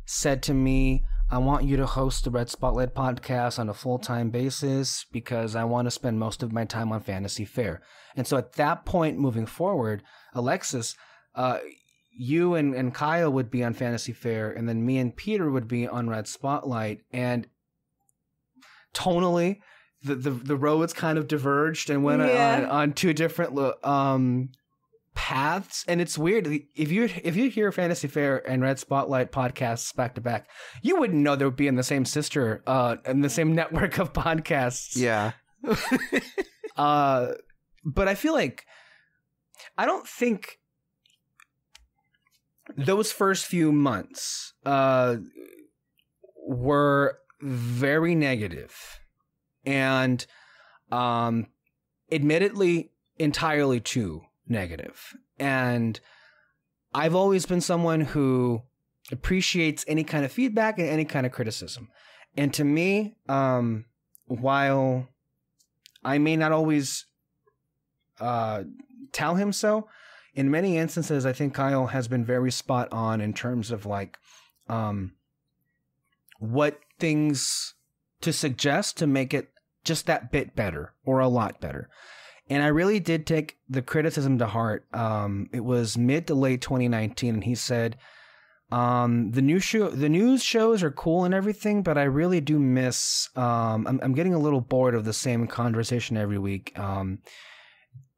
said to me, I want you to host the Red Spotlight podcast on a full-time basis because I want to spend most of my time on Fantasy Fair. And so at that point moving forward, Alexis, you and Kyle would be on Fantasy Fair, and then me and Peter would be on Red Spotlight. And tonally, the roads kind of diverged and went on two different paths. And it's weird, if you hear Fantasy Fair and Red Spotlight podcasts back to back, you wouldn't know they would be in the same in the same network of podcasts. Yeah. But I feel like I don't think those first few months were very negative, and admittedly entirely too negative. And I've always been someone who appreciates any kind of feedback and any kind of criticism. And to me, while I may not always tell him so, in many instances, I think Kyle has been very spot on in terms of like what things to suggest to make it just that bit better or a lot better. And I really did take the criticism to heart. It was mid to late 2019, and he said, the news shows are cool and everything, but I really do miss, I'm getting a little bored of the same conversation every week.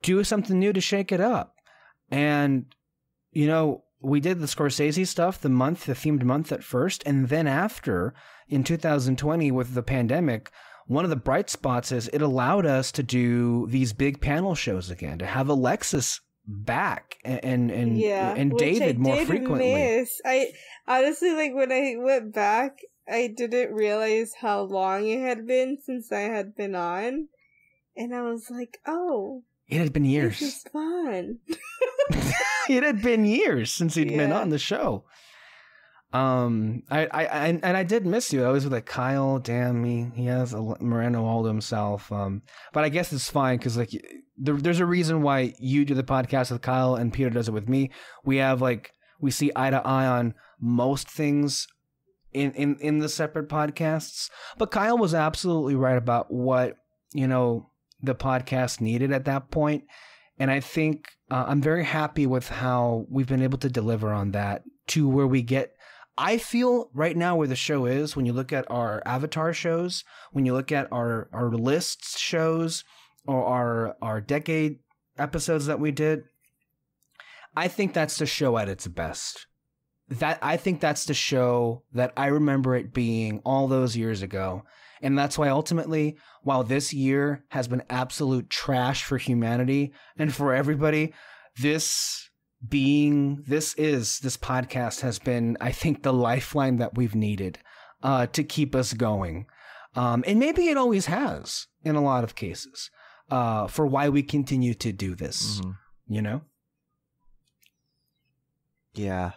Do something new to shake it up. And, you know, we did the Scorsese stuff, the themed month at first, and then after, in 2020 with the pandemic, one of the bright spots is it allowed us to do these big panel shows again, to have Alexis back and David more frequently. Miss. I honestly, like, when I went back, I didn't realize how long it had been since I had been on, and I was like, oh, it had been years. This is fun. It had been years since he'd been on the show. I did miss you. I was with like Kyle. Damn me, he has a Moreno all to himself. But I guess it's fine because like there's a reason why you do the podcast with Kyle and Peter does it with me. We see eye to eye on most things in the separate podcasts. But Kyle was absolutely right about what the podcast needed at that point, and I think I'm very happy with how we've been able to deliver on that to where we get. I feel right now where the show is, when you look at our Avatar shows, when you look at our lists shows, or our decade episodes that we did, I think that's the show at its best. I think that's the show that I remember it being all those years ago. And that's why ultimately, while this year has been absolute trash for humanity and for everybody, this podcast has been, I think, the lifeline that we've needed to keep us going. And maybe it always has in a lot of cases for why we continue to do this, Yeah.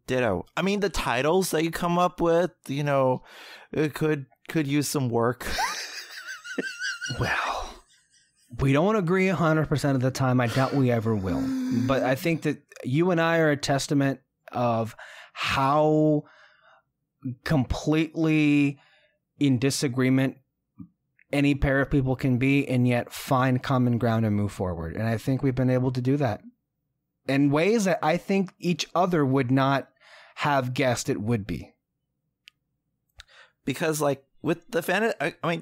Ditto. I mean, the titles that you come up with, it could use some work. Well, we don't agree 100% of the time. I doubt we ever will. But I think that you and I are a testament of how completely in disagreement any pair of people can be, and yet find common ground and move forward. And I think we've been able to do that in ways that I think each other would not have guessed it would be. Because, like, with the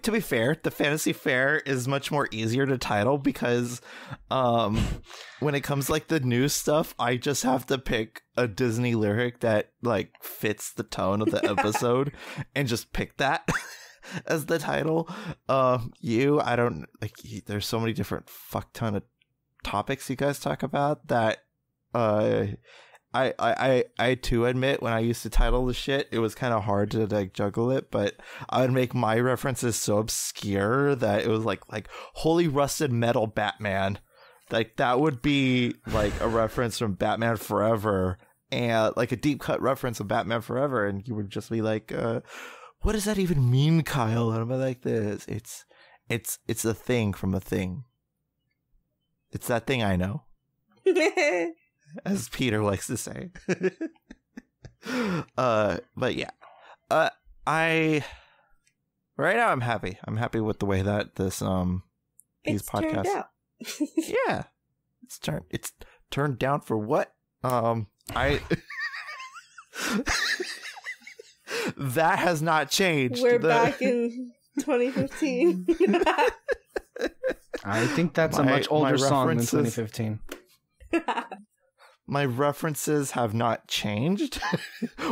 to be fair, the Fantasy Fair is much more easier to title because when it comes like the new stuff, I just have to pick a Disney lyric that like fits the tone of the episode and just pick that as the title. I don't like. There's so many different fuck ton of topics you guys talk about that. I too admit when I used to title the shit, it was kind of hard to like juggle it, but I would make my references so obscure that it was like Holy Rusted Metal Batman. Like that would be like a reference from Batman Forever, and like a deep cut reference of Batman Forever, and you would just be like, what does that even mean, Kyle? And I'm like, this. It's a thing from a thing. It's that thing I know. As Peter likes to say. But yeah. Right now I'm happy. I'm happy with the way that this these podcasts turned out. Yeah. It's turned down for what? I that has not changed. We're back in 2015. I think that's a much older song than 2015. My references have not changed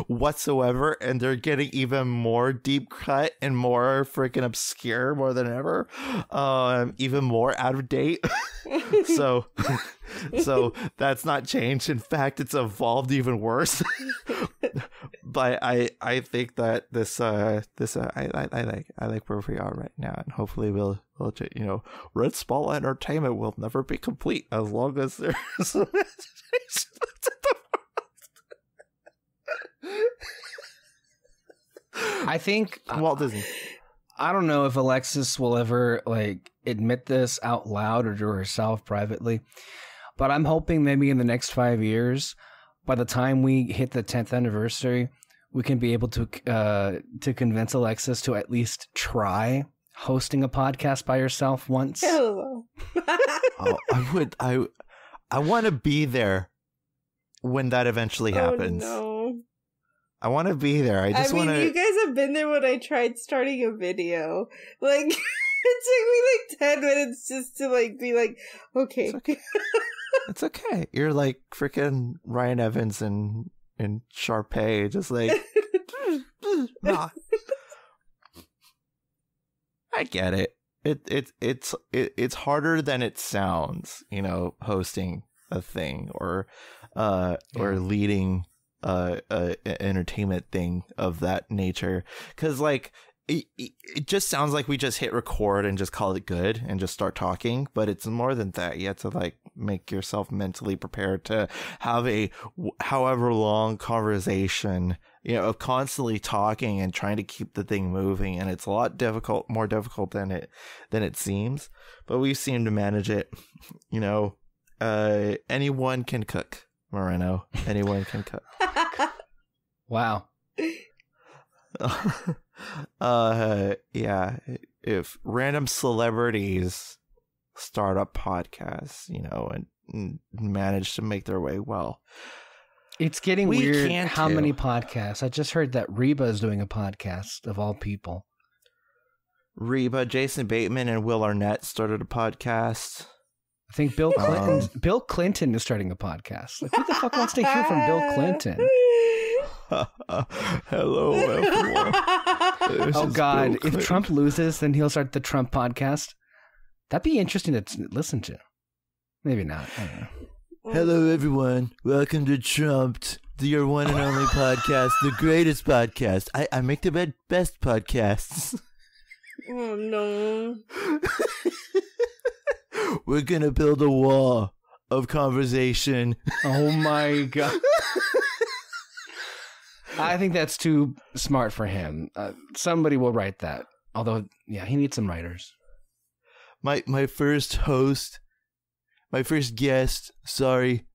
whatsoever, and they're getting even more deep cut and more freaking obscure more than ever, even more out of date. so that's not changed. In fact, it's evolved even worse. But I think that I like where we are right now, and hopefully we'll Red Spotlight Entertainment will never be complete as long as there's I think Walt Disney. I don't know if Alexis will ever like admit this out loud or to herself privately, but I'm hoping maybe in the next 5 years, by the time we hit the 10th anniversary, we can be able to convince Alexis to at least try hosting a podcast by herself once. Hello. I want to be there when that eventually happens. Oh, no. I want to be there. I want to. You guys have been there when I tried starting a video. Like, it took me like 10 minutes just to like be like, okay. It's okay. It's okay. You're like freaking Ryan Evans and Sharpay, just like. Nah. I get it. It's harder than it sounds, hosting a thing or leading entertainment thing of that nature, because like it just sounds like we just hit record and just call it good and just start talking, but it's more than that. You have to like make yourself mentally prepared to have a however long conversation, of constantly talking and trying to keep the thing moving, and it's a lot more difficult than it seems, but we seem to manage it. Anyone can cook, Moreno. Anyone can cook. Wow. Yeah. If random celebrities start up podcasts, and manage to make their way well. It's getting weird how too. many podcasts. I just heard that Reba is doing a podcast, of all people. Reba, Jason Bateman, and Will Arnett started a podcast. I think Bill Clinton is starting a podcast. Like, who the fuck wants to hear from Bill Clinton? Hello, everyone. Oh, God. If Trump loses, then he'll start the Trump podcast. That'd be interesting to listen to. Maybe not. I don't know. Hello, everyone. Welcome to Trumped, your one and only podcast, the greatest podcast. I make the best podcasts. Oh, no. We're going to build a wall of conversation. Oh, my God. I think that's too smart for him. Somebody will write that. Although, yeah, he needs some writers. My first guest, sorry,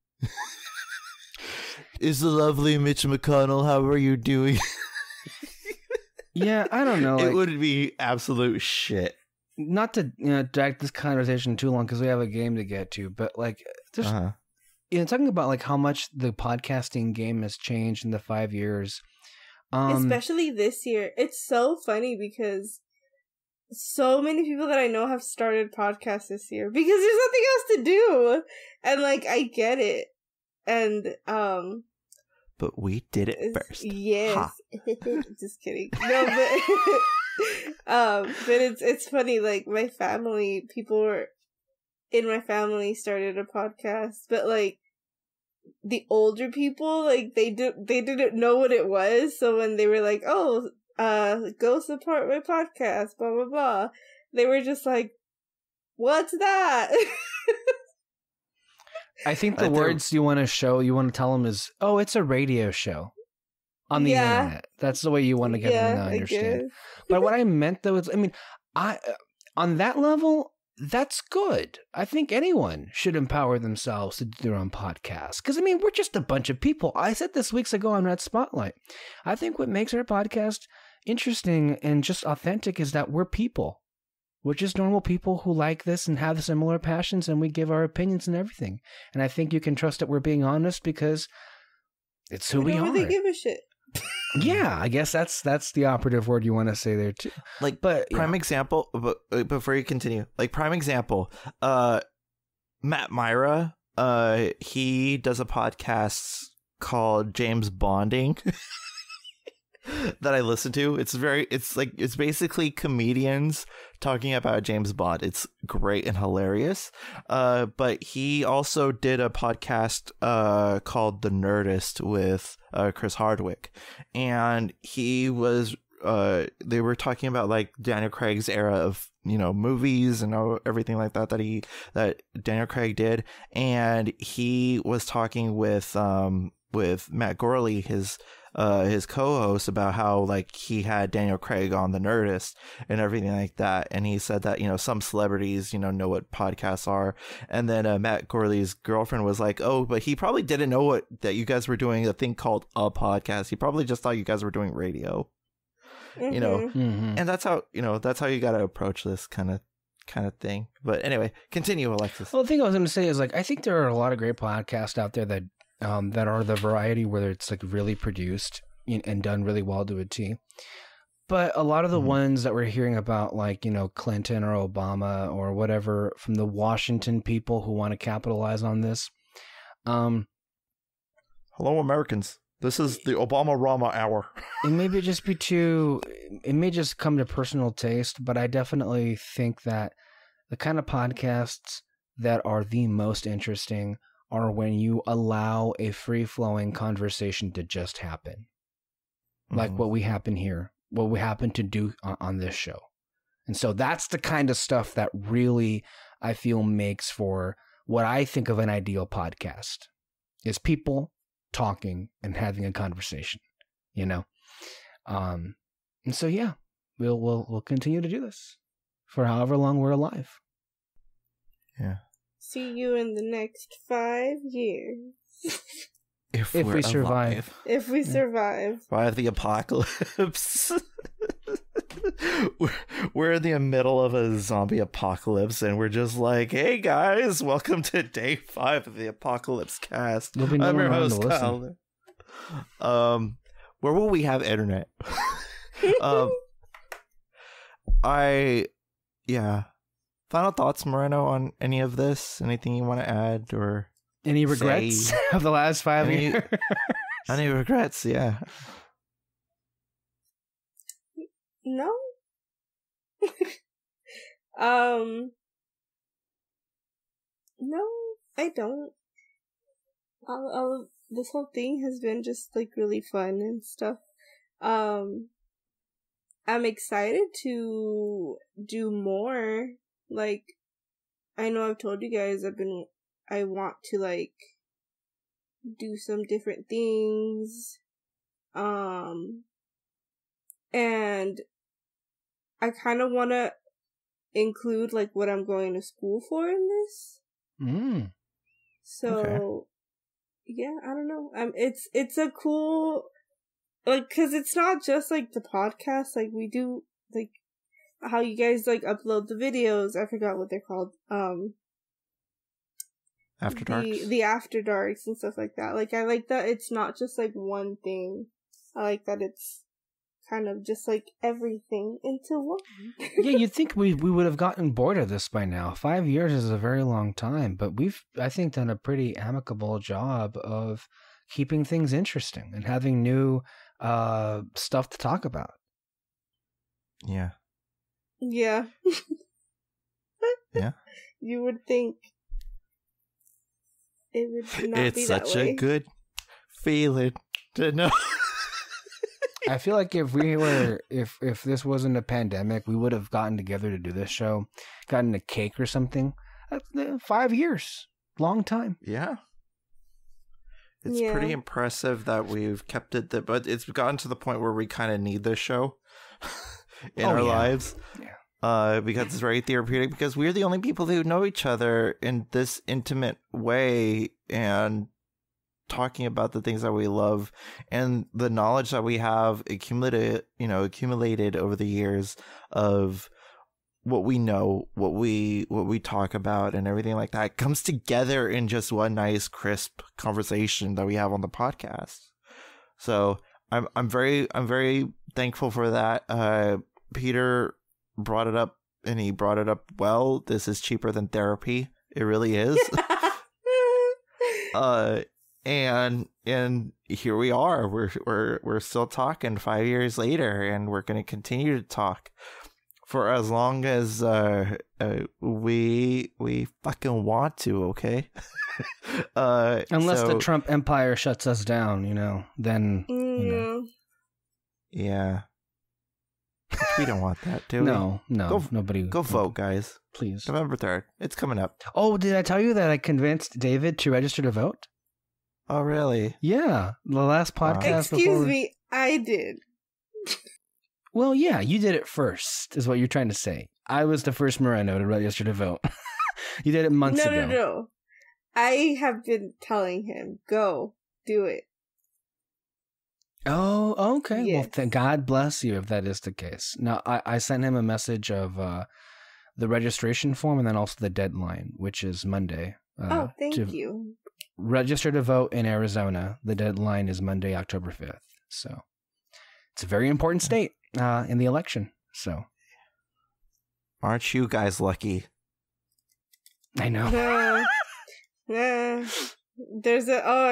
is the lovely Mitch McConnell. How are you doing? Yeah, I don't know. It Like, would be absolute shit. not to drag this conversation too long because we have a game to get to, but like, just talking about like how much the podcasting game has changed in the 5 years. Especially this year. It's so funny because so many people that I know have started podcasts this year because there's nothing else to do. And like, I get it. And but we did it first. Yes. Just kidding. No, but but it's funny, like my family, people were in my family started a podcast, but like the older people, like they didn't know what it was, so when they were like, "Oh, go support my podcast," blah blah blah, they were just like, "What's that?" I think the words you want to tell them is, "Oh, it's a radio show on the internet." That's the way you want to get them to understand. But what I meant though is, I mean, on that level, that's good. I think anyone should empower themselves to do their own podcast. Because, I mean, we're just a bunch of people. I said this weeks ago on Red Spotlight. I think what makes our podcast interesting and just authentic is that we're people. We're just normal people who like this and have similar passions, and we give our opinions and everything. And I think you can trust that we're being honest because it's who we are. I don't really give a shit. Yeah, I guess that's the operative word you want to say there too. Like, but prime example. But before you continue, like prime example, Matt Myra, he does a podcast called James Bonding that I listen to. It's basically comedians talking about James Bond. It's great and hilarious. But he also did a podcast called The Nerdist with Chris Hardwick, and he was they were talking about like Daniel Craig's era of movies and everything like that that Daniel Craig did, and he was talking with Matt Gorley, his co-host, about how like he had Daniel Craig on The Nerdist and everything like that, and he said that some celebrities know what podcasts are, and then Matt Gorley's girlfriend was like, oh, but he probably didn't know that you guys were doing a thing called a podcast. He probably just thought you guys were doing radio. Mm-hmm. And that's how you got to approach this kind of thing. But anyway, continue, Alexis. Well, the thing I was going to say is, like, I think there are a lot of great podcasts out there that are the variety where it's like really produced and done really well to a T. But a lot of the ones that we're hearing about, like, Clinton or Obama or whatever, from the Washington people who want to capitalize on this. Hello, Americans. This is the Obama-Rama hour. It may just come to personal taste, but I definitely think that the kind of podcasts that are the most interesting are when you allow a free-flowing conversation to just happen. Like what we happen here, what we happen to do on this show. And so that's the kind of stuff that really, I feel, makes for what I think of an ideal podcast. Is people talking and having a conversation, And so, yeah, we'll continue to do this for however long we're alive. Yeah. See you in the next 5 years. If we survive. If we survive. Survive the apocalypse. We're in the middle of a zombie apocalypse, and we're just like, hey guys, welcome to day 5 of the Apocalypse Cast. I'm your host, Kyle. Where will we have internet? Final thoughts, Moreno, on any of this? Anything you want to add or any regrets of the last 5 years? Any regrets? Yeah. No. No, I don't. All of this whole thing has been just like really fun and stuff. I'm excited to do more. Like, I know I've told you guys I want to like do some different things. And I kind of want to include like what I'm going to school for in this. So, yeah, I don't know. It's a cool like, because it's not just like the podcast. Like, we do like how you guys like upload the videos. I forgot what they're called. After Darks. The After Darks and stuff like that. Like, I like that it's not just like one thing. I like that it's kind of just like everything into one. Yeah, you'd think we would have gotten bored of this by now. 5 years is a very long time, but we've, I think, done a pretty amicable job of keeping things interesting and having new stuff to talk about. Yeah. Yeah. Yeah. You would think it would not It's be that such way. a good feeling to know. I feel like if we were, if this wasn't a pandemic, we would have gotten together to do this show, gotten a cake or something. 5 years, long time. Yeah. It's Yeah. pretty impressive that we've kept it, but it's gotten to the point where we kind of need this show in our lives. Yeah. Because it's very therapeutic, because we're the only people who know each other in this intimate way and talking about the things that we love and the knowledge that we have accumulated over the years of what we know, what we talk about and everything like that comes together in just one nice crisp conversation that we have on the podcast. So I'm very thankful for that. Peter brought it up, and he brought it up well. This is cheaper than therapy. It really is. And here we are. We're still talking 5 years later, and we're going to continue to talk for as long as we fucking want to. Okay. Unless the Trump empire shuts us down, then yeah. We don't want that, do we? No, nobody. Go vote, guys. Please. November 3rd. It's coming up. Oh, did I tell you that I convinced David to register to vote? Oh, really? Yeah, the last podcast. Excuse me, I did. Well, yeah, you did it first, is what you're trying to say. I was the first Moreno to register to vote. You did it months ago. No. I have been telling him, go, do it. Oh, okay. Yes. Well, God bless you if that is the case. Now, I sent him a message of the registration form and then also the deadline, which is Monday. Thank you. Register to vote in Arizona. The deadline is Monday, October 5th. So it's a very important state in the election. So aren't you guys lucky? I know. I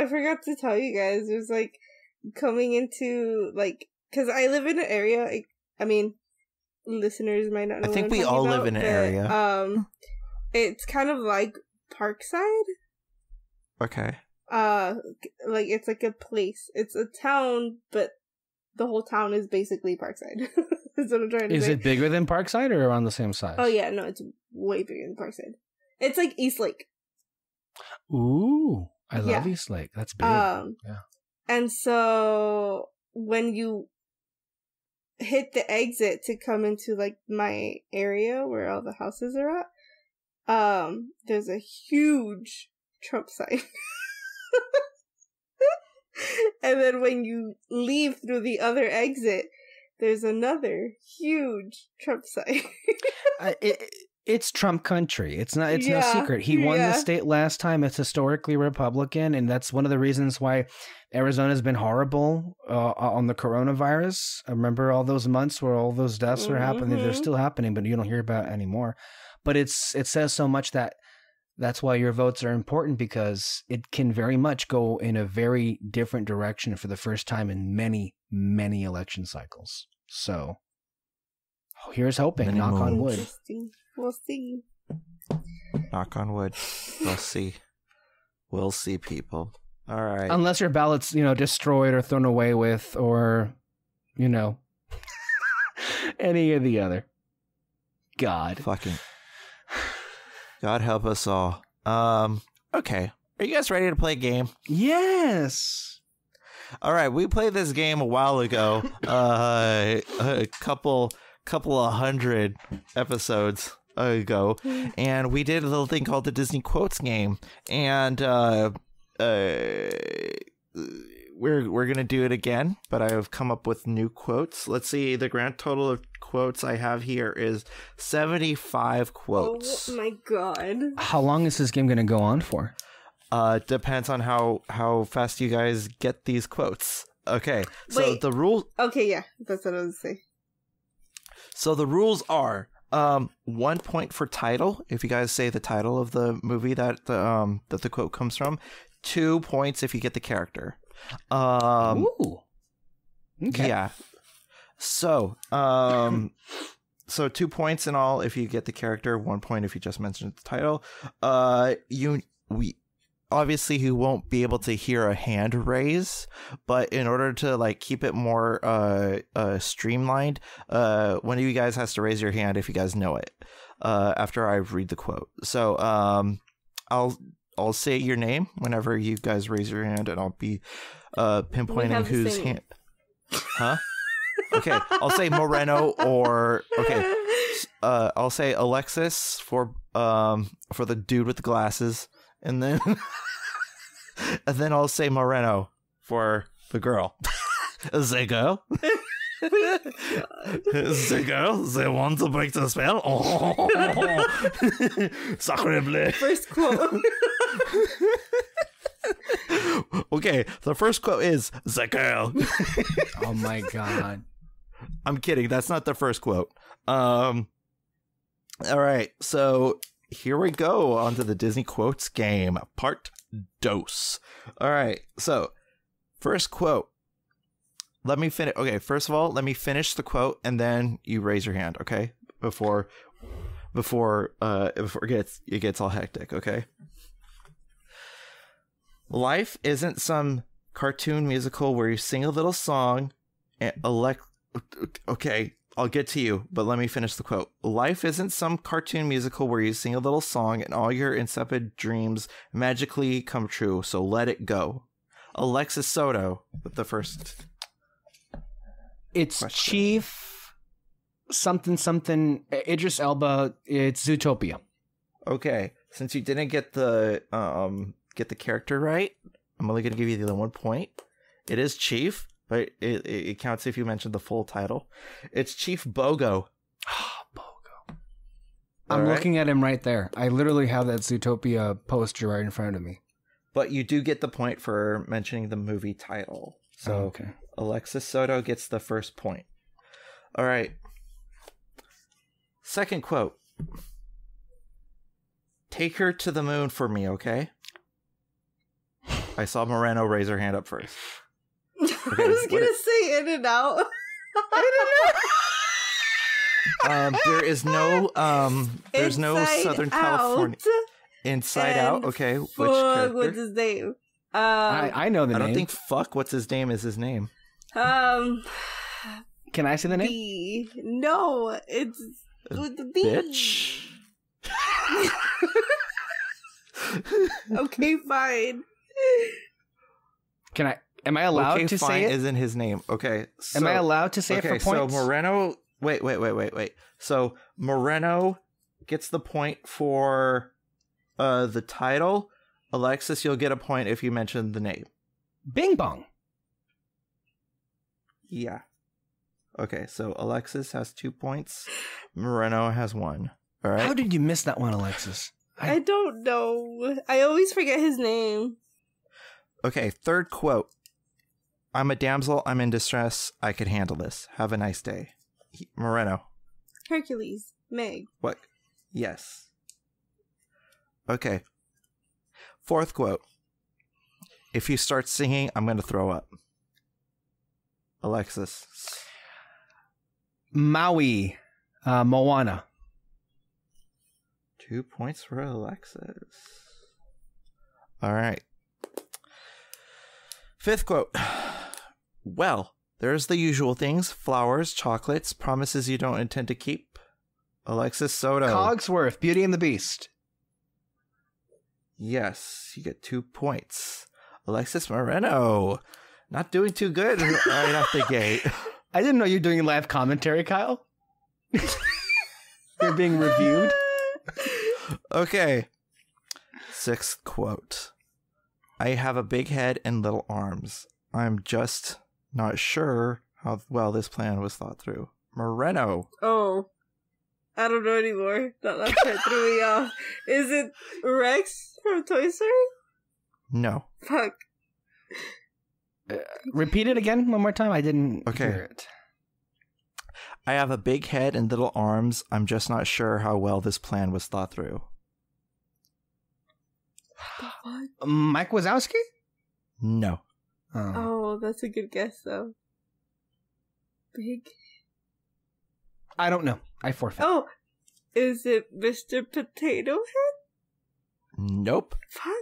forgot to tell you guys. There's like coming into like, because I live in an area. I mean, listeners might not know. I think we all live in an area. It's kind of like Parkside. Okay. Like it's like a place. It's a town, but the whole town is basically Parkside. That's what I'm trying to say. Is it bigger than Parkside or around the same size? Oh yeah, no, it's way bigger than Parkside. It's like East Lake. Ooh, I love East Lake. That's big. Yeah. And so when you hit the exit to come into like my area where all the houses are at, there's a huge Trump sign. And then when you leave through the other exit, there's another huge Trump sign. It's Trump country. It's no secret. He won the state last time. It's historically Republican, and that's one of the reasons why Arizona's been horrible on the coronavirus. I remember all those months where all those deaths were happening. They're still happening, but you don't hear about it anymore. But it says so much that's why your votes are important, because it can very much go in a very different direction for the first time in many, many election cycles. So here's hoping. Knock on wood. We'll see. Knock on wood. We'll see. We'll see, people. All right. Unless your ballot's, destroyed or thrown away with, or, any of the other. God. Fucking. God help us all. Okay. Are you guys ready to play a game? Yes. All right. We played this game a while ago. A couple of hundred episodes ago, and we did a little thing called the Disney Quotes game, and we're gonna do it again, but I have come up with new quotes. Let's see. The grand total of quotes I have here is 75 quotes. Oh my god. How long is this game going to go on for? Depends on how fast you guys get these quotes. Okay. So Wait. the rule. Okay, yeah, that's what I was saying. So the rules are 1 point for title if you guys say the title of the movie that the quote comes from. 2 points if you get the character. Ooh. Okay. Yeah. So so 2 points in all if you get the character. 1 point if you just mentioned the title. We obviously you won't be able to hear a hand raise, but in order to like keep it more streamlined, one of you guys has to raise your hand if you guys know it after I read the quote. So I'll say your name whenever you guys raise your hand, and I'll be pinpointing whose hand. Huh? Okay, I'll say Moreno or okay. I'll say Alexis for the dude with the glasses, and then and then I'll say Moreno for the girl. The girl. The girl. They want to break the spell. Oh, sacre bleu. First quote. Okay, the first quote is the girl. Oh my god. I'm kidding. That's not the first quote. All right. So here we go onto the Disney quotes game, part dos. All right. So first quote. Let me finish. Okay. First of all, let me finish the quote, and then you raise your hand. Okay. Before it gets all hectic. Okay. Life isn't some cartoon musical where you sing a little song and okay, I'll get to you, but let me finish the quote. Life isn't some cartoon musical where you sing a little song and all your insipid dreams magically come true, so let it go. Alexis Soto with the first. It's question. Chief something Idris Elba. It's Zootopia. Okay, since you didn't get the character right, I'm only going to give you the other 1 point. It is Chief, but it counts if you mention the full title. It's Chief Bogo. Bogo. I'm looking at him right there. I literally have that Zootopia poster right in front of me. But you do get the point for mentioning the movie title. So okay. Alexis Soto gets the first point. All right. Second quote. Take her to the moon for me, okay? I saw Moreno raise her hand up first. Okay, I was gonna say In and Out. There is no there's no Inside Southern Out. California. Inside Out, okay. Which Fuck, character? what's his name? I know the I name. don't think fuck what's his name is his name. Can I say the name? B. No, it's with the B. Bitch. Okay, fine. Can I? Am I allowed okay, to fine say it? isn't his name. Okay. So, Am I allowed to say it for so points? Moreno. Wait. So Moreno gets the point for the title. Alexis, you'll get a point if you mention the name. Bing Bong. Yeah. Okay, so Alexis has 2 points. Moreno has 1. All right. How did you miss that one, Alexis? I don't know. I always forget his name. Okay, third quote. I'm a damsel. I'm in distress. I could handle this. Have a nice day. Moreno. Hercules. Meg. What? Yes. Okay. Fourth quote. If you start singing, I'm going to throw up. Alexis. Maui. Moana. 2 points for Alexis. All right. Fifth quote. Well, there's the usual things. Flowers, chocolates, promises you don't intend to keep. Alexis Soto. Cogsworth. Beauty and the Beast. Yes, you get 2 points. Alexis Moreno. Not doing too good right off the gate. I didn't know you were doing live commentary, Kyle. You're being reviewed. Okay. Sixth quote. I have a big head and little arms. I'm just not sure how well this plan was thought through. Moreno. Oh. I don't know anymore. That last part threw me off. Is it Rex from Toy Story? No. Fuck. Repeat it again one more time. I didn't hear it. I have a big head and little arms. I'm just not sure how well this plan was thought through. Mike Wazowski? No. Oh, that's a good guess, though. Big. I don't know. I forfeit. Oh, is it Mr. Potato Head? Nope. Fuck.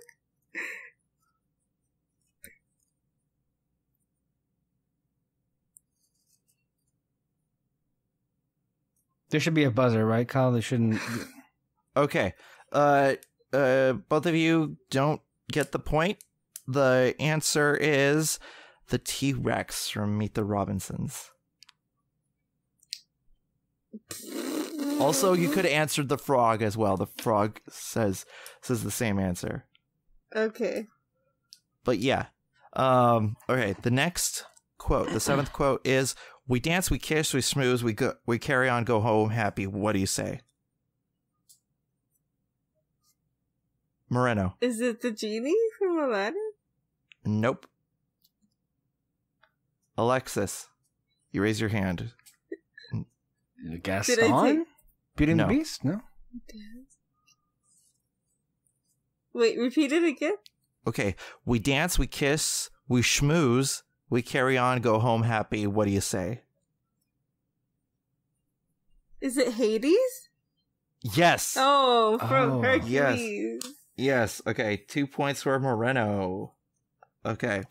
There should be a buzzer, right, Kyle? There shouldn't. Okay. Both of you don't get the point. The answer is the T-Rex from Meet the Robinsons. Also, you could have answered the frog as well. The frog says the same answer. Okay. But yeah. Okay, the next quote, the seventh quote is, we dance, we kiss, we schmooze, we carry on, go home happy. What do you say? Moreno. Is it the genie from Aladdin? Nope. Alexis, you raise your hand. Gaston? Beauty and No. the Beast? No. Wait, repeat it again? Okay, we dance, we kiss, we schmooze, we carry on, go home happy. What do you say? Is it Hades? Yes. Oh, from Oh, Hercules. Yes. Okay, 2 points for Moreno. Okay.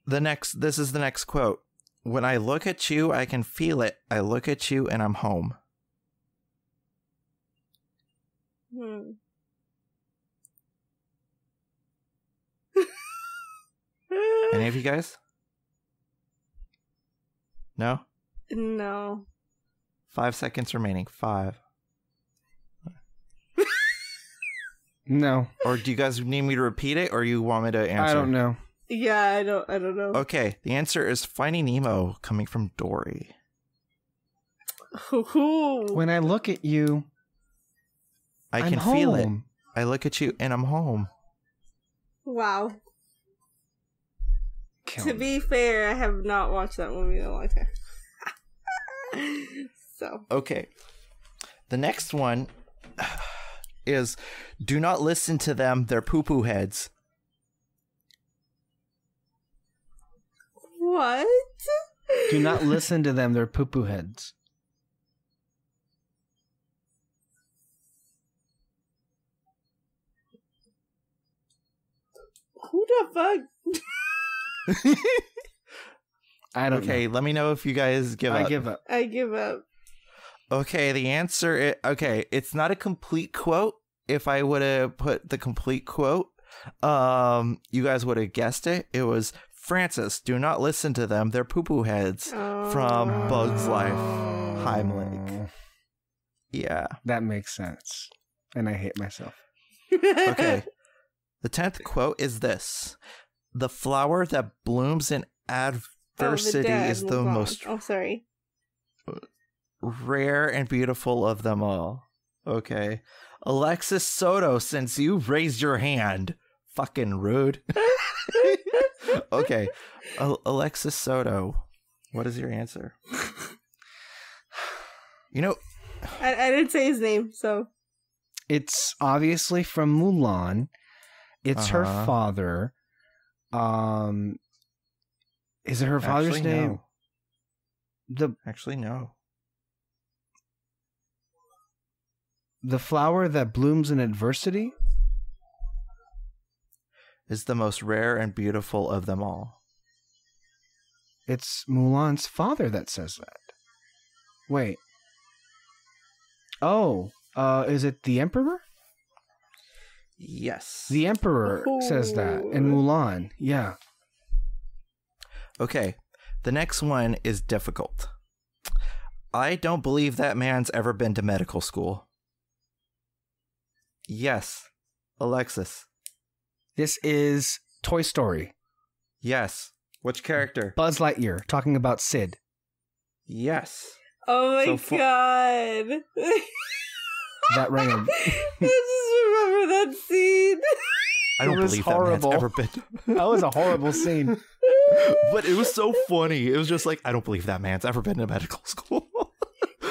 This is the next quote. When I look at you, I can feel it. I look at you and I'm home. Any of you guys? No? No. 5 seconds remaining. 5. No. Or do you guys need me to repeat it, or you want me to answer? I don't know. Yeah, I don't know. Okay, the answer is Finding Nemo, coming from Dory. When I look at you, I I'm can feel it. home. I look at you and I'm home. Wow. Kill To me. be fair, I have not watched that movie in a long time. So. Okay. The next one is do not listen to them, they're poo-poo heads. What? Do not listen to them. They're poo-poo heads. Who the fuck? I don't Okay, know. let me know if you guys give up. I give up. I give up. Okay, the answer okay, it's not a complete quote. If I would have put the complete quote, you guys would have guessed it. It was Francis, do not listen to them. They're poo-poo heads from Bug's Life. Heimlich. Yeah. That makes sense. And I hate myself. Okay. The 10th quote is this. The flower that blooms in adversity is the most sorry. rare and beautiful of them all. Okay. Alexis Soto, since you raised your hand. Fucking rude. Okay. Alexis Soto, what is your answer? You know, I didn't say his name, so. It's obviously from Mulan. It's her father. Is it her father's actually, name? No. Actually, no. The flower that blooms in adversity? Is the most rare and beautiful of them all. It's Mulan's father that says that. Wait. Oh, is it the Emperor? Yes. The Emperor says that in Mulan. Yeah. Okay. The next one is difficult. I don't believe that man's ever been to medical school. Yes. Alexis. This is Toy Story. Yes. Which character? Buzz Lightyear, talking about Sid. Yes. Oh my god. That rang. I just remember that scene. I don't believe horrible. that man's ever been. That was a horrible scene. But it was so funny. It was just like, I don't believe that man's ever been to medical school.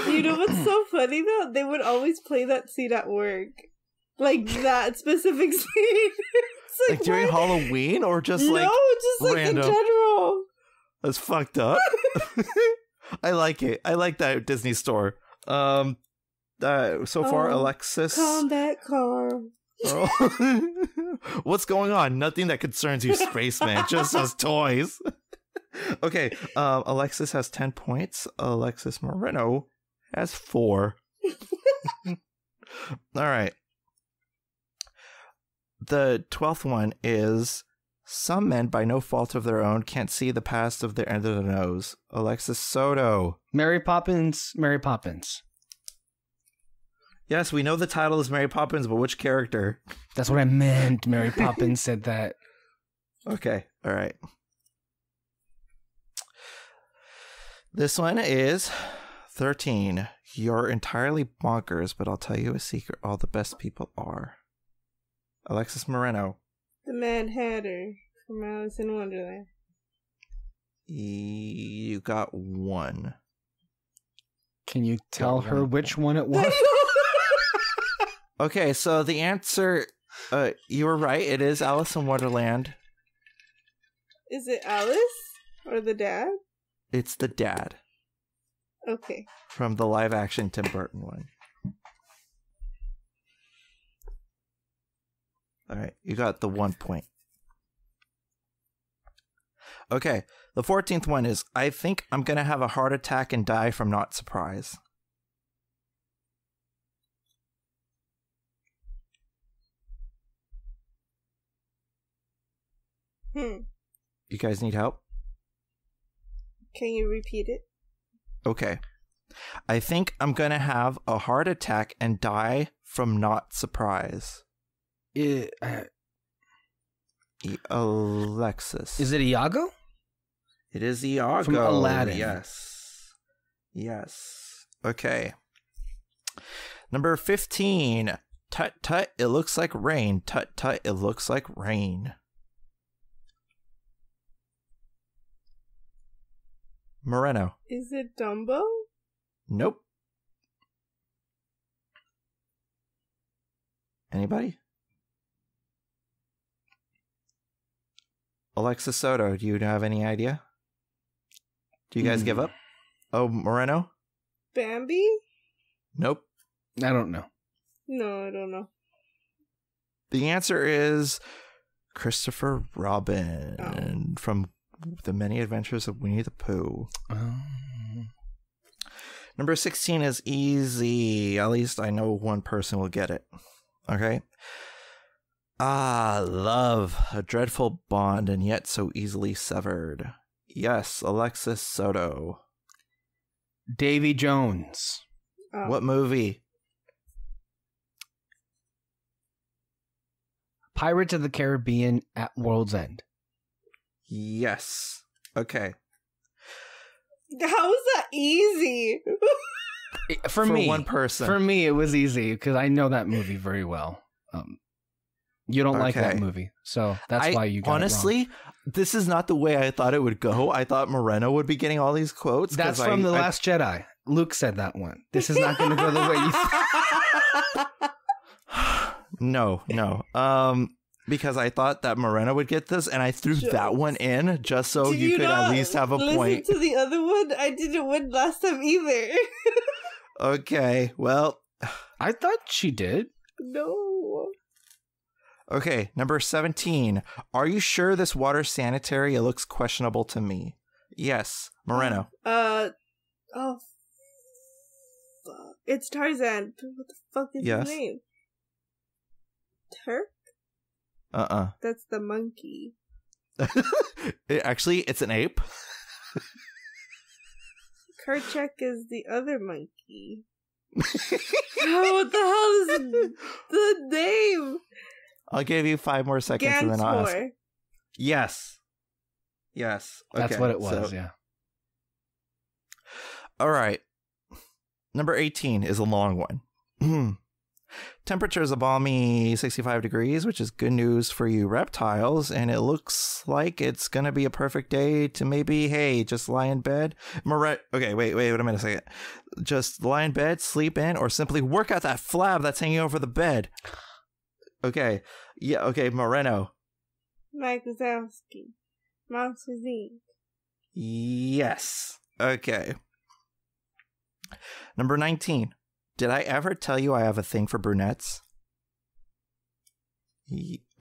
You know what's so funny though? They would always play that scene at work. Like that specific scene. It's like during Halloween or just like no, just like random? in general. That's fucked up. I like it. I like that Disney store. So far, Alexis. Combat car. Oh. What's going on? Nothing that concerns you, Spaceman. Just as toys. Okay. Alexis has 10 points. Alexis Moreno has 4. All right. The 12th one is: some men, by no fault of their own, can't see the past of their end of the nose. Alexis Soto. Mary Poppins. Mary Poppins. Yes, we know the title is Mary Poppins, but which character? That's what I meant. Mary Poppins said that. Okay, all right. This one is 13. You're entirely bonkers, but I'll tell you a secret. All the best people are. Alexis Moreno. The Mad Hatter from Alice in Wonderland. You got 1. Can you tell her which one it was? Okay, so the answer, you were right. It is Alice in Wonderland. Is it Alice or the dad? It's the dad. Okay. From the live action Tim Burton one. All right, you got the 1 point. Okay, the 14th one is: I think I'm going to have a heart attack and die from not surprise. You guys need help? Can you repeat it? Okay. I think I'm going to have a heart attack and die from not surprise. Alexis. Is it Iago? It is Iago. From Aladdin. Yes. Yes. Okay. Number 15. Tut tut, it looks like rain. Tut tut, it looks like rain. Moreno. Is it Dumbo? Nope. Anybody? Alexis Soto, do you have any idea? Do you guys give up? Oh, Moreno? Bambi? Nope. I don't know. No, I don't know. The answer is Christopher Robin from The Many Adventures of Winnie the Pooh. Number 16 is easy. At least I know one person will get it. Okay. Ah, love, a dreadful bond and yet so easily severed. Yes, Alexis Soto. Davy Jones. What movie? Pirates of the Caribbean at World's End. Yes. Okay. How is that easy? For me, one person. For me, it was easy because I know that movie very well. You don't like that movie, so that's why you got honestly, it wrong. This is not the way I thought it would go. I thought Moreno would be getting all these quotes. That's from The Last Jedi. Luke said that one. This is not going to go the way you No. Because I thought that Moreno would get this, and I threw that one in just so you could at least have a point. Listen to the other one. I didn't win last time either. Okay, well. I thought she did. No. Okay, number 17. Are you sure this water's sanitary? It looks questionable to me. Yes, Moreno. It's Tarzan. What the fuck is his name? Turk? That's the monkey. It's an ape. Kerchak is the other monkey. What the hell is the name? I'll give you 5 more seconds and then I'll ask. Yes. Yes. That's Okay, what it was, so- yeah. All right. Number 18 is a long one. Temperature is a balmy 65 degrees, which is good news for you reptiles, and it looks like it's going to be a perfect day to maybe, hey, just lie in bed. Okay, wait a minute, a second. Just lie in bed, sleep in, or simply work out that flab that's hanging over the bed. Okay. Yeah, okay, Moreno. Mike Wazowski. Monsters Inc. Yes. Okay. Number 19. Did I ever tell you I have a thing for brunettes?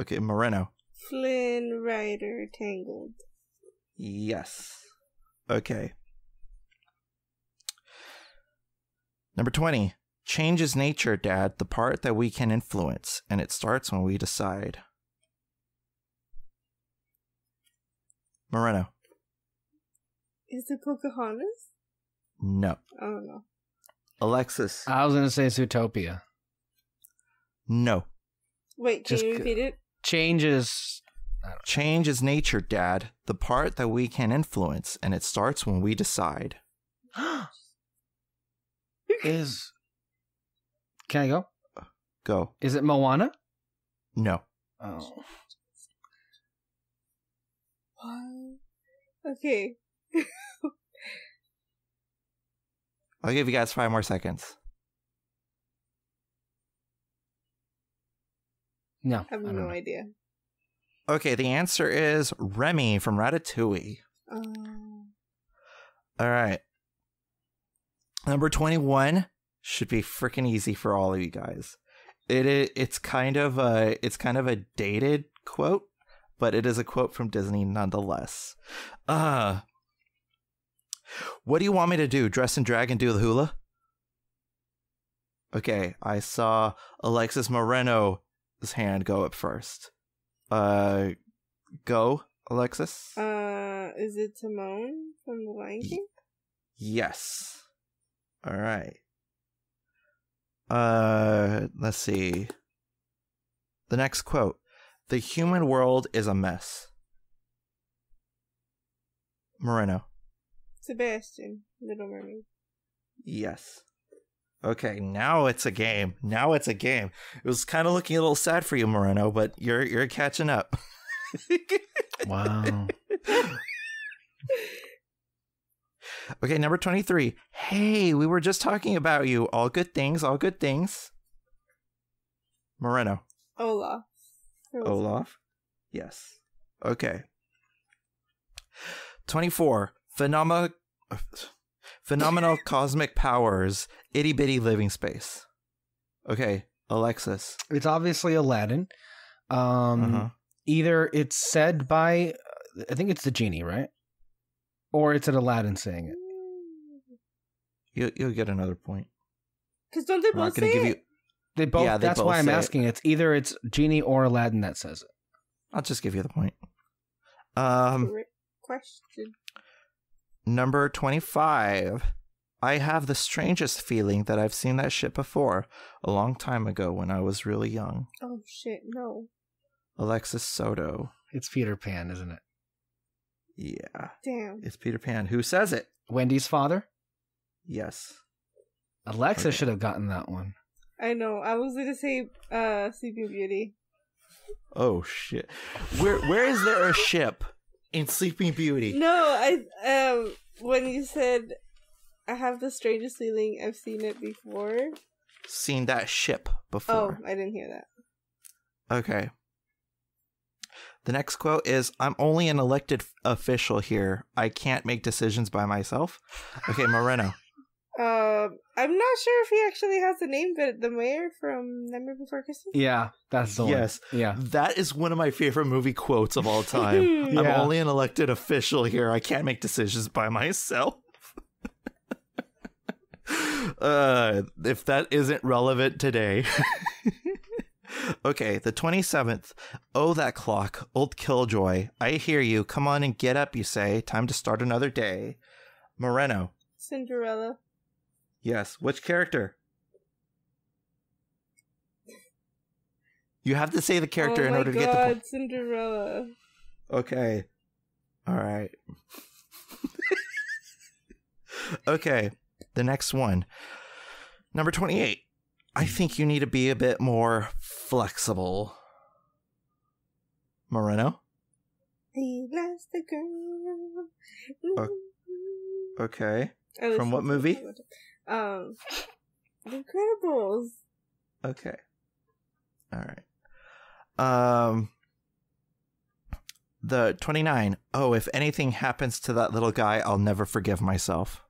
Okay, Moreno. Flynn Rider Tangled. Yes. Okay. Number 20. Change is nature, Dad, the part that we can influence, and it starts when we decide. Moreno. Is it Pocahontas? No. I don't know. Alexis. I was going to say Zootopia. No. Wait, can Just you repeat it? Changes. Change is nature, Dad, the part that we can influence, and it starts when we decide. Is. Can I go? Go. Is it Moana? No. Oh. What? Okay. I'll give you guys 5 more seconds. No. I have don't no know. idea. Okay, the answer is Remy from Ratatouille. All right. Number 21 should be freaking easy for all of you guys. It's kind of a dated quote, but it is a quote from Disney nonetheless. What do you want me to do? Dress and drag and do the hula? Okay, I saw Alexis Moreno's hand go up first. Go, Alexis? Is it Timon from The Lion King? Yes. All right. Let's see. The next quote. The human world is a mess. Moreno. Sebastian, Little Mermaid. Yes. Okay, now it's a game. It was kind of looking a little sad for you, Moreno, but you're catching up. Wow. Okay, number 23. Hey, we were just talking about you. All good things, all good things. Moreno. Olaf. Olaf? Yes. Okay. 24. Phenomenal cosmic powers. Itty bitty living space. Okay, Alexis. It's obviously Aladdin. Either it's said by, I think it's the genie, right? Or it's an Aladdin saying it. You'll get another point. Because don't they I'm not both gonna say give it? you. They both. Yeah, they that's both why I'm say it. asking. It's either it's genie or Aladdin that says it. I'll just give you the point. Correct question. Number 25. I have the strangest feeling that I've seen that ship before, a long time ago when I was really young. Oh shit, no. Alexis Soto. It's Peter Pan, isn't it? Yeah, Damn. it's Peter Pan. Who says it? Wendy's father. Yes. Alexa Okay. should have gotten that one. I know. I was gonna say Sleeping Beauty. Oh shit. Where is there a ship in Sleeping Beauty? No, I when you said I have the strangest feeling I've seen it before. Seen that ship Oh, before. I didn't hear that. Okay. The next quote is, I'm only an elected official here. I can't make decisions by myself. Okay, Moreno. I'm not sure if he actually has a name, but the mayor from Nightmare Before Christmas? Yeah, that's the Yes. one. Yeah. That is one of my favorite movie quotes of all time. I'm Yeah. only an elected official here. I can't make decisions by myself. If that isn't relevant today. Okay, the 27th. Oh, that clock. Old Killjoy. I hear you. Come on and get up, you say. Time to start another day. Moreno. Cinderella. Yes. Which character? You have to say the character oh in my order to God, get the point. Cinderella. Okay. All right. Okay. The next one. Number 28. I think you need to be a bit more flexible. Moreno? Elastic girl. Okay. I From what movie? The Incredibles. Okay. All right. The 29. Oh, if anything happens to that little guy, I'll never forgive myself.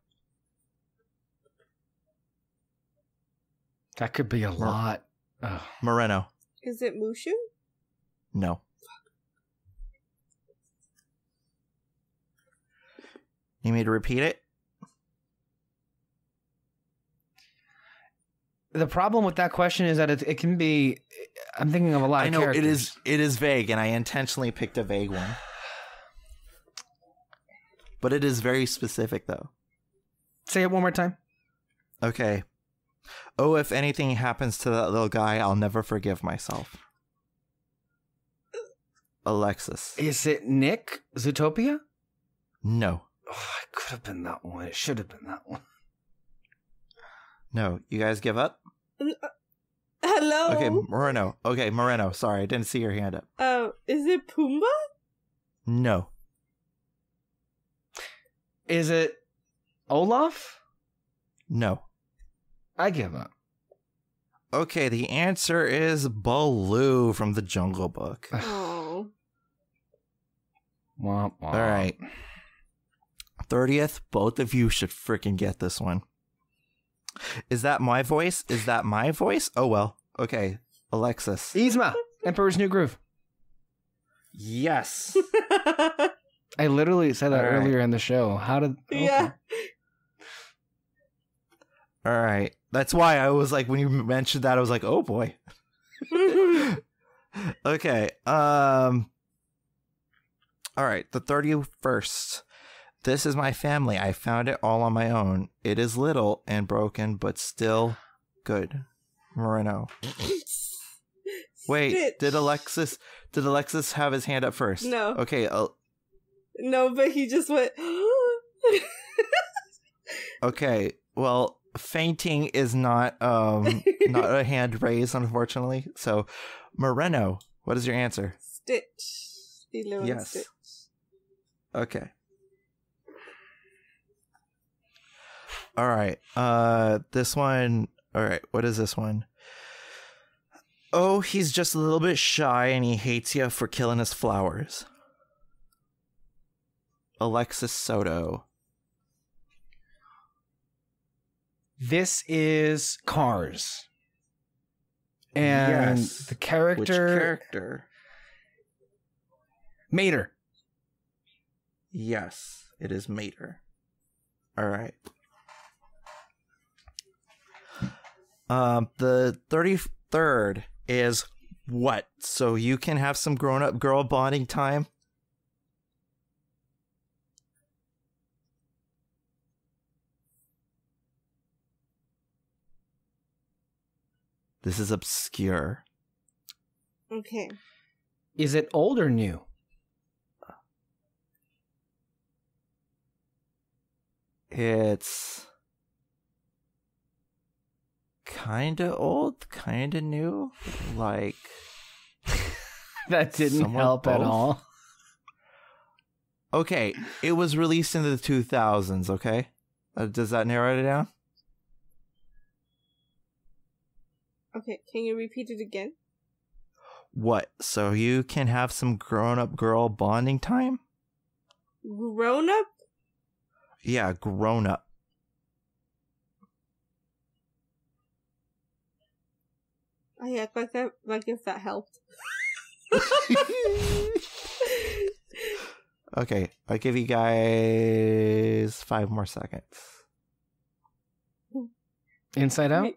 That could be a lot. Ugh. Moreno? Is it Mushu? No. You need me to repeat it? The problem with that question is that it can be. I'm thinking of a lot I of know characters. it is vague, and I intentionally picked a vague one. But it is very specific, though. Say it one more time. Okay. Oh, if anything happens to that little guy, I'll never forgive myself. Alexis. Is it Nick Zootopia? No. Oh, it could have been that one. It should have been that one. No. You guys give up? Hello? Okay, Moreno. Okay, Moreno. Sorry, I didn't see your hand up. Is it Pumbaa? No. Is it Olaf? No. I give up. Okay, the answer is Baloo from the Jungle Book. Oh. Womp womp. All right. 30th, both of you should freaking get this one. Is that my voice? Is that my voice? Oh, well. Okay, Alexis. Yzma, Emperor's New Groove. Yes. I literally said that All right. earlier in the show. How did... Okay. Yeah. All right. That's why I was like, when you mentioned that, I was like, oh boy. Okay. All right. The 31st. This is my family. I found it all on my own. It is little and broken, but still good. Moreno. Wait, Stitch. did Alexis have his hand up first? No. Okay. No, but he just went. Okay. Well, fainting is not not a hand raised, unfortunately. So, Moreno, what is your answer? Stitch. Lilo and Yes. Stitch. Okay. All right. This one. All right. What is this one? Oh, he's just a little bit shy and he hates you for killing his flowers. Alexis Soto. This is Cars. And Yes. the character... Which character? Mater. Yes, it is Mater. All right. The 33rd is what? So you can have some grown-up girl bonding time? This is obscure. Okay. Is it old or new? It's kinda old, kinda new. Like, That didn't Somewhat help at both. all. okay, it was released in the 2000s, okay? Does that narrow it down? Okay, can you repeat it again? What? So you can have some grown-up girl bonding time? Grown up? Yeah, grown-up. I act like that, like if that helped. Okay, I'll give you guys 5 more seconds. Inside Out?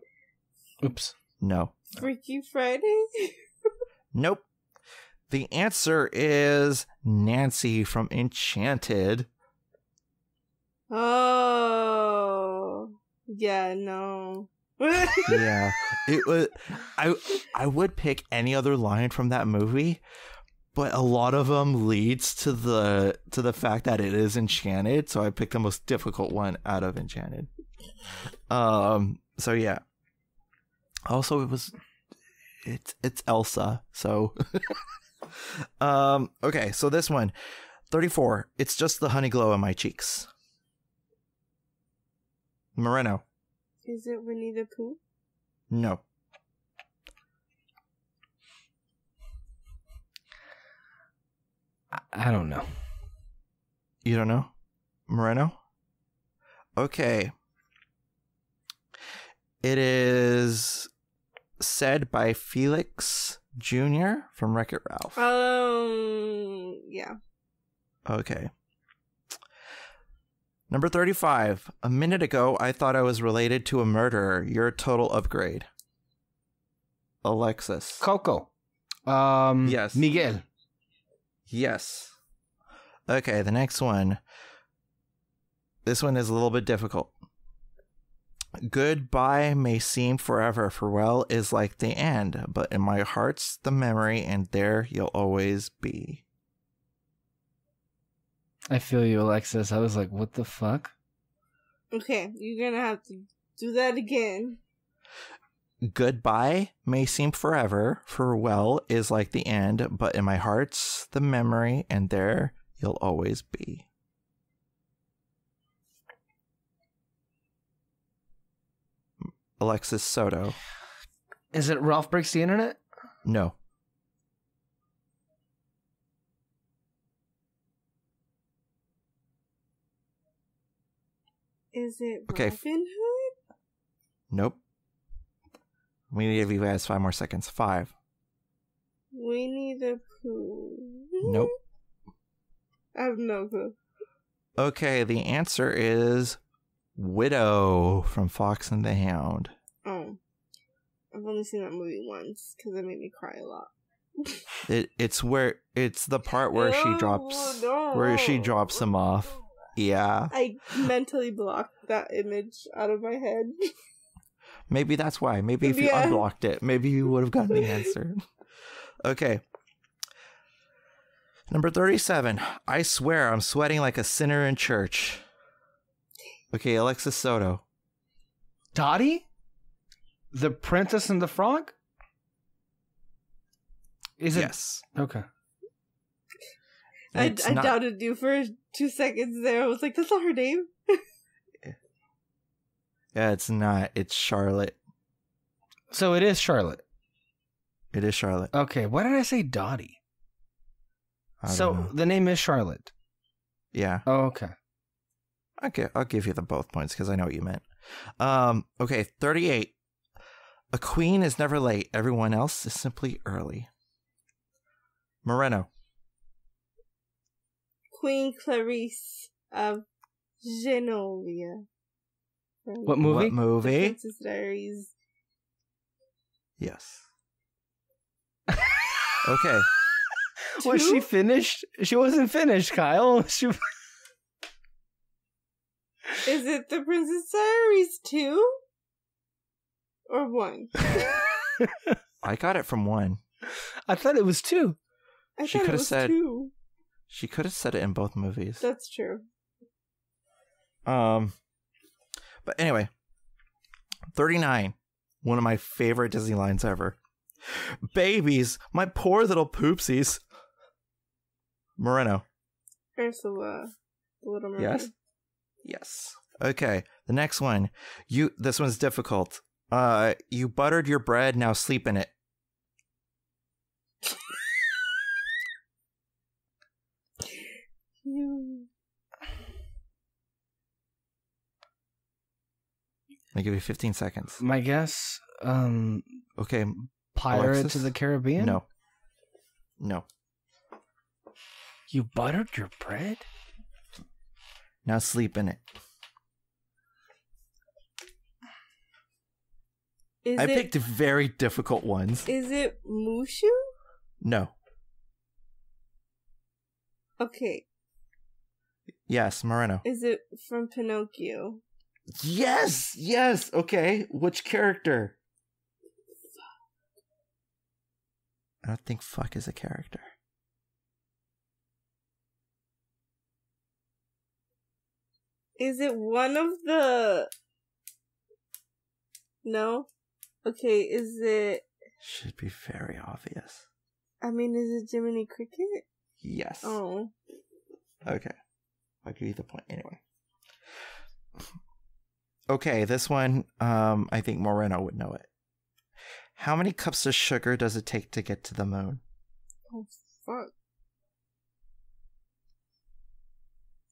Oops. No. Freaky Friday? Nope. The answer is Nancy from Enchanted. Oh. Yeah, no. Yeah. It was I would pick any other line from that movie, but a lot of them leads to the fact that it is enchanted, so I picked the most difficult one out of enchanted. So yeah. Also, it's Elsa, so okay, so this one, 34. It's just the honey glow in my cheeks. Moreno. Is it Winnie the Pooh? No. I don't know. You don't know? Moreno? Okay. It is said by Felix Jr. from Wreck-It Ralph. Yeah. Okay. Number 35. A minute ago, I thought I was related to a murderer. You're a total upgrade. Alexis. Coco. Yes. Miguel. Yes. Okay, the next one. This one is a little bit difficult. Goodbye may seem forever, farewell is like the end, but in my heart's the memory, and there you'll always be. I feel you, Alexis. I was like, what the fuck? Okay, you're gonna have to do that again. Goodbye may seem forever, farewell is like the end, but in my heart's the memory, and there you'll always be. Alexis Soto. Is it Ralph Breaks the Internet? No. Is it Okay. Robin Hood? Nope. We need to give you guys 5 more seconds. 5. Winnie the Pooh. Nope. I have no clue. Okay, the answer is Widow from Fox and the Hound. Oh. I've only seen that movie once because it made me cry a lot. It's the part where she drops him off. Yeah. I mentally blocked that image out of my head. Maybe that's why. Maybe if you unblocked it, maybe you would have gotten the answer. Okay. Number 37. I swear I'm sweating like a sinner in church. Okay, Alexis Soto. Dottie? The Princess and the Frog? Is it? Yes. Okay. I doubted you for 2 seconds there. I was like, that's not her name. Yeah, it's not. It's Charlotte. So it is Charlotte. It is Charlotte. Okay, why did I say Dottie? I don't So know. the name is Charlotte. Yeah. Oh, okay. Okay, I'll give you the both points because I know what you meant. Okay, 38. A queen is never late. Everyone else is simply early. Moreno. Queen Clarice of Genovia. What movie? What movie? Princess Diaries. Yes. Okay. Was she finished? She wasn't finished, Kyle. She... Is it the Princess Diaries 2? Or 1? I got it from 1. I thought it was 2. I She thought it coulda was said- 2. She could have said it in both movies. That's true. But anyway, 39. One of my favorite Disney lines ever. Babies, my poor little poopsies. Moreno. Ursula, the Little Mermaid. Yes? Yes. Okay, the next one. This one's difficult. You buttered your bread, now sleep in it. You... I'll give you 15 seconds. My guess, Okay, Pirates Alexis? of the Caribbean? no. No. You buttered your bread? Now sleep in it. I picked very difficult ones. Is it Mushu? No. Okay. Yes, Moreno. Is it from Pinocchio? Yes! Yes! Okay, which character? I don't think fuck is a character. Is it one of the... No? Okay, is it... Should be very obvious. I mean, is it Jiminy Cricket? Yes. Oh. Okay. I'll give you the point anyway. Okay, this one, I think Moreno would know it. How many cups of sugar does it take to get to the moon? Oh, fuck.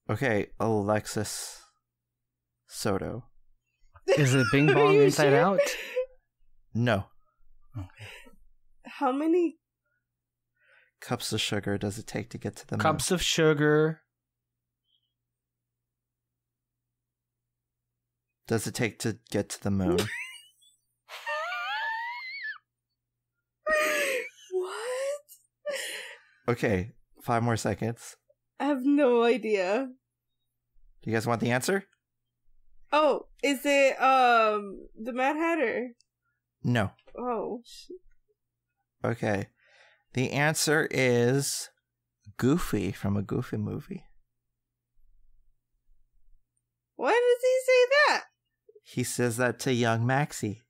Okay, Alexis. Soto. Is it Bing Bong you Inside sure? Out? No. How many? Cups of sugar does it take to get to the moon? Cups of sugar. Does it take to get to the moon? What? Okay, 5 more seconds. I have no idea. Do you guys want the answer? Oh, is it, the Mad Hatter? No. Oh, shit. Okay. The answer is Goofy from a Goofy movie. Why does he say that? He says that to young Maxie.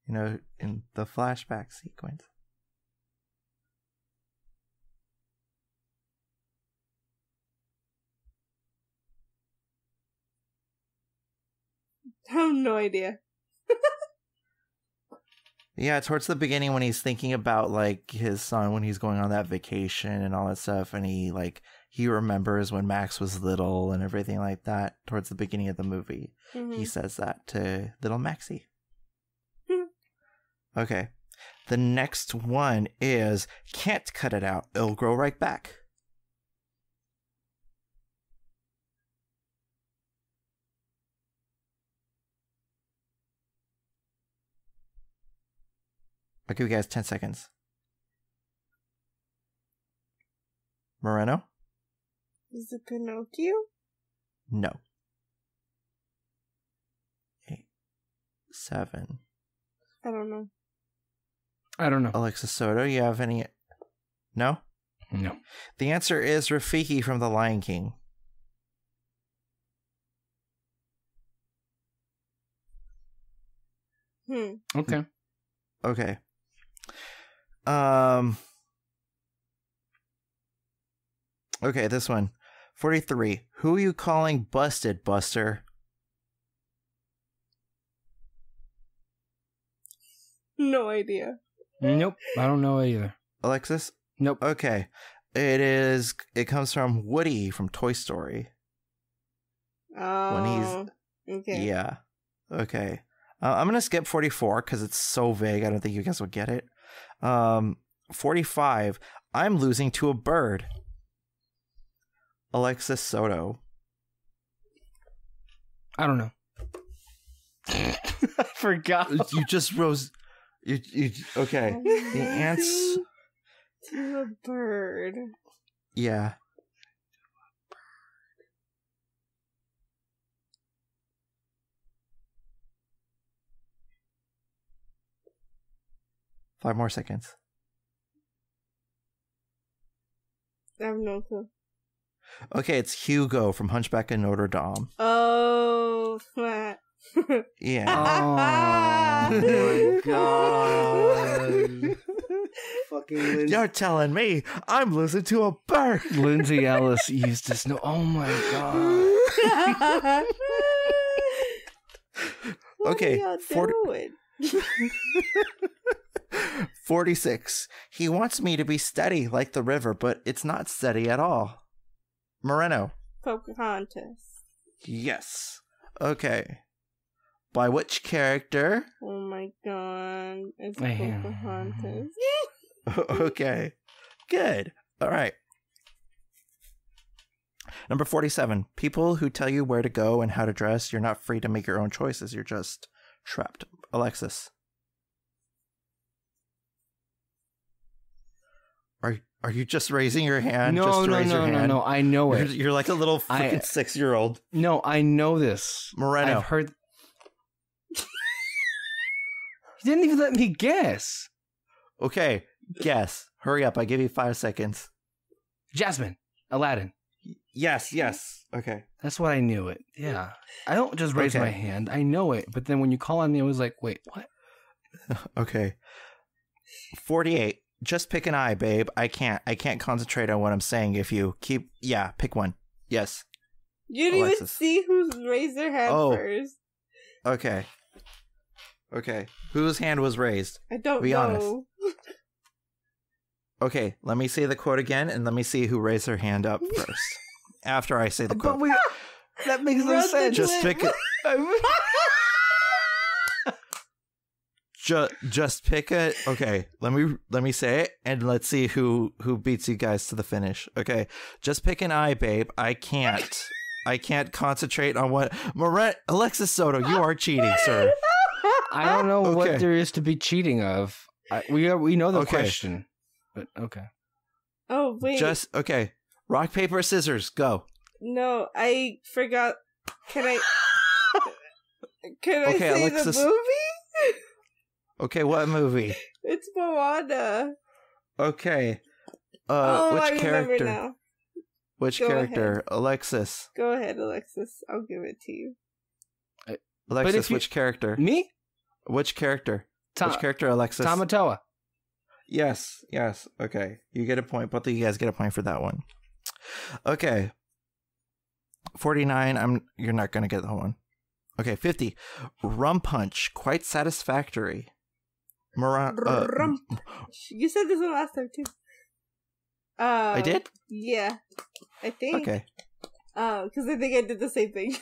You know, in the flashback sequence. I have no idea. Yeah, towards the beginning when he's thinking about like his son when he's going on that vacation and all that stuff, and he remembers when Max was little and everything like that. Towards the beginning of the movie, he says that to little Maxie. Okay, the next one is can't cut it out; it'll grow right back. I'll give you guys 10 seconds. Moreno? Is it Pinocchio? No. 8, 7. I don't know. I don't know. Alexis Soto, you have any? No? No. The answer is Rafiki from The Lion King. Okay. Okay. Okay, this one. 43. Who are you calling busted, Buster? No idea. Nope. I don't know either. Alexis? Nope. Okay. It comes from Woody from Toy Story. Oh. Okay. Yeah. Okay. I'm going to skip 44 because it's so vague. I don't think you guys will get it. 45. I'm losing to a bird. Alexis Soto. I don't know. I forgot. You just rose. You okay. The ants. To a bird. Yeah. Five more seconds. I have no clue. Okay, it's Hugo from Hunchback of Notre Dame. Oh, flat. Yeah. Oh my god. Fucking Lindsay. You're telling me I'm losing to a bird. Lindsay Ellis used to know. Oh my god. What Okay, are y'all doing? 46. He wants me to be steady like the river, but it's not steady at all. Moreno. Pocahontas. Yes. Okay. By which character? Oh my god. It's Man. Pocahontas. Okay. Good. All right. Number 47. People who tell you where to go and how to dress, you're not free to make your own choices. You're just trapped. Alexis. Are you just raising your hand? Just to raise your hand? No. I know it. You're like a little freaking 6-year-old. No, I know this. Moreno. I've heard. He didn't even let me guess. Okay, guess. Hurry up. I give you 5 seconds. Jasmine. Aladdin. Yes. Okay. That's why I knew it. Yeah. I don't just raise my hand. I know it. But then when you call on me, I was like, wait, what? Okay. 48. Just pick an eye, babe. I can't concentrate on what I'm saying if you keep... Yeah, pick one. Yes. You didn't even Alexis. see who's raised their hand first. Okay. Whose hand was raised? I don't Be know. honest. Okay, let me say the quote again, and let me see who raised their hand up first. After I say the quote. But that makes no sense. Just pick it. Just pick it. Okay, let me say it, and let's see who beats you guys to the finish. Okay, just pick an eye, babe. I can't concentrate on what Alexis Soto. You are cheating, sir. I don't know what there is to be cheating of. We know the question, but okay. Oh wait. Just okay. Rock paper scissors. Go. No, I forgot. Can I say Alexis. the movie? Okay, what movie? It's Moana. Okay. I which remember character? now. Which Go character? ahead. Alexis. Go ahead, Alexis. I'll give it to you. Alexis, which character? Me? Which character? Which character, Alexis? Tamatoa. Yes. Okay. You get a point. Both of you guys get a point for that one. Okay. 49. You're not gonna get that one. Okay, 50. Rum punch. Quite satisfactory. You said this one last time too. I did? Yeah. I think. Okay. Because I think I did the same thing.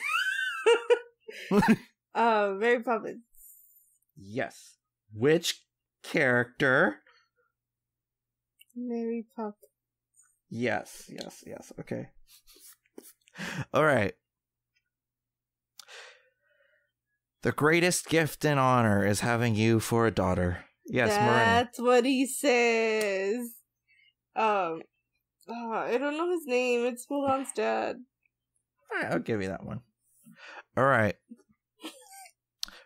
Mary Poppins. Yes. Which character? Mary Poppins. Yes. Okay. All right. The greatest gift and honor is having you for a daughter. Yes, Moreno. That's what he says. I don't know his name. It's Mulan's dad. All right, I'll give you that one. All right.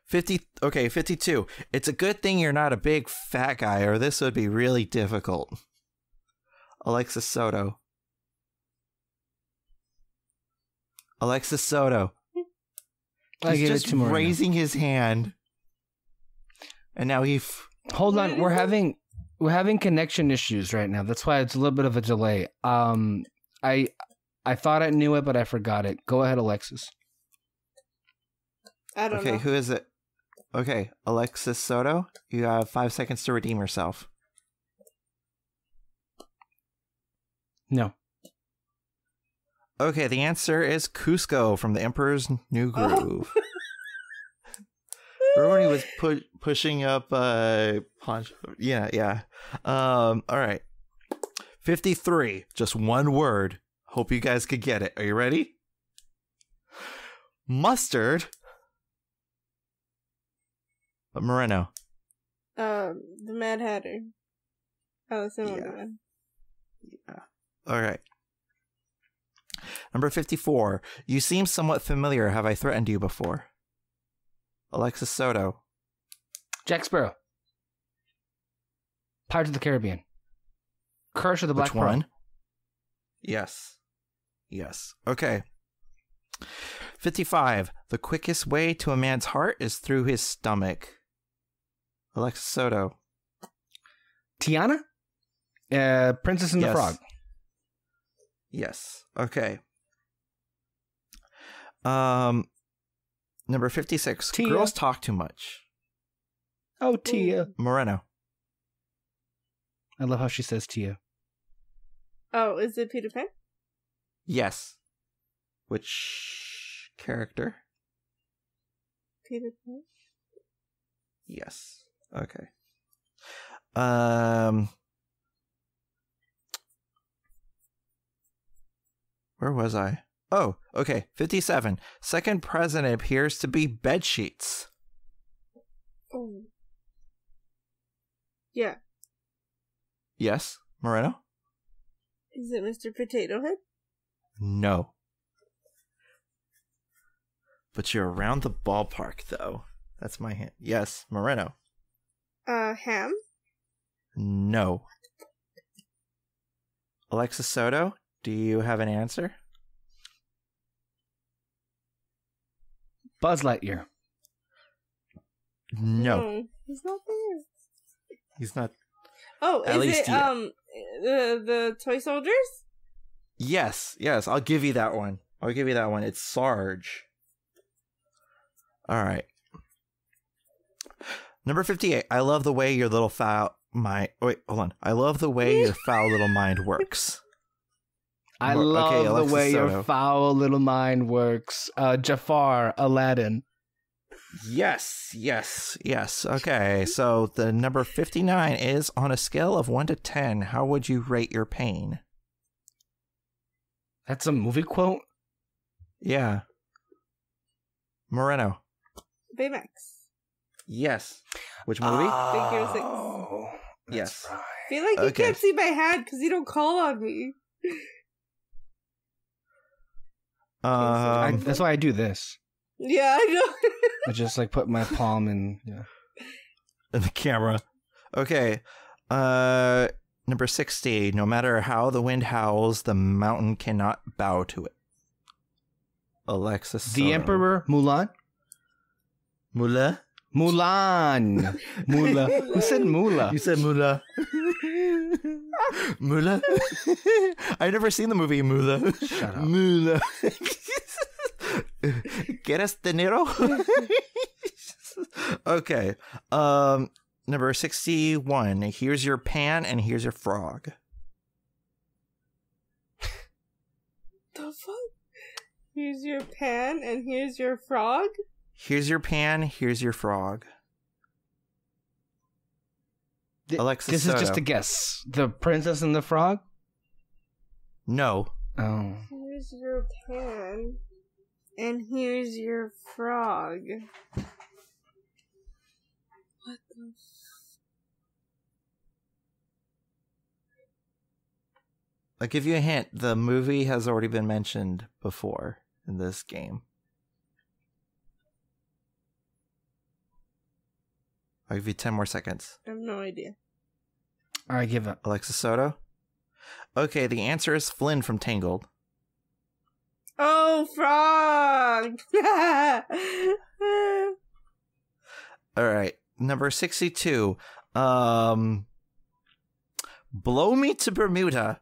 52. It's a good thing you're not a big fat guy, or this would be really difficult. Alexis Soto. I He's give just it to Moreno. raising his hand, and now Hold on, we're having connection issues right now. That's why it's a little bit of a delay. I thought I knew it, but I forgot it. Go ahead, Alexis. I don't know. Okay, who is it? Okay, Alexis Soto. You have 5 seconds to redeem yourself. No. Okay, the answer is Cusco from The Emperor's New Groove. Remember when he was pushing up Poncho? Yeah. All right. 53. Just one word. Hope you guys could get it. Are you ready? Mustard. Moreno. The Mad Hatter. Alice in Wonderland. Yeah. All right. Number 54. You seem somewhat familiar. Have I threatened you before? Alexis Soto. Jack Sparrow. Pirates of the Caribbean. Curse of the Black Which one? Pearl. Yes. Okay. 55. The quickest way to a man's heart is through his stomach. Alexis Soto. Tiana? Princess and the Frog. Yes. Okay. Number 56. Tia. Girls talk too much. Oh, Tia. Moreno. I love how she says Tia. Oh, is it Peter Pan? Yes. Which character? Peter Pan? Yes. Okay. Where was I? Oh, okay. 57. Second president appears to be bed sheets. Oh. Yeah. Yes, Moreno? Is it Mr. Potato Head? No. But you're around the ballpark, though. That's my hint. Yes, Moreno. Ham? No. Alexis Soto, do you have an answer? Buzz Lightyear. No, he's not there. he's not. Oh, At is least it he- the toy soldiers? Yes, I'll give you that one. It's Sarge. All right. Number 58. I love the way your little foul mind. Wait, hold on. I love the way your foul little mind works. I Okay, love the Alexis way Soto. your foul little mind works. Jafar, Aladdin. Yes. Okay, so the number 59 is on a scale of 1 to 10. How would you rate your pain? That's a movie quote? Yeah. Moreno. Baymax. Yes. Which movie? Big Hero 6. Oh, Yes. right. I feel like you Okay. can't see my hand because you don't call on me. That's why I do this. Yeah, I know. I just like put my palm in. Yeah. in the camera. Okay. Number 60. No matter how the wind howls, the mountain cannot bow to it. Alexis Soto. The Emperor, Mulan. Mula? Mulan. Mula. Who said Mula? You said Mula. Mula? I've never seen the movie Mula. Shut up. Mula. ¿Quieres dinero? Okay. Number 61. Here's your pan and here's your frog. The fuck? Here's your pan and here's your frog? Here's your pan, here's your frog. Alexis This Soto. is just a guess. The Princess and the Frog? No. Oh. Here's your pan and here's your frog. What the I'll give you a hint. The movie has already been mentioned before in this game. I'll give you 10 more seconds. I have no idea. All right, give up. Alexis Soto? Okay, the answer is Flynn from Tangled. Oh, frog! Alright, number 62. Blow Me to Bermuda.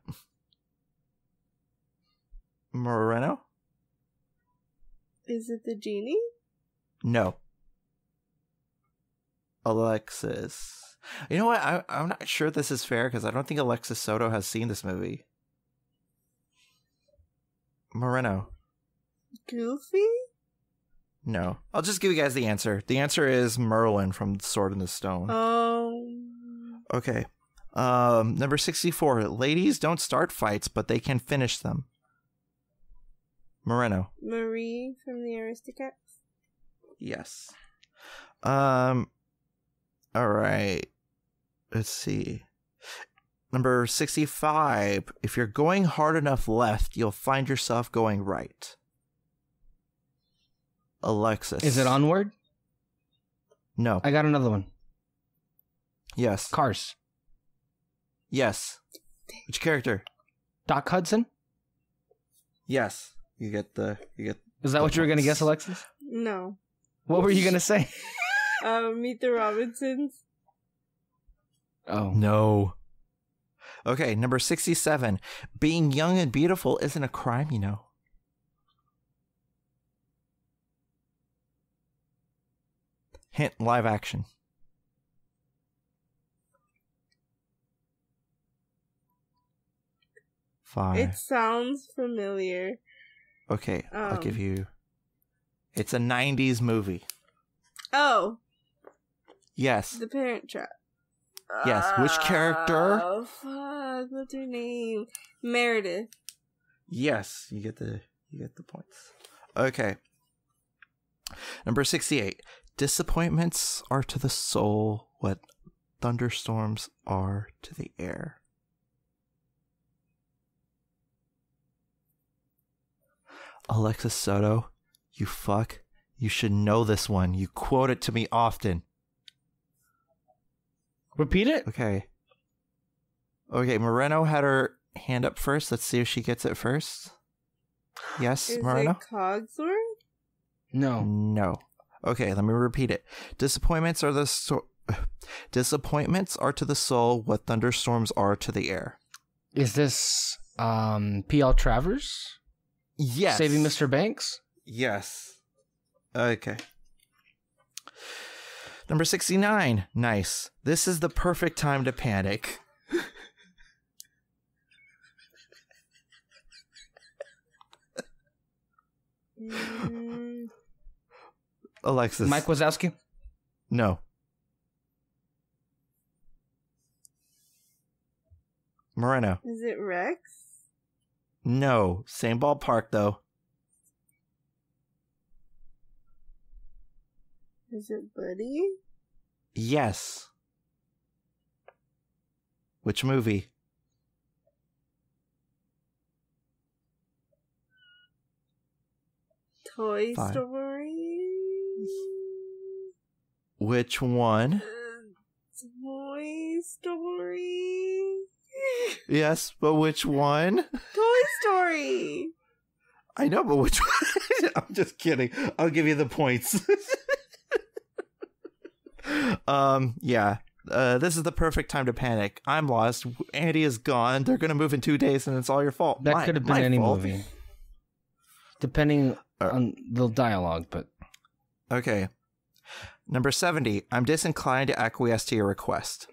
Moreno? Is it the genie? No. Alexis. You know what? I'm not sure this is fair because I don't think Alexis Soto has seen this movie. Moreno. Goofy? No. I'll just give you guys the answer. The answer is Merlin from Sword in the Stone. Oh. Okay. Number 64. Ladies don't start fights, but they can finish them. Moreno. Marie from the Aristocats? Yes. All right. Let's see. Number 65. If you're going hard enough left, you'll find yourself going right. Alexis. Is it Onward? No. I got another one. Yes. Cars. Yes. Which character? Doc Hudson? Yes. You get. Is that what you were going to guess, Alexis? No. What were you going to say? Meet the Robinsons? Oh. No. Okay, number 67. Being young and beautiful isn't a crime, you know. Hint, live action. 5. It sounds familiar. Okay, I'll give you... It's a 90s movie. Oh, Yes. The Parent Trap. Yes. Which character? Oh, fuck. What's her name? Meredith. Yes, you get the points. Okay. Number 68. Disappointments are to the soul what thunderstorms are to the air. Alexis Soto, you fuck. You should know this one. You quote it to me often. Repeat it? Okay. Okay, Moreno had her hand up first. Let's see if she gets it first. Yes, Is Moreno? it Cogsworth? No. No. Okay, let me repeat it. Disappointments are disappointments are to the soul what thunderstorms are to the air. Is this P.L. Travers? Yes. Saving Mr. Banks? Yes. Okay. Number 69. Nice. This is the perfect time to panic. Alexis. Mike Wazowski? No. Moreno. Is it Rex? No. Same ballpark, though. Is it Buddy? Yes. Which movie? Toy 5. Story? Which one? Toy Story? Yes, but which one? Toy Story! I know, but which one? I'm just kidding. I'll give you the points. Yeah. This is the perfect time to panic. I'm lost. Andy is gone. They're gonna move in 2 days, and it's all your fault. That could have been my any fault. movie. Depending on the dialogue, but... Okay. Number 70. I'm disinclined to acquiesce to your request.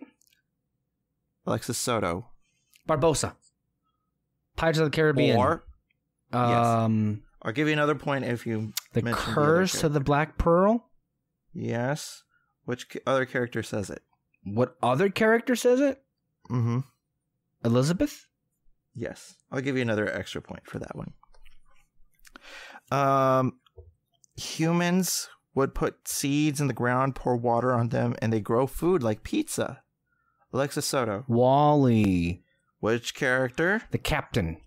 Alexis Soto. Barbosa. Pirates of the Caribbean. Or, Yes. I'll give you another point if you The mention Curse the of the Black Pearl? Yes. Which other character says it? What other character says it? Mm-hmm. Elizabeth? Yes. I'll give you another extra point for that one. Humans would put seeds in the ground, pour water on them, and they grow food like pizza. Alexis Soto. Wally. Which character? The Captain.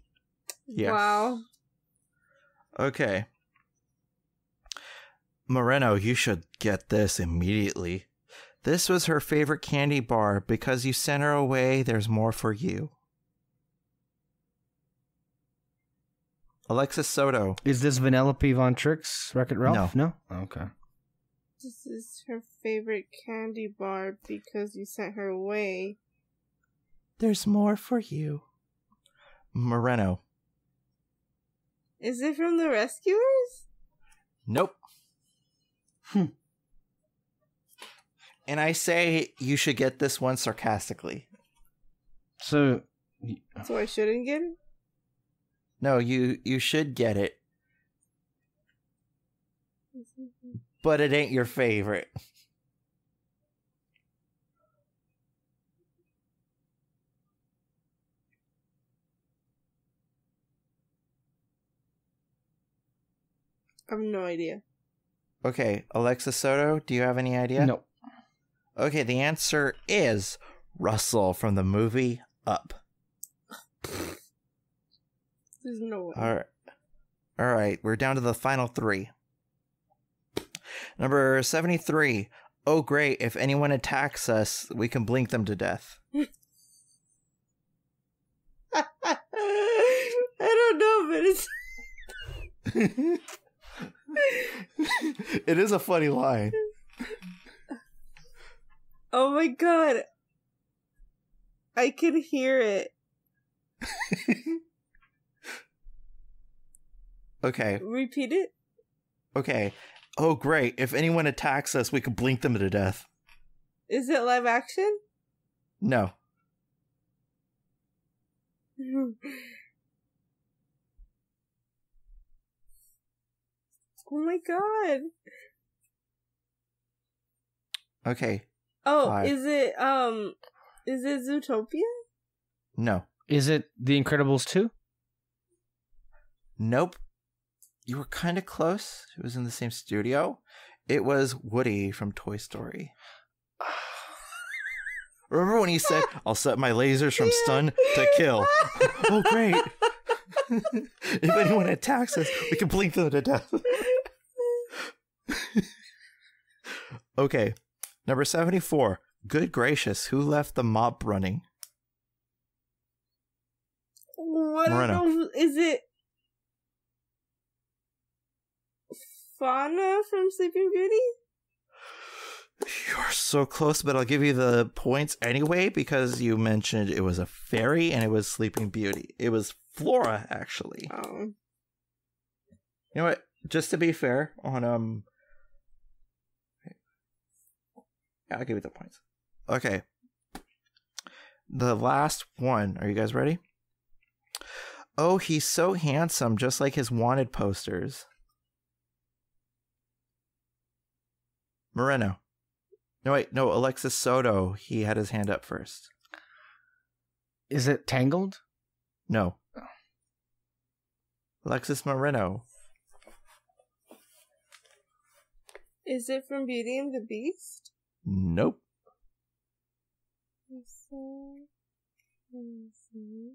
Yes. Wow. Okay. Moreno, you should get this immediately. This was her favorite candy bar. Because you sent her away, there's more for you. Alexis Soto. Is this Vanellope Von Trick's Wreck-It Ralph? No. Okay. This is her favorite candy bar because you sent her away. There's more for you. Moreno. Is it from the Rescuers? Nope. And I say you should get this one sarcastically. So... So I shouldn't get it? No, you should get it. But it ain't your favorite. I have no idea. Okay, Alexis Soto, do you have any idea? No. Okay, the answer is Russell from the movie Up. There's no way. All right, we're down to the final 3. Number 73. Oh, great. If anyone attacks us, we can blink them to death. I don't know, but it's... It is a funny line. Oh my god. I can hear it. Okay. Repeat it. Okay. Oh, great. If anyone attacks us, we can blink them to death. Is it live action? No. Oh my god. Okay. Oh, 5. is it Zootopia? No. Is it The Incredibles 2? Nope. You were kind of close. It was in the same studio. It was Woody from Toy Story. Remember when he said, I'll set my lasers from stun to kill? Oh, great. If anyone attacks us, we can blink them to death. Okay. Number 74. Good gracious, who left the mop running? What Moreno. is it? Fauna from Sleeping Beauty? You're so close, but I'll give you the points anyway because you mentioned it was a fairy and it was Sleeping Beauty. It was Flora, actually. Oh. You know what? Just to be fair, on I'll give you the points. Okay. The last one. Are you guys ready? Oh, he's so handsome, just like his wanted posters. Moreno. No, wait. No, Alexis Soto. He had his hand up first. Is it Tangled? No. Alexis Moreno. Is it from Beauty and the Beast? Nope. Let me see.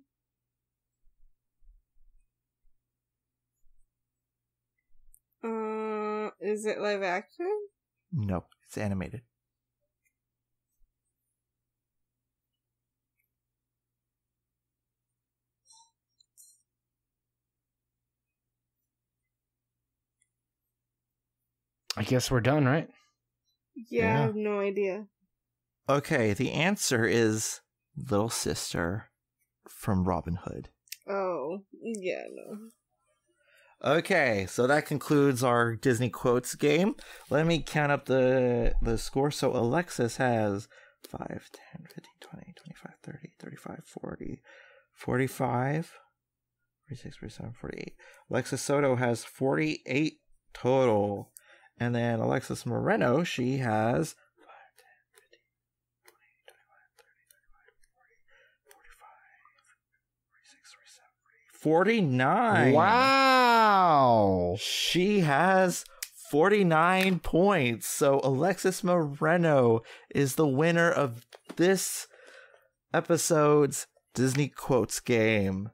Is it live action? No, it's animated. I guess we're done, right? Yeah, I have no idea. Okay, the answer is Little Sister from Robin Hood. Oh, yeah, no. Okay, so that concludes our Disney quotes game. Let me count up the score. So Alexis has 5, 10, 15, 20, 25, 30, 35, 40, 45, 46, 47, 48. Alexis Soto has 48 total. And then Alexis Moreno, she has 5, 10, 15, 20, 25, 30, 35, 40, 45, 46, 47, 49. Wow. She has 49 points. So Alexis Moreno is the winner of this episode's Disney Quotes game.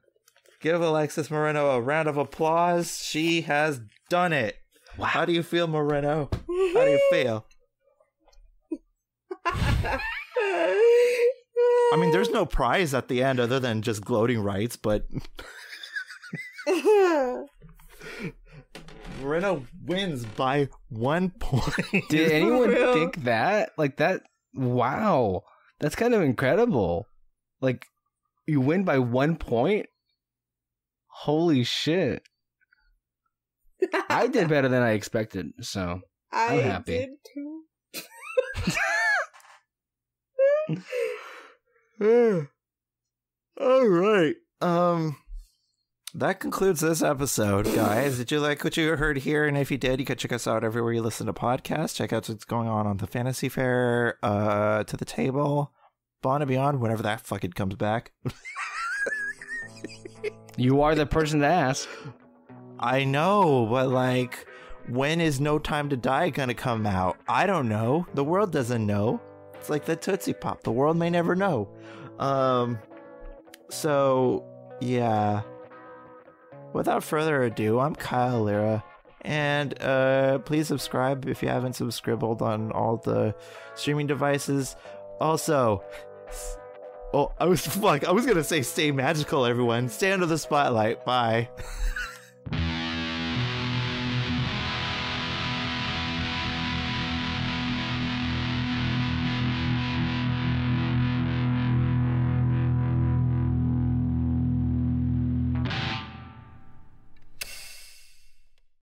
Give Alexis Moreno a round of applause. She has done it. Wow. How do you feel, Moreno? How do you feel? I mean, there's no prize at the end other than just gloating rights, but Moreno wins by 1 point. Did anyone think that? Like that? Wow. That's kind of incredible. Like, you win by 1 point? Holy shit. I did better than I expected, so I'm happy. Did too. All right. That concludes this episode, guys. Did you like what you heard here? And if you did, you can check us out everywhere you listen to podcasts. Check out what's going on the Fantasy Fair, To the Table, Bond and Beyond, whenever that fucking comes back. You are the person to ask. I know, but like, when is No Time to Die gonna come out? I don't know. The world doesn't know. It's like the Tootsie Pop. The world may never know. So, yeah. Without further ado, I'm Kyle Lira. And please subscribe if you haven't subscribed on all the streaming devices. Also, I was gonna say stay magical, everyone. Stay under the spotlight. Bye.